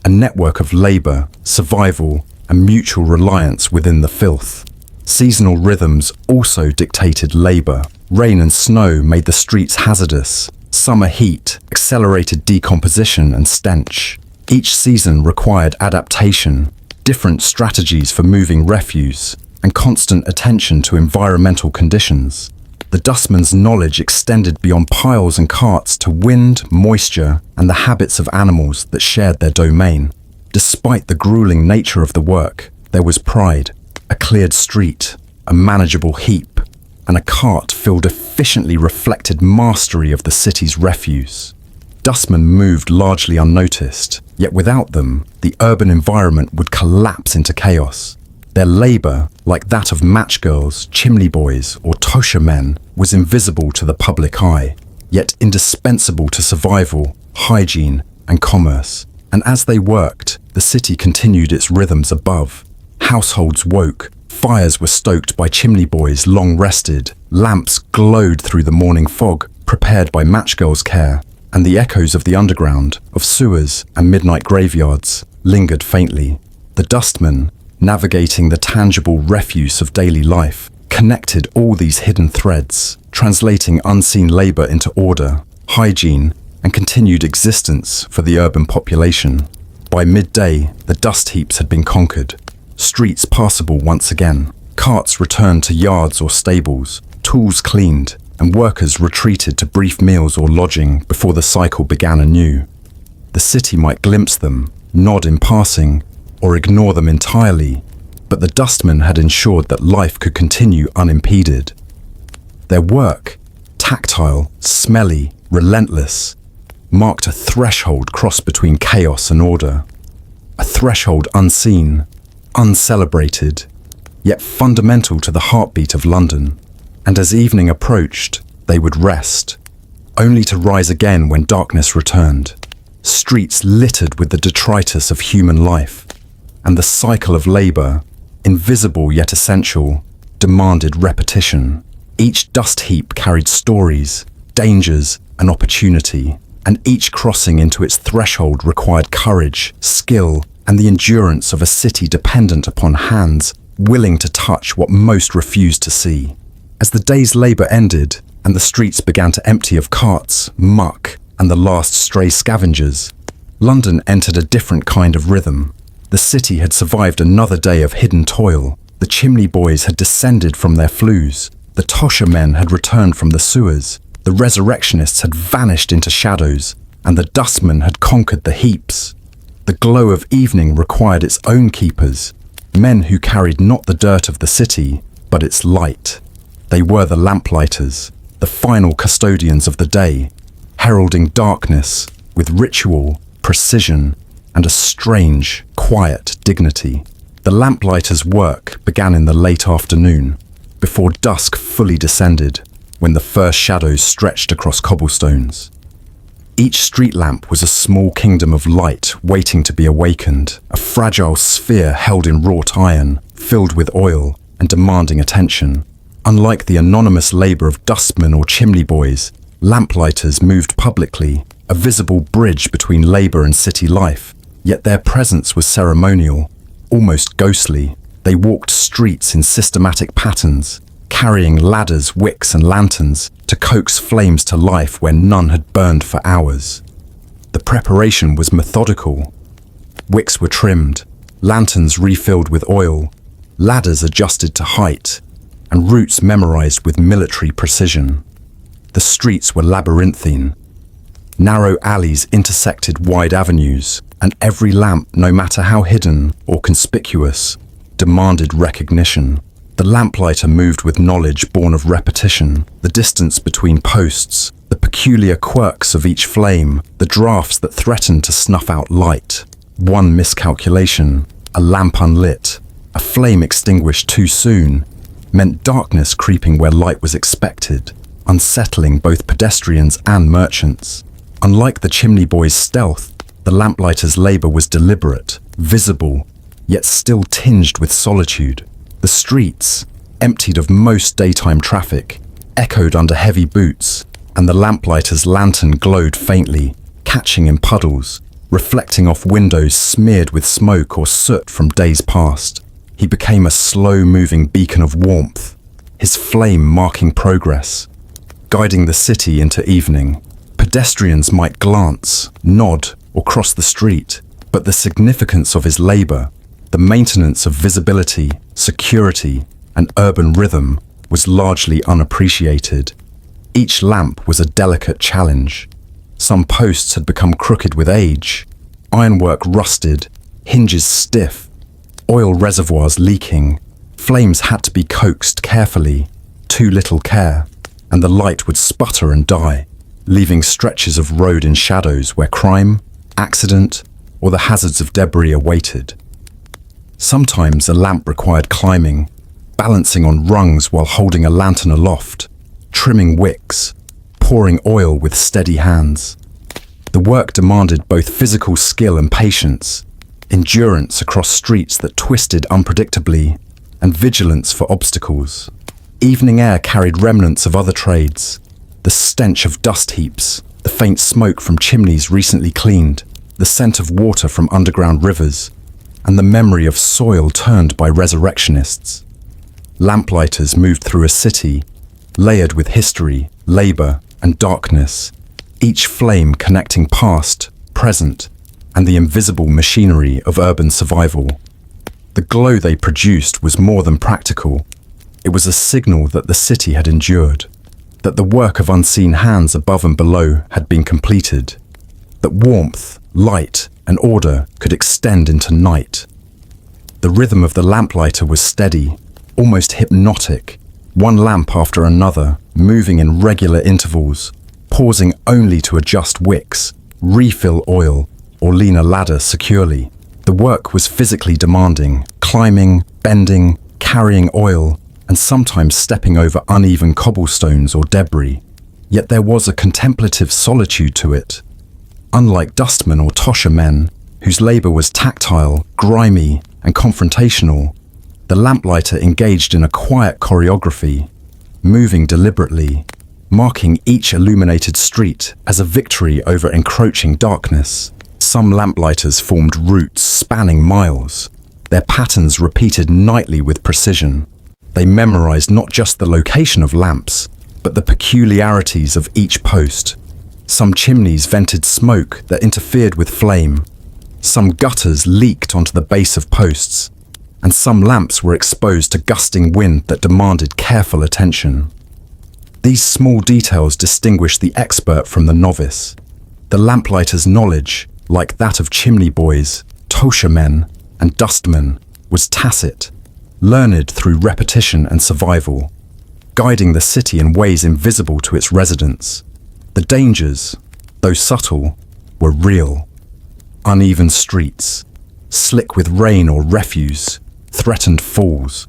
A network of labour, survival, and mutual reliance within the filth. Seasonal rhythms also dictated labour. Rain and snow made the streets hazardous. Summer heat accelerated decomposition and stench. Each season required adaptation, different strategies for moving refuse, and constant attention to environmental conditions. The dustman's knowledge extended beyond piles and carts to wind, moisture, and the habits of animals that shared their domain. Despite the grueling nature of the work, there was pride. A cleared street, a manageable heap, and a cart filled efficiently reflected mastery of the city's refuse. Dustmen moved largely unnoticed, yet without them, the urban environment would collapse into chaos. Their labour, like that of match girls, chimney boys, or tosher men, was invisible to the public eye, yet indispensable to survival, hygiene, and commerce. And as they worked, the city continued its rhythms above. Households woke, fires were stoked by chimney boys long rested, lamps glowed through the morning fog, prepared by match girls' care, and the echoes of the underground, of sewers and midnight graveyards, lingered faintly. The dustmen, navigating the tangible refuse of daily life, connected all these hidden threads, translating unseen labor into order, hygiene, and continued existence for the urban population. By midday, the dust heaps had been conquered, streets passable once again, carts returned to yards or stables, tools cleaned, and workers retreated to brief meals or lodging before the cycle began anew. The city might glimpse them, nod in passing, or ignore them entirely, but the dustmen had ensured that life could continue unimpeded. Their work, tactile, smelly, relentless, marked a threshold crossed between chaos and order. A threshold unseen, uncelebrated, yet fundamental to the heartbeat of London. And as evening approached, they would rest, only to rise again when darkness returned. Streets littered with the detritus of human life, and the cycle of labor, invisible yet essential, demanded repetition. Each dust heap carried stories, dangers, and opportunity, and each crossing into its threshold required courage, skill, and the endurance of a city dependent upon hands willing to touch what most refused to see. As the day's labor ended and the streets began to empty of carts, muck, and the last stray scavengers, London entered a different kind of rhythm. The city had survived another day of hidden toil. The chimney boys had descended from their flues. The tosher men had returned from the sewers. The resurrectionists had vanished into shadows, and the dustmen had conquered the heaps. The glow of evening required its own keepers, men who carried not the dirt of the city, but its light. They were the lamplighters, the final custodians of the day, heralding darkness with ritual, precision, and a strange, quiet dignity. The lamplighters' work began in the late afternoon, before dusk fully descended, when the first shadows stretched across cobblestones. Each street lamp was a small kingdom of light waiting to be awakened, a fragile sphere held in wrought iron, filled with oil and demanding attention. Unlike the anonymous labor of dustmen or chimney boys, lamplighters moved publicly, a visible bridge between labor and city life, yet their presence was ceremonial, almost ghostly. They walked streets in systematic patterns, carrying ladders, wicks, and lanterns to coax flames to life where none had burned for hours. The preparation was methodical. Wicks were trimmed, lanterns refilled with oil, ladders adjusted to height, and routes memorized with military precision. The streets were labyrinthine. Narrow alleys intersected wide avenues, and every lamp, no matter how hidden or conspicuous, demanded recognition. The lamplighter moved with knowledge born of repetition, the distance between posts, the peculiar quirks of each flame, the drafts that threatened to snuff out light. One miscalculation, a lamp unlit, a flame extinguished too soon, meant darkness creeping where light was expected, unsettling both pedestrians and merchants. Unlike the chimney boy's stealth, the lamplighter's labor was deliberate, visible, yet still tinged with solitude. The streets, emptied of most daytime traffic, echoed under heavy boots, and the lamplighter's lantern glowed faintly, catching in puddles, reflecting off windows smeared with smoke or soot from days past. He became a slow-moving beacon of warmth, his flame marking progress, guiding the city into evening. Pedestrians might glance, nod, or cross the street, but the significance of his labor, the maintenance of visibility, security, and urban rhythm was largely unappreciated. Each lamp was a delicate challenge. Some posts had become crooked with age, ironwork rusted, hinges stiff, oil reservoirs leaking. Flames had to be coaxed carefully, too little care, and the light would sputter and die, leaving stretches of road in shadows where crime, accident, or the hazards of debris awaited. Sometimes a lamp required climbing, balancing on rungs while holding a lantern aloft, trimming wicks, pouring oil with steady hands. The work demanded both physical skill and patience, endurance across streets that twisted unpredictably, and vigilance for obstacles. Evening air carried remnants of other trades, the stench of dust heaps, the faint smoke from chimneys recently cleaned, the scent of water from underground rivers, and the memory of soil turned by resurrectionists. Lamplighters moved through a city, layered with history, labor, and darkness, each flame connecting past, present, and the invisible machinery of urban survival. The glow they produced was more than practical. It was a signal that the city had endured, that the work of unseen hands above and below had been completed, that warmth, light, and order could extend into night. The rhythm of the lamplighter was steady, almost hypnotic, one lamp after another, moving in regular intervals, pausing only to adjust wicks, refill oil, or lean a ladder securely. The work was physically demanding, climbing, bending, carrying oil, and sometimes stepping over uneven cobblestones or debris. Yet there was a contemplative solitude to it. Unlike dustmen or tosher men, whose labor was tactile, grimy, and confrontational, the lamplighter engaged in a quiet choreography, moving deliberately, marking each illuminated street as a victory over encroaching darkness. Some lamplighters formed routes spanning miles, their patterns repeated nightly with precision. They memorized not just the location of lamps, but the peculiarities of each post. Some chimneys vented smoke that interfered with flame. Some gutters leaked onto the base of posts, and some lamps were exposed to gusting wind that demanded careful attention. These small details distinguished the expert from the novice. The lamplighter's knowledge, like that of chimney boys, tosher men, and dustmen, was tacit, learned through repetition and survival, guiding the city in ways invisible to its residents. The dangers, though subtle, were real. Uneven streets, slick with rain or refuse, threatened falls.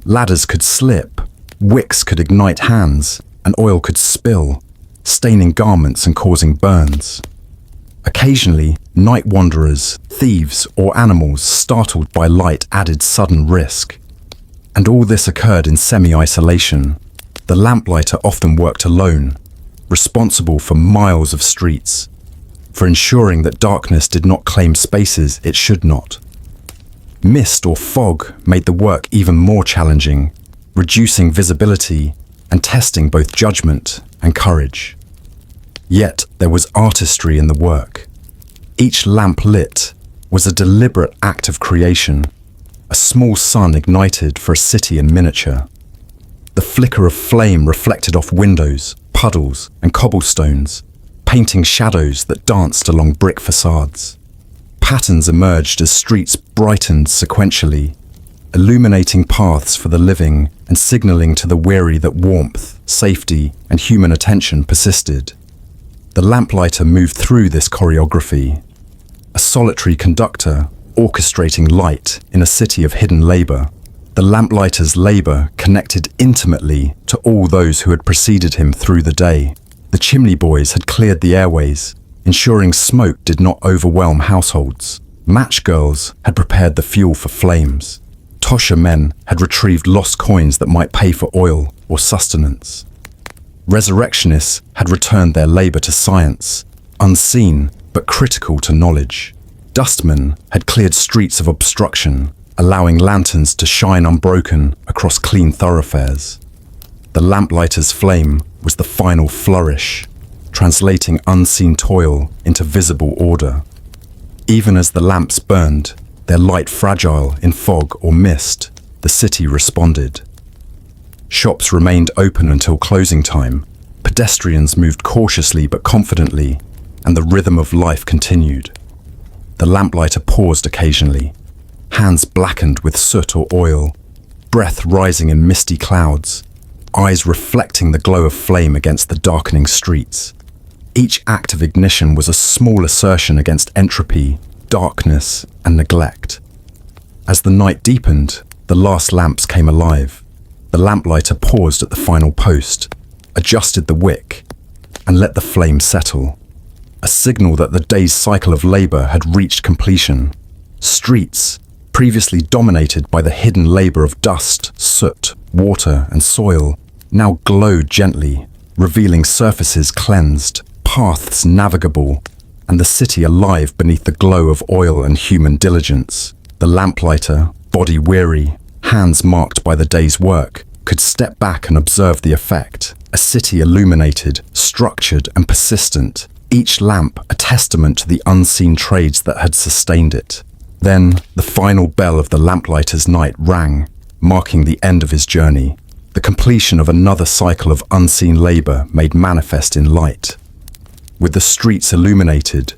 Ladders could slip, wicks could ignite hands, and oil could spill, staining garments and causing burns. Occasionally, night wanderers, thieves, or animals startled by light added sudden risk. And all this occurred in semi-isolation. The lamplighter often worked alone, responsible for miles of streets, for ensuring that darkness did not claim spaces it should not. Mist or fog made the work even more challenging, reducing visibility and testing both judgment and courage. Yet there was artistry in the work. Each lamp lit was a deliberate act of creation, a small sun ignited for a city in miniature. The flicker of flame reflected off windows, puddles, and cobblestones, painting shadows that danced along brick facades. Patterns emerged as streets brightened sequentially, illuminating paths for the living and signaling to the weary that warmth, safety, and human attention persisted. The lamplighter moved through this choreography, a solitary conductor orchestrating light in a city of hidden labor. The lamplighter's labor connected intimately to all those who had preceded him through the day. The chimney boys had cleared the airways, ensuring smoke did not overwhelm households. Match girls had prepared the fuel for flames. Tosher men had retrieved lost coins that might pay for oil or sustenance. Resurrectionists had returned their labor to science, unseen but critical to knowledge. Dustmen had cleared streets of obstruction, allowing lanterns to shine unbroken across clean thoroughfares. The lamplighter's flame was the final flourish, translating unseen toil into visible order. Even as the lamps burned, their light fragile in fog or mist, the city responded. Shops remained open until closing time, pedestrians moved cautiously but confidently, and the rhythm of life continued. The lamplighter paused occasionally, hands blackened with soot or oil, breath rising in misty clouds, eyes reflecting the glow of flame against the darkening streets. Each act of ignition was a small assertion against entropy, darkness, and neglect. As the night deepened, the last lamps came alive. The lamplighter paused at the final post, adjusted the wick, and let the flame settle, a signal that the day's cycle of labor had reached completion. Streets, previously dominated by the hidden labor of dust, soot, water, and soil, now glowed gently, revealing surfaces cleansed, paths navigable, and the city alive beneath the glow of oil and human diligence. The lamplighter, body weary, hands marked by the day's work could step back and observe the effect. A city illuminated, structured and persistent, each lamp a testament to the unseen trades that had sustained it. Then the final bell of the lamplighter's night rang, marking the end of his journey, the completion of another cycle of unseen labor made manifest in light. With the streets illuminated,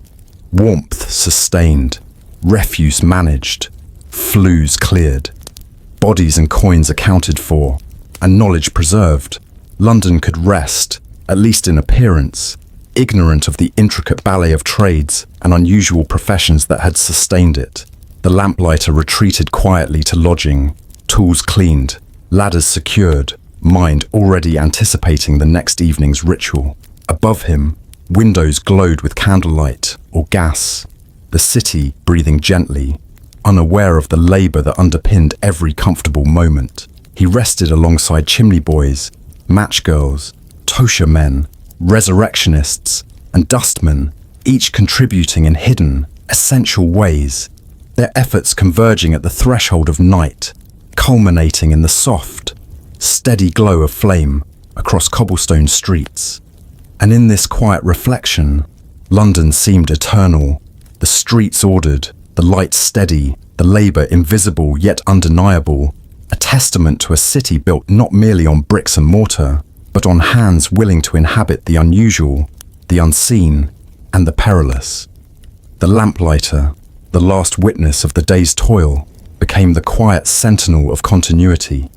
warmth sustained, refuse managed, flues cleared, bodies and coins accounted for, and knowledge preserved, London could rest, at least in appearance, ignorant of the intricate ballet of trades and unusual professions that had sustained it. The lamplighter retreated quietly to lodging, tools cleaned, ladders secured, mind already anticipating the next evening's ritual. Above him, windows glowed with candlelight or gas, the city breathing gently, unaware of the labor that underpinned every comfortable moment. He rested alongside chimney boys, match girls, tosha men, resurrectionists, and dustmen, each contributing in hidden, essential ways, their efforts converging at the threshold of night, culminating in the soft, steady glow of flame across cobblestone streets. And in this quiet reflection, London seemed eternal, the streets ordered, the lights steady, the labor invisible yet undeniable, a testament to a city built not merely on bricks and mortar, but on hands willing to inhabit the unusual, the unseen, and the perilous. The lamplighter, the last witness of the day's toil, became the quiet sentinel of continuity,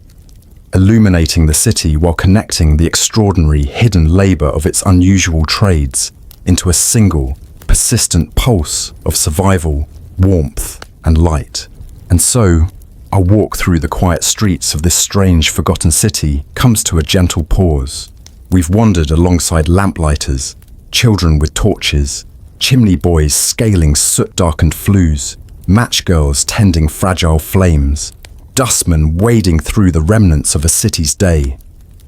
illuminating the city while connecting the extraordinary hidden labor of its unusual trades into a single, persistent pulse of survival, warmth, and light. And so, our walk through the quiet streets of this strange, forgotten city comes to a gentle pause. We've wandered alongside lamplighters, children with torches, chimney boys scaling soot-darkened flues, match girls tending fragile flames, dustmen wading through the remnants of a city's day,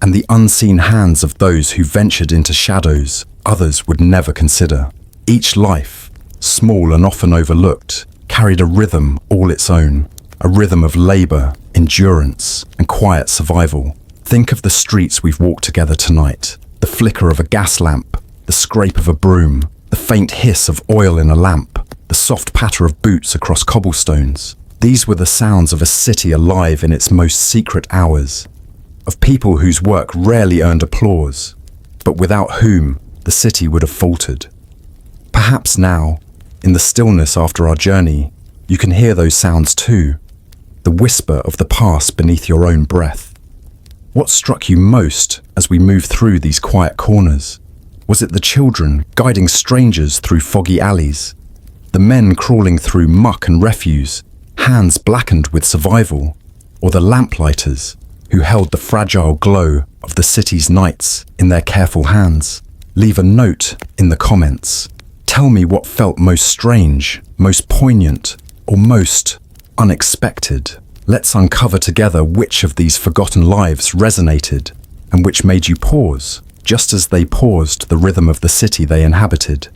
and the unseen hands of those who ventured into shadows others would never consider. Each life, small and often overlooked, carried a rhythm all its own, a rhythm of labor, endurance, and quiet survival. Think of the streets we've walked together tonight, the flicker of a gas lamp, the scrape of a broom, the faint hiss of oil in a lamp, the soft patter of boots across cobblestones. These were the sounds of a city alive in its most secret hours, of people whose work rarely earned applause, but without whom the city would have faltered. Perhaps now, in the stillness after our journey, you can hear those sounds too, the whisper of the past beneath your own breath. What struck you most as we moved through these quiet corners? Was it the children guiding strangers through foggy alleys, the men crawling through muck and refuse, hands blackened with survival, or the lamplighters who held the fragile glow of the city's nights in their careful hands? Leave a note in the comments. Tell me what felt most strange, most poignant, or most unexpected. Let's uncover together which of these forgotten lives resonated and which made you pause, just as they paused the rhythm of the city they inhabited.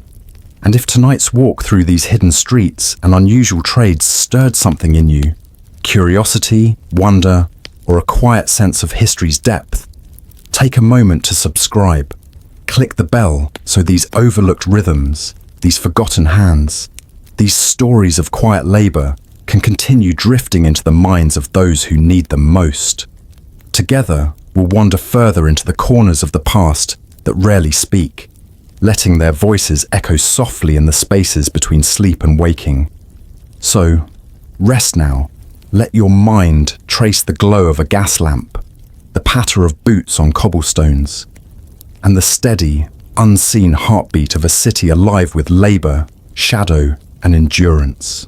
And if tonight's walk through these hidden streets and unusual trades stirred something in you, curiosity, wonder, or a quiet sense of history's depth, take a moment to subscribe. Click the bell so these overlooked rhythms, these forgotten hands, these stories of quiet labor can continue drifting into the minds of those who need them most. Together, we'll wander further into the corners of the past that rarely speak, letting their voices echo softly in the spaces between sleep and waking. So, rest now. Let your mind trace the glow of a gas lamp, the patter of boots on cobblestones, and the steady, unseen heartbeat of a city alive with labor, shadow, and endurance.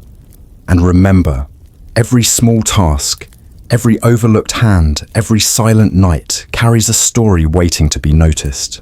And remember, every small task, every overlooked hand, every silent night carries a story waiting to be noticed.